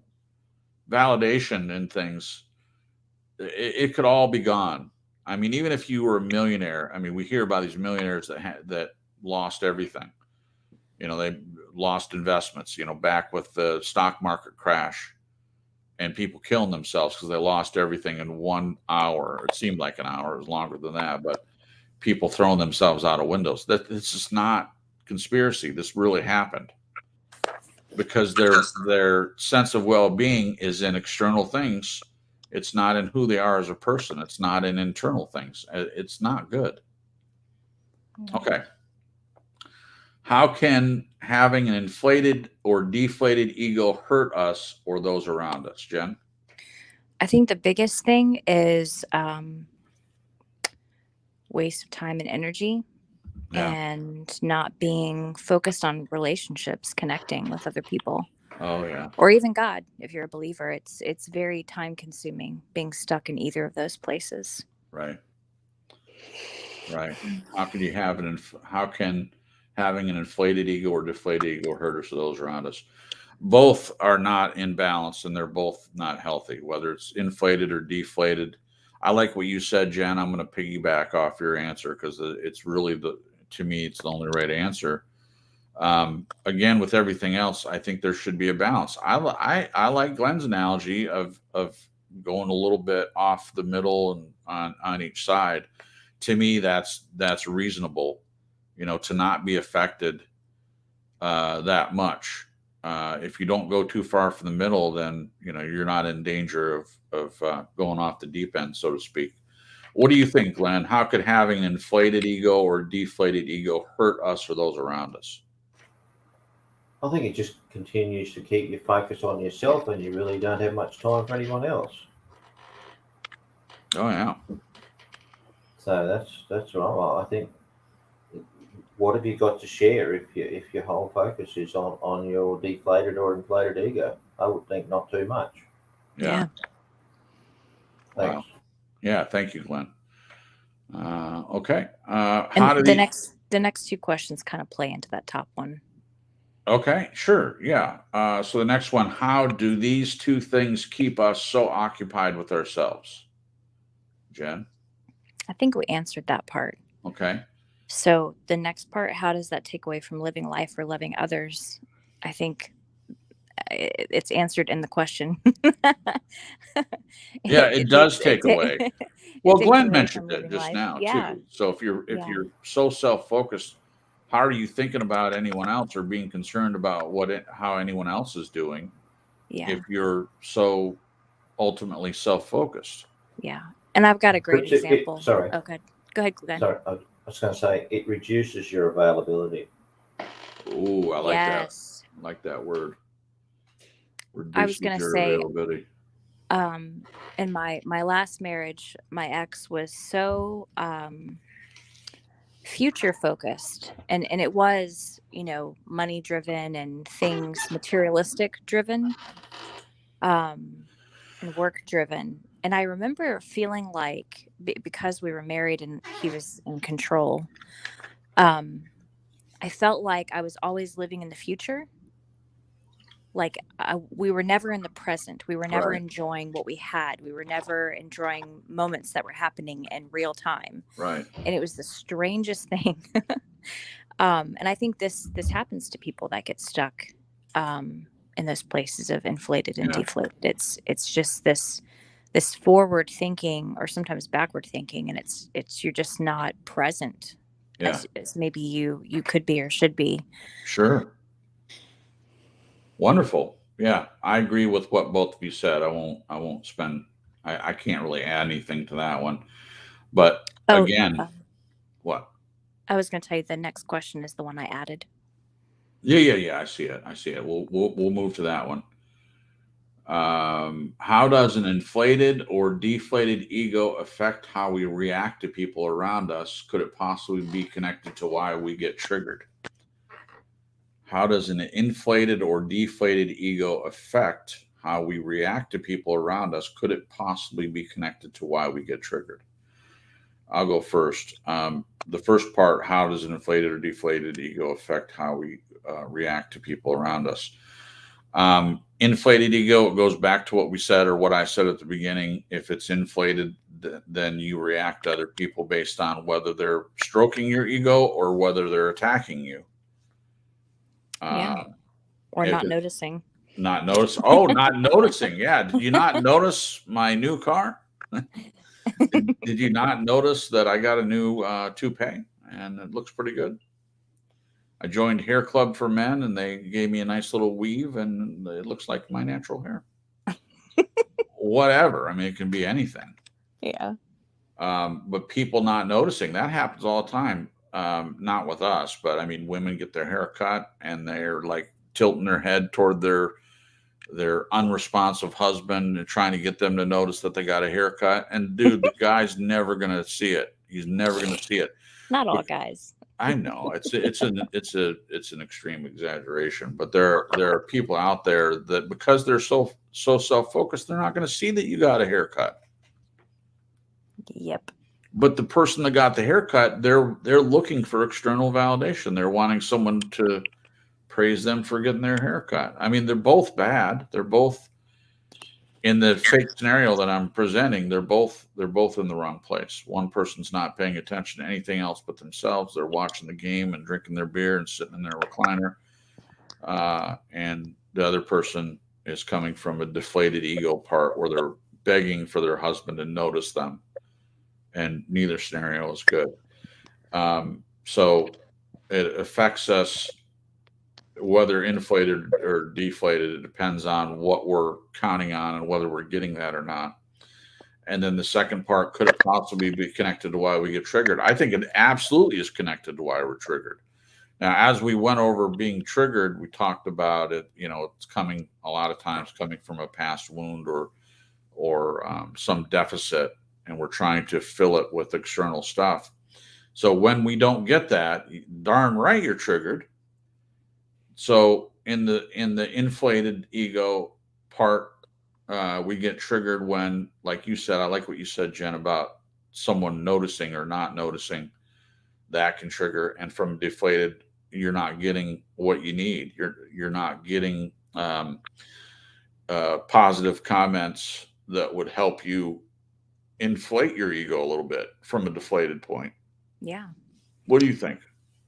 validation in things, it could all be gone. I mean, even if you were a millionaire, I mean, we hear about these millionaires that lost everything. You know, they lost investments, you know, back with the stock market crash, and people killing themselves because they lost everything in 1 hour. It seemed like an hour. It was longer than that, but people throwing themselves out of windows. This is not conspiracy. This really happened because their sense of well-being is in external things. It's not in who they are as a person. It's not in internal things. It's not good. Okay. How can having an inflated or deflated ego hurt us or those around us, Jen?
I think the biggest thing is waste of time and energy, and not being focused on relationships, connecting with other people.
Oh yeah.
Or even God, if you're a believer. It's very time consuming being stuck in either of those places.
Right. How can you have how can having an inflated ego or deflated ego hurt us or those around us? Both are not in balance, and they're both not healthy, whether it's inflated or deflated. I like what you said, Jen. I'm going to piggyback off your answer because it's really to me, it's the only right answer. Again, with everything else, I think there should be a balance. I like Glenn's analogy of going a little bit off the middle and on each side. To me, that's reasonable, you know, to not be affected that much. If you don't go too far from the middle, then you know you're not in danger of going off the deep end, so to speak. What do you think, Glenn? How could having an inflated ego or deflated ego hurt us or those around us?
I think it just continues to keep you focused on yourself, and you really don't have much time for anyone else.
Oh yeah.
So that's right. I think, what have you got to share if your whole focus is on your deflated or inflated ego? I would think not too much.
Yeah.
Thanks.
Wow. Yeah. Thank you, Glenn. Okay.
The next two questions kind of play into that top one.
Okay, sure. Yeah. So the next one, how do these two things keep us so occupied with ourselves? Jen?
I think we answered that part.
Okay.
So the next part, how does that take away from living life or loving others? I think it's answered in the question.
Yeah, it does take away. Well, Glenn mentioned it just now too. So if you're so self-focused, how are you thinking about anyone else or being concerned about how anyone else is doing?
Yeah.
If you're so ultimately self-focused.
Yeah. And I've got a great example.
Sorry.
Okay. Go ahead, Glenn.
Sorry. I was going to say it reduces your availability.
Ooh, I like that. I like that word. Reduces
I was going to say,
availability.
In my last marriage, my ex was so future focused, and it was, you know, money driven and things materialistic driven, and work driven. And I remember feeling like, because we were married and he was in control, I felt like I was always living in the future. Like we were never in the present. We were never enjoying what we had. We were never enjoying moments that were happening in real time.
Right.
And it was the strangest thing. And I think this happens to people that get stuck in those places of inflated and deflated. It's just this forward thinking, or sometimes backward thinking, and it's you're just not present as maybe you could be or should be.
Sure. Wonderful. Yeah, I agree with what both of you said. I can't really add anything to that one. But again, what?
I was going to tell you the next question is the one I added.
Yeah. I see it. We'll move to that one. How does an inflated or deflated ego affect how we react to people around us? Could it possibly be connected to why we get triggered? How does an inflated or deflated ego affect how we react to people around us? Could it possibly be connected to why we get triggered? I'll go first. The first part, how does an inflated or deflated ego affect how we react to people around us? Inflated ego, it goes back to what we said, or what I said at the beginning. If it's inflated, then you react to other people based on whether they're stroking your ego or whether they're attacking you.
Or not noticing.
Not notice. Oh, not noticing. Yeah. Did you not notice my new car? Did you not notice that I got a new toupee and it looks pretty good? I joined Hair Club for Men and they gave me a nice little weave and it looks like my natural hair. Whatever. I mean, it can be anything.
Yeah.
But people not noticing, that happens all the time. Not with us, but I mean, women get their hair cut and they're like tilting their head toward their unresponsive husband and trying to get them to notice that they got a haircut. And dude, the guy's never going to see it. He's never going to see it.
Not all guys.
I know it's an extreme exaggeration, but there are people out there that because they're so self-focused, they're not going to see that you got a haircut.
Yep.
But the person that got the haircut, they're looking for external validation. They're wanting someone to praise them for getting their haircut. I mean, they're both bad. They're both in the fake scenario that I'm presenting. They're both in the wrong place. One person's not paying attention to anything else but themselves. They're watching the game and drinking their beer and sitting in their recliner. And the other person is coming from a deflated ego part where they're begging for their husband to notice them. And neither scenario is good. So it affects us whether inflated or deflated. It depends on what we're counting on and whether we're getting that or not. And then the second part, could it possibly be connected to why we get triggered? I think it absolutely is connected to why we're triggered. Now, as we went over being triggered, we talked about it. You know, it's coming a lot of times coming from a past wound or some deficit, and we're trying to fill it with external stuff. So when we don't get that, darn right you're triggered. So in the inflated ego part, we get triggered when, like you said, I like what you said, Jen, about someone noticing or not noticing. That can trigger. And from deflated, you're not getting what you need. You're not getting positive comments that would help you inflate your ego a little bit from a deflated point.
Yeah.
What do you think?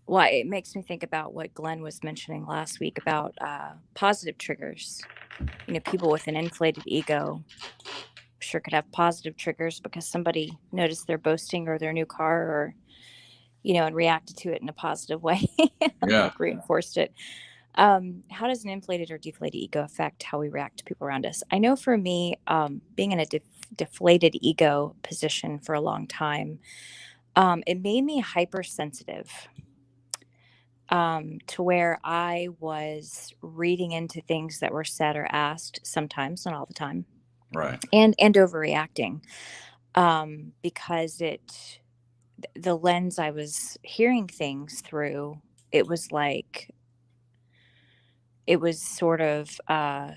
Well, it makes me think about what Glenn was mentioning last week about positive triggers. You know, people with an inflated ego sure could have positive triggers because somebody noticed their boasting or their new car, or, you know, and reacted to it in a positive way.
Yeah.
Like reinforced it. How does an inflated or deflated ego affect how we react to people around us? I know for me, being in a deflated ego position for a long time, it made me hypersensitive. To where I was reading into things that were said or asked sometimes, not all the time,
Right.
and overreacting, because the lens I was hearing things through, it was like it was sort of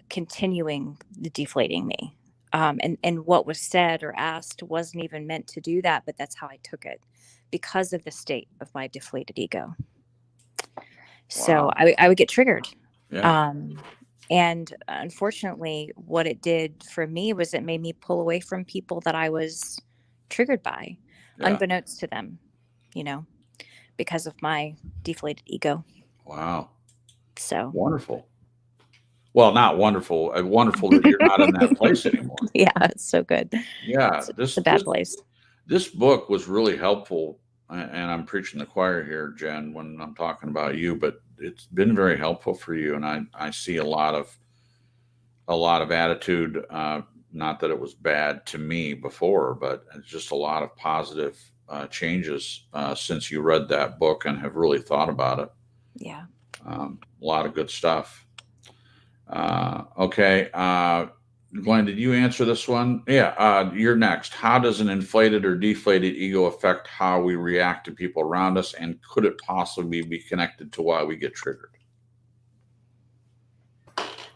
continuing the deflating me, and what was said or asked wasn't even meant to do that, but that's how I took it because of the state of my deflated ego. So
Wow.
I would get triggered.
Yeah.
And unfortunately, what it did for me was it made me pull away from people that I was triggered by, unbeknownst to them, you know, because of my deflated ego.
Wow.
So
wonderful. Well, not wonderful. Wonderful that you're not in that place anymore.
Yeah, it's so good.
Yeah.
It's a bad place.
This book was really helpful. And I'm preaching the choir here, Jen, when I'm talking about you, but it's been very helpful for you. And I see a lot of attitude. Not that it was bad to me before, but it's just a lot of positive changes since you read that book and have really thought about it.
Yeah.
A lot of good stuff. Okay. Glenn, did you answer this one? Yeah, you're next. How does an inflated or deflated ego affect how we react to people around us, and could it possibly be connected to why we get triggered?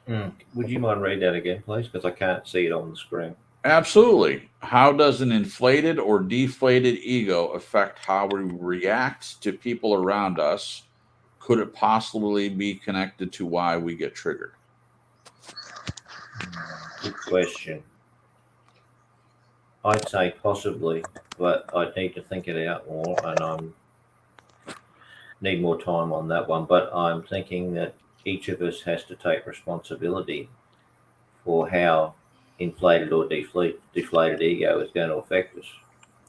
Would you mind read that again, please? Because I can't see it on the screen.
Absolutely. How does an inflated or deflated ego affect how we react to people around us? Could it possibly be connected to why we get triggered?
Good question. I'd say possibly, but I'd need to think it out more, and need more time on that one. But I'm thinking that each of us has to take responsibility for how inflated or deflated ego is going to affect us.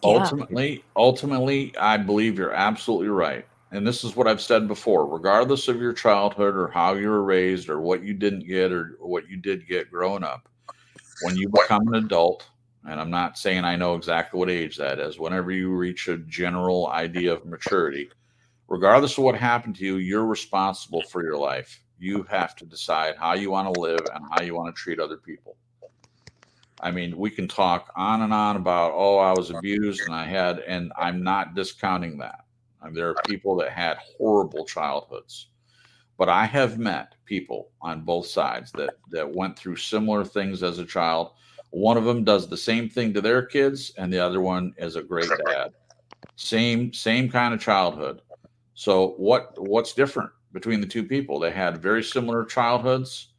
Yeah.
Ultimately, I believe you're absolutely right. And this is what I've said before, regardless of your childhood or how you were raised or what you didn't get or what you did get growing up, when you become an adult, and I'm not saying I know exactly what age that is, whenever you reach a general idea of maturity, regardless of what happened to you, you're responsible for your life. You have to decide how you want to live and how you want to treat other people. I mean, we can talk on and on about, oh, I was abused and I'm not discounting that. I mean, there are people that had horrible childhoods, but I have met people on both sides that went through similar things as a child. One of them does the same thing to their kids, and the other one is a great dad. Same kind of childhood. So what's different between the two people? They had very similar childhoods,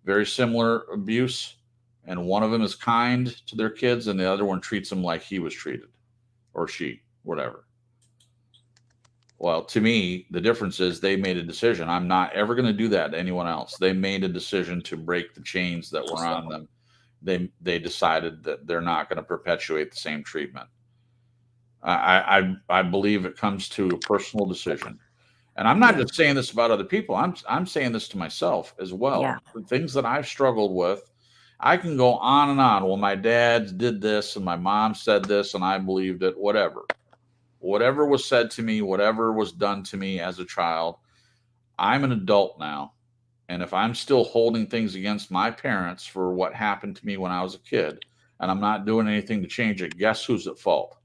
very similar abuse, and one of them is kind to their kids, and the other one treats them like he was treated, or she, whatever. Well, to me, the difference is they made a decision. I'm not ever going to do that to anyone else. They made a decision to break the chains that were on them. They decided that they're not going to perpetuate the same treatment. I believe it comes to a personal decision. And I'm not just saying this about other people. I'm saying this to myself as well.
Yeah.
The things that I've struggled with, I can go on and on. Well, my dad did this and my mom said this and I believed it, whatever. Whatever was said to me, whatever was done to me as a child, I'm an adult now. And if I'm still holding things against my parents for what happened to me when I was a kid, and I'm not doing anything to change it, guess who's at fault?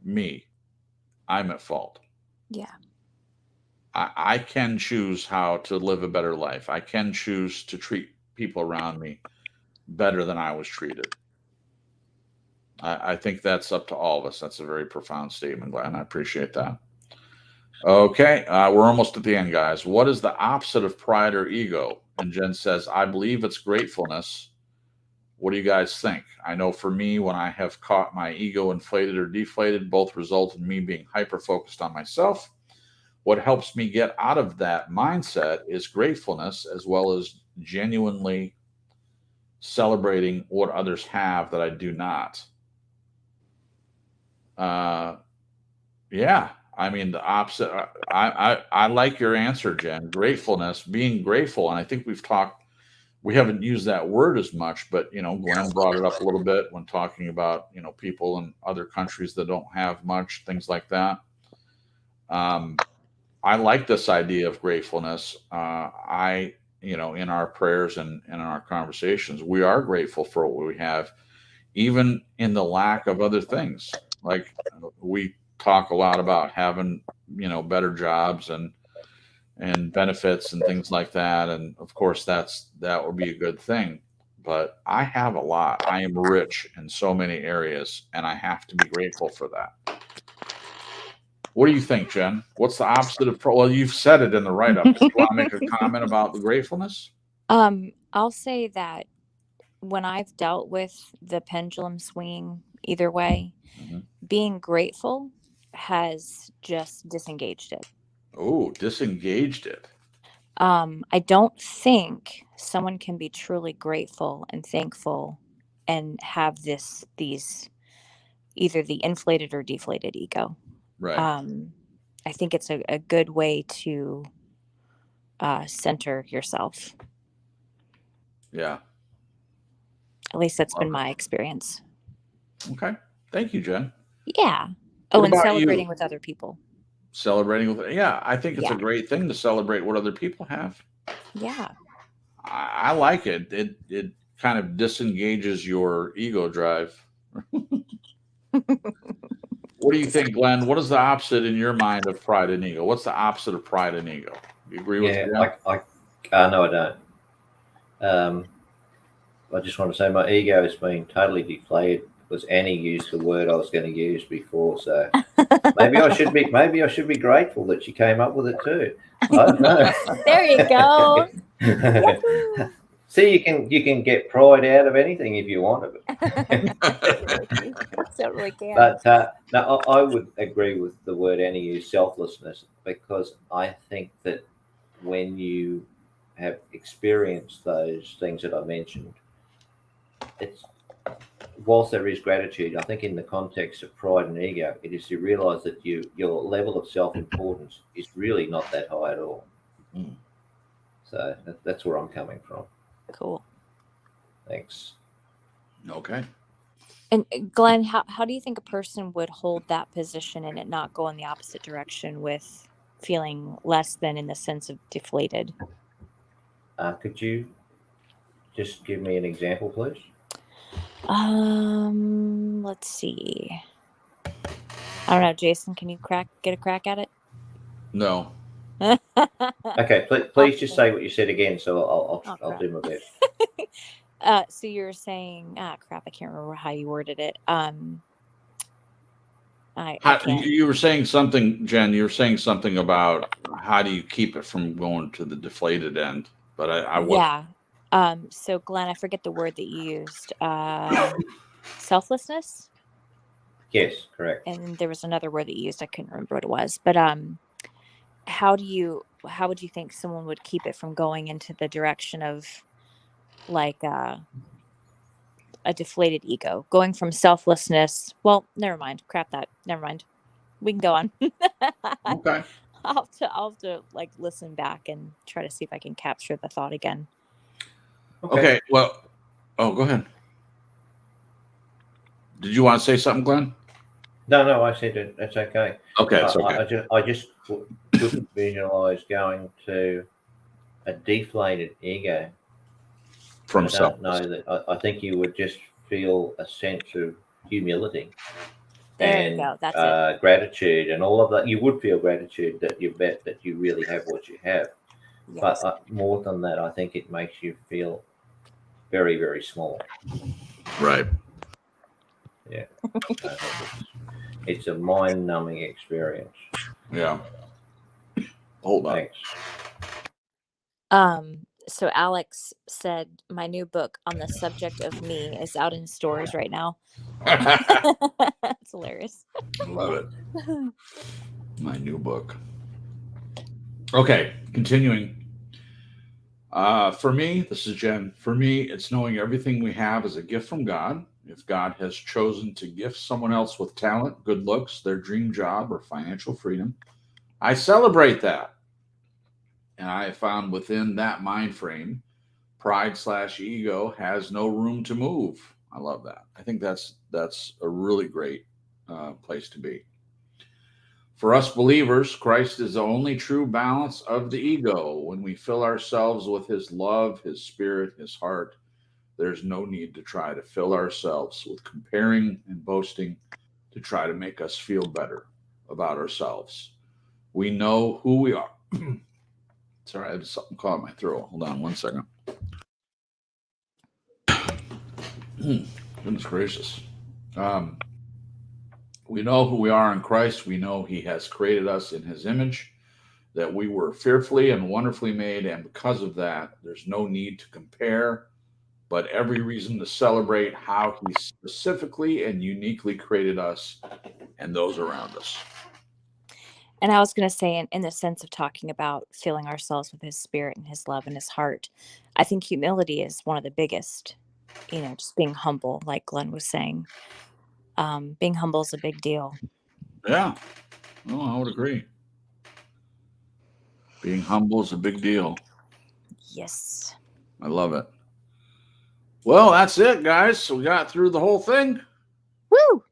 Me. I'm at fault.
Yeah.
I can choose how to live a better life. I can choose to treat people around me better than I was treated. I think that's up to all of us. That's a very profound statement, Glenn. I appreciate that. Okay, we're almost at the end, guys. What is the opposite of pride or ego? And Jen says, I believe it's gratefulness. What do you guys think? I know for me, when I have caught my ego inflated or deflated, both result in me being hyper-focused on myself. What helps me get out of that mindset is gratefulness, as well as genuinely celebrating what others have that I do not. Yeah, I mean the opposite. I like your answer, Jen. Gratefulness, being grateful, and I think we haven't used that word as much, but Glenn brought it up a little bit when talking about people in other countries that don't have much, things like that. I like this idea of gratefulness. In our prayers and in our conversations, we are grateful for what we have, even in the lack of other things. Like we talk a lot about having, better jobs and benefits and things like that. And of course, that would be a good thing. But I have a lot. I am rich in so many areas, and I have to be grateful for that. What do you think, Jen? What's the opposite of well, you've said it in the write-up. Do you want to make a comment about the gratefulness?
I'll say that when I've dealt with the pendulum swinging either way, being grateful has just disengaged it.
Oh, disengaged it.
I don't think someone can be truly grateful and thankful and have these either the inflated or deflated ego.
Right.
I think it's a good way to center yourself.
Yeah.
At least that's been my experience.
Okay. Thank you, Jen.
Yeah.
What
And
about
celebrating
you?
with other people.
celebrating with, yeah, I think it's a
Yeah.
great thing to celebrate what other people have.
Yeah.
I like it. It kind of disengages your ego drive. What do you think, Glenn? What is the opposite in your mind of pride and ego? What's the opposite of pride and ego? You agree with
Yeah,
me?
no, I don't. I just want to say my ego is being totally deflated because Annie used the word I was going to use before. So maybe I should be grateful that she came up with it too. I don't know.
There you go.
See, you can get pride out of anything if you want it.
Totally can.
But no, I would agree with the word Annie used, selflessness, because I think that when you have experienced those things that I mentioned, it's whilst there is gratitude, I think in the context of pride and ego, it is to realize that your level of self-importance is really not that high at all.
Mm.
So that's where I'm coming from.
Cool.
Thanks.
Okay.
And Glenn, how do you think a person would hold that position and it not go in the opposite direction with feeling less than in the sense of deflated?
Could you just give me an example, please?
Let's see. I don't know, Jason, can you get a crack at it?
No.
Okay, please just say what you said again, so I'll do my best.
So you're saying, crap, I can't remember how you worded it.
You were saying something, Jen. You were saying something about how do you keep it from going to the deflated end? But I wasn't.
Yeah. So Glenn, I forget the word that you used. Selflessness.
Yes, correct.
And there was another word that you used. I couldn't remember what it was. But how would you think someone would keep it from going into the direction of like a deflated ego, going from selflessness? Well, never mind. Crap that. Never mind. We can go on.
Okay.
I'll have to like listen back and try to see if I can capture the thought again.
Okay. Well, go ahead. Did you want to say something, Glenn?
No, I said it. That's okay.
Okay, it's okay.
I just couldn't visualize going to a deflated ego.
From
I don't know that. I think you would just feel a sense of humility
There you go. That's it.
Gratitude and all of that. You would feel gratitude that you really have what you have.
Yes.
But more than that, I think it makes you feel very, very small.
Right.
Yeah. It's a mind-numbing experience.
Yeah. Hold on.
Thanks.
So Alex said my new book on the subject of me is out in stores right now. That's hilarious.
Love it. My new book. Okay, continuing. For me, this is Jen. For me, it's knowing everything we have is a gift from God. If God has chosen to gift someone else with talent, good looks, their dream job, or financial freedom, I celebrate that. And I found within that mind frame, pride/ego has no room to move. I love that. I think that's a really great place to be. For us believers, Christ is the only true balance of the ego. When we fill ourselves with his love, his spirit, his heart, there's no need to try to fill ourselves with comparing and boasting to try to make us feel better about ourselves. We know who we are. Sorry, I had something caught in my throat. Hold on 1 second. Goodness gracious. We know who we are in Christ. We know he has created us in his image, that we were fearfully and wonderfully made. And because of that, there's no need to compare, but every reason to celebrate how he specifically and uniquely created us and those around us.
And I was going to say, in the sense of talking about filling ourselves with his spirit and his love and his heart, I think humility is one of the biggest, just being humble, like Glenn was saying. Being humble is a big deal.
Yeah, well, I would agree. Being humble is a big deal.
Yes.
I love it. Well, that's it, guys. So we got through the whole thing.
Woo!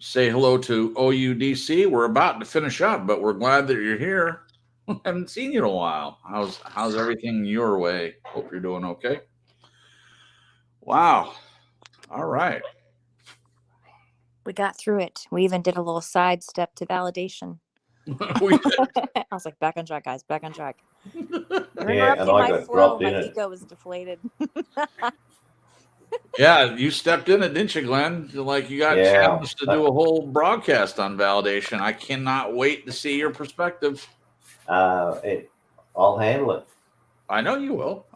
say hello to OUDC. We're about to finish up, but we're glad that you're here. Haven't seen you in a while. How's everything your way? Hope you're doing okay. Wow. All right.
We got through it. We even did a little sidestep to validation.
We
I was like, back on track, guys. Back on track. You're
Yeah, and
interrupting
I
my
got
flow.
dropped
My
in it.
ego is deflated.
Yeah, you stepped in it, didn't you, Glenn? Like you got
Yeah.
challenged to do a whole broadcast on validation. I cannot wait to see your perspective.
I'll handle it.
I know you will.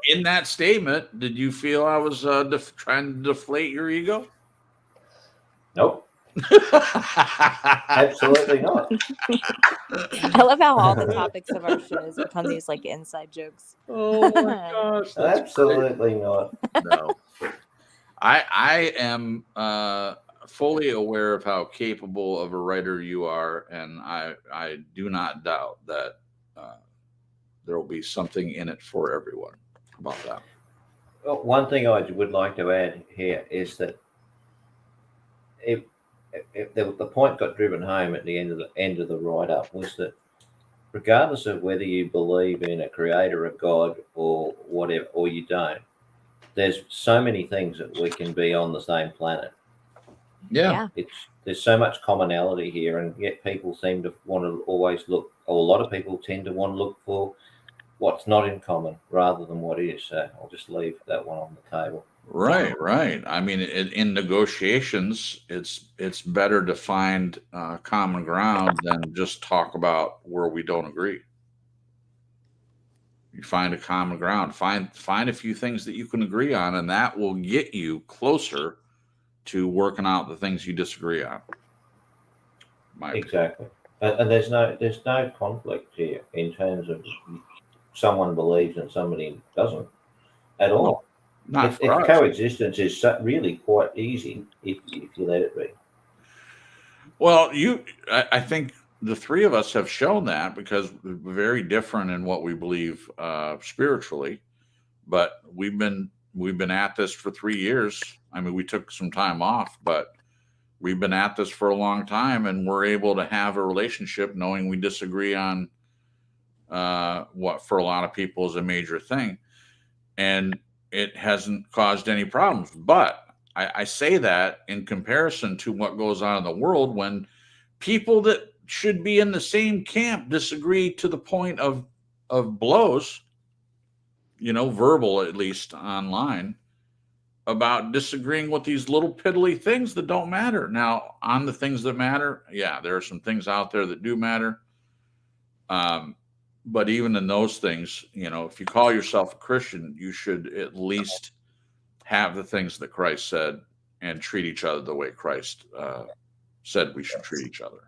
In that statement, did you feel I was trying to deflate your ego?
Nope, absolutely not.
I love how all the topics of our shows become these like inside jokes.
Oh my gosh, that's
Absolutely not.
no. I am fully aware of how capable of a writer you are, and I do not doubt that there will be something in it for everyone. How about that?
Well, one thing I would like to add here is that if the point got driven home at the end of the write-up was that regardless of whether you believe in a creator, a God, or whatever, or you don't, there's so many things that we can be on the same planet.
Yeah.
There's so much commonality here, and yet people seem to want to always look, or a lot of people tend to want to look for what's not in common rather than what is. So I'll just leave that one on the table.
Right, right. I mean, in negotiations, it's better to find common ground than just talk about where we don't agree. You find a common ground, find a few things that you can agree on, and that will get you closer to working out the things you disagree on.
Exactly, and there's no conflict here in terms of someone believes and somebody doesn't at all.
Not
if coexistence is really quite easy if you let it be.
Well, I think the three of us have shown that because we're very different in what we believe spiritually, but we've been at this for 3 years. I mean, we took some time off, but we've been at this for a long time, and we're able to have a relationship knowing we disagree on what for a lot of people is a major thing, and it hasn't caused any problems. But I say that in comparison to what goes on in the world when people that should be in the same camp disagree to the point of blows, verbal, at least online, about disagreeing with these little piddly things that don't matter. Now, on the things that matter, yeah, there are some things out there that do matter. But even in those things, if you call yourself a Christian, you should at least have the things that Christ said and treat each other the way Christ said we should treat each other.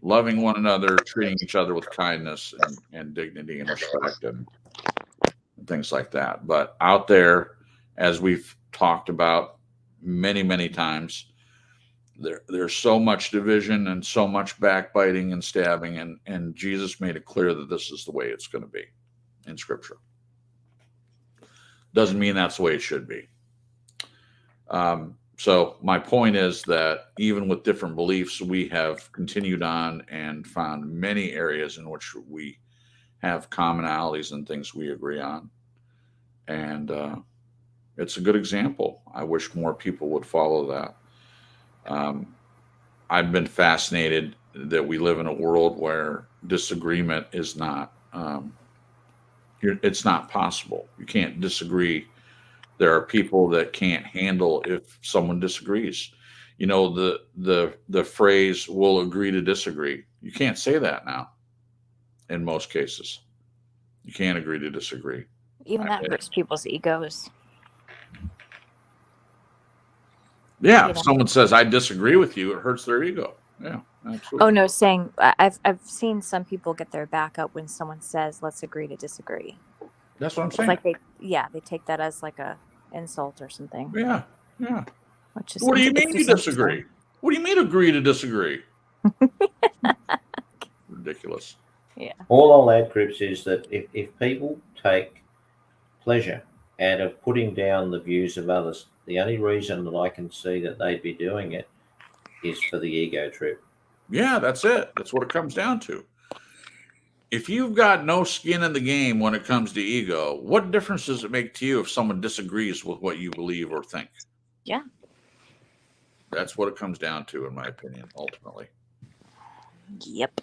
Loving one another, treating each other with kindness and dignity and respect and things like that. But out there, as we've talked about many, many times, there's so much division and so much backbiting and stabbing, and Jesus made it clear that this is the way it's going to be in Scripture. Doesn't mean that's the way it should be. So my point is that even with different beliefs, we have continued on and found many areas in which we have commonalities and things we agree on. And it's a good example. I wish more people would follow that. I've been fascinated that we live in a world where disagreement is not, it's not possible. You can't disagree. There are people that can't handle if someone disagrees. The phrase "we'll agree to disagree." You can't say that now. In most cases, you can't agree to disagree.
Even that hurts people's egos.
Yeah, if someone says I disagree with you, it hurts their ego. Yeah, absolutely.
Oh no, saying I've seen some people get their back up when someone says let's agree to disagree.
That's what I'm saying.
It's like they take that as like a insult or something.
Yeah.
Which is
What do you mean you disagree? What do you mean agree to disagree? Ridiculous.
Yeah. All I'll add, Crips, is that if people take pleasure out of putting down the views of others, the only reason that I can see that they'd be doing it is for the ego trip.
Yeah, that's it. That's what it comes down to. If you've got no skin in the game when it comes to ego, what difference does it make to you if someone disagrees with what you believe or think?
Yeah.
That's what it comes down to, in my opinion, ultimately.
Yep.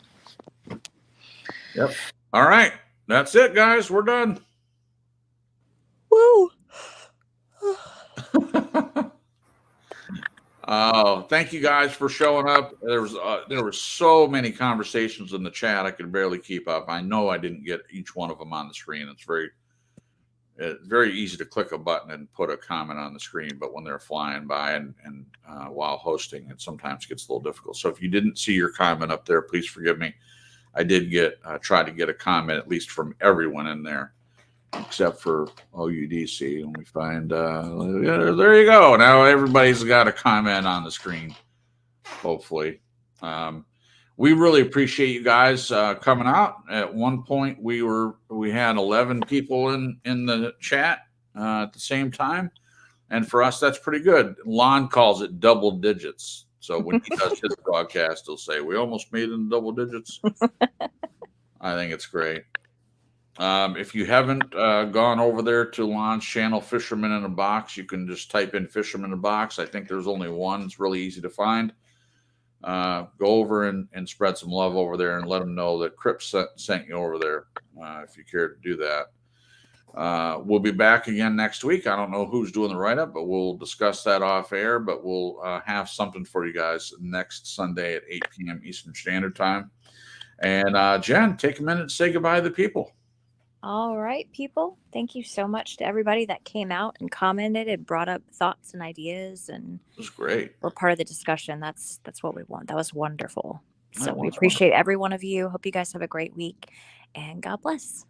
Yep. All right. That's it, guys. We're done.
Woo.
Thank you guys for showing up. There were so many conversations in the chat I could barely keep up. I know I didn't get each one of them on the screen. It's very easy to click a button and put a comment on the screen, but when they're flying by and while hosting, it sometimes gets a little difficult. So if you didn't see your comment up there, please forgive me. I did try to get a comment at least from everyone in there, except for OUDC. And we find, there you go. Now everybody's got a comment on the screen, hopefully. We really appreciate you guys coming out. At one point, we had 11 people in the chat at the same time. And for us, that's pretty good. Lon calls it double digits. So when he does his broadcast, he'll say, we almost made it in double digits. I think it's great. If you haven't gone over there to Lon's channel, Fisherman in a Box, you can just type in Fisherman in a Box. I think there's only one. It's really easy to find. Go over and spread some love over there and let them know that Cripps sent you over there if you care to do that. We'll be back again next week. I don't know who's doing the write-up, but we'll discuss that off air. But we'll have something for you guys next Sunday at 8 p.m. Eastern Standard Time. And Jen, take a minute to say goodbye to the people.
All right, people. Thank you so much to everybody that came out and commented and brought up thoughts and ideas, and
it was great.
We're part of the discussion. That's what we want. That was wonderful. So
That
we
was
appreciate every one of you. Hope you guys have a great week, and God bless.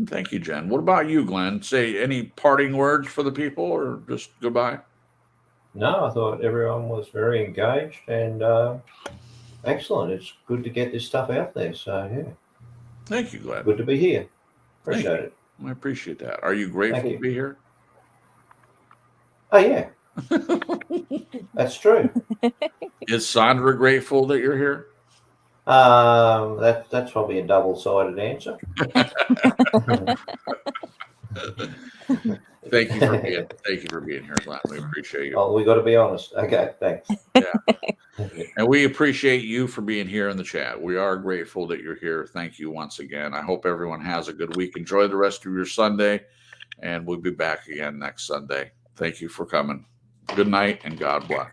Thank you, Jen. What about you, Glenn? Say any parting words for the people, or just goodbye?
No, I thought everyone was very engaged and excellent. It's good to get this stuff out there. So yeah.
Thank you, Glenn.
Good to be here. Appreciate it.
I appreciate that. Are you grateful to be here?
Oh yeah. That's true.
Is Sandra grateful that you're here?
That's probably a double-sided answer.
Thank you for being here, Glenn. We appreciate you.
Oh, we got to be honest. Okay, thanks.
Yeah. And we appreciate you for being here in the chat. We are grateful that you're here. Thank you once again. I hope everyone has a good week. Enjoy the rest of your Sunday, and we'll be back again next Sunday. Thank you for coming. Good night, and God bless.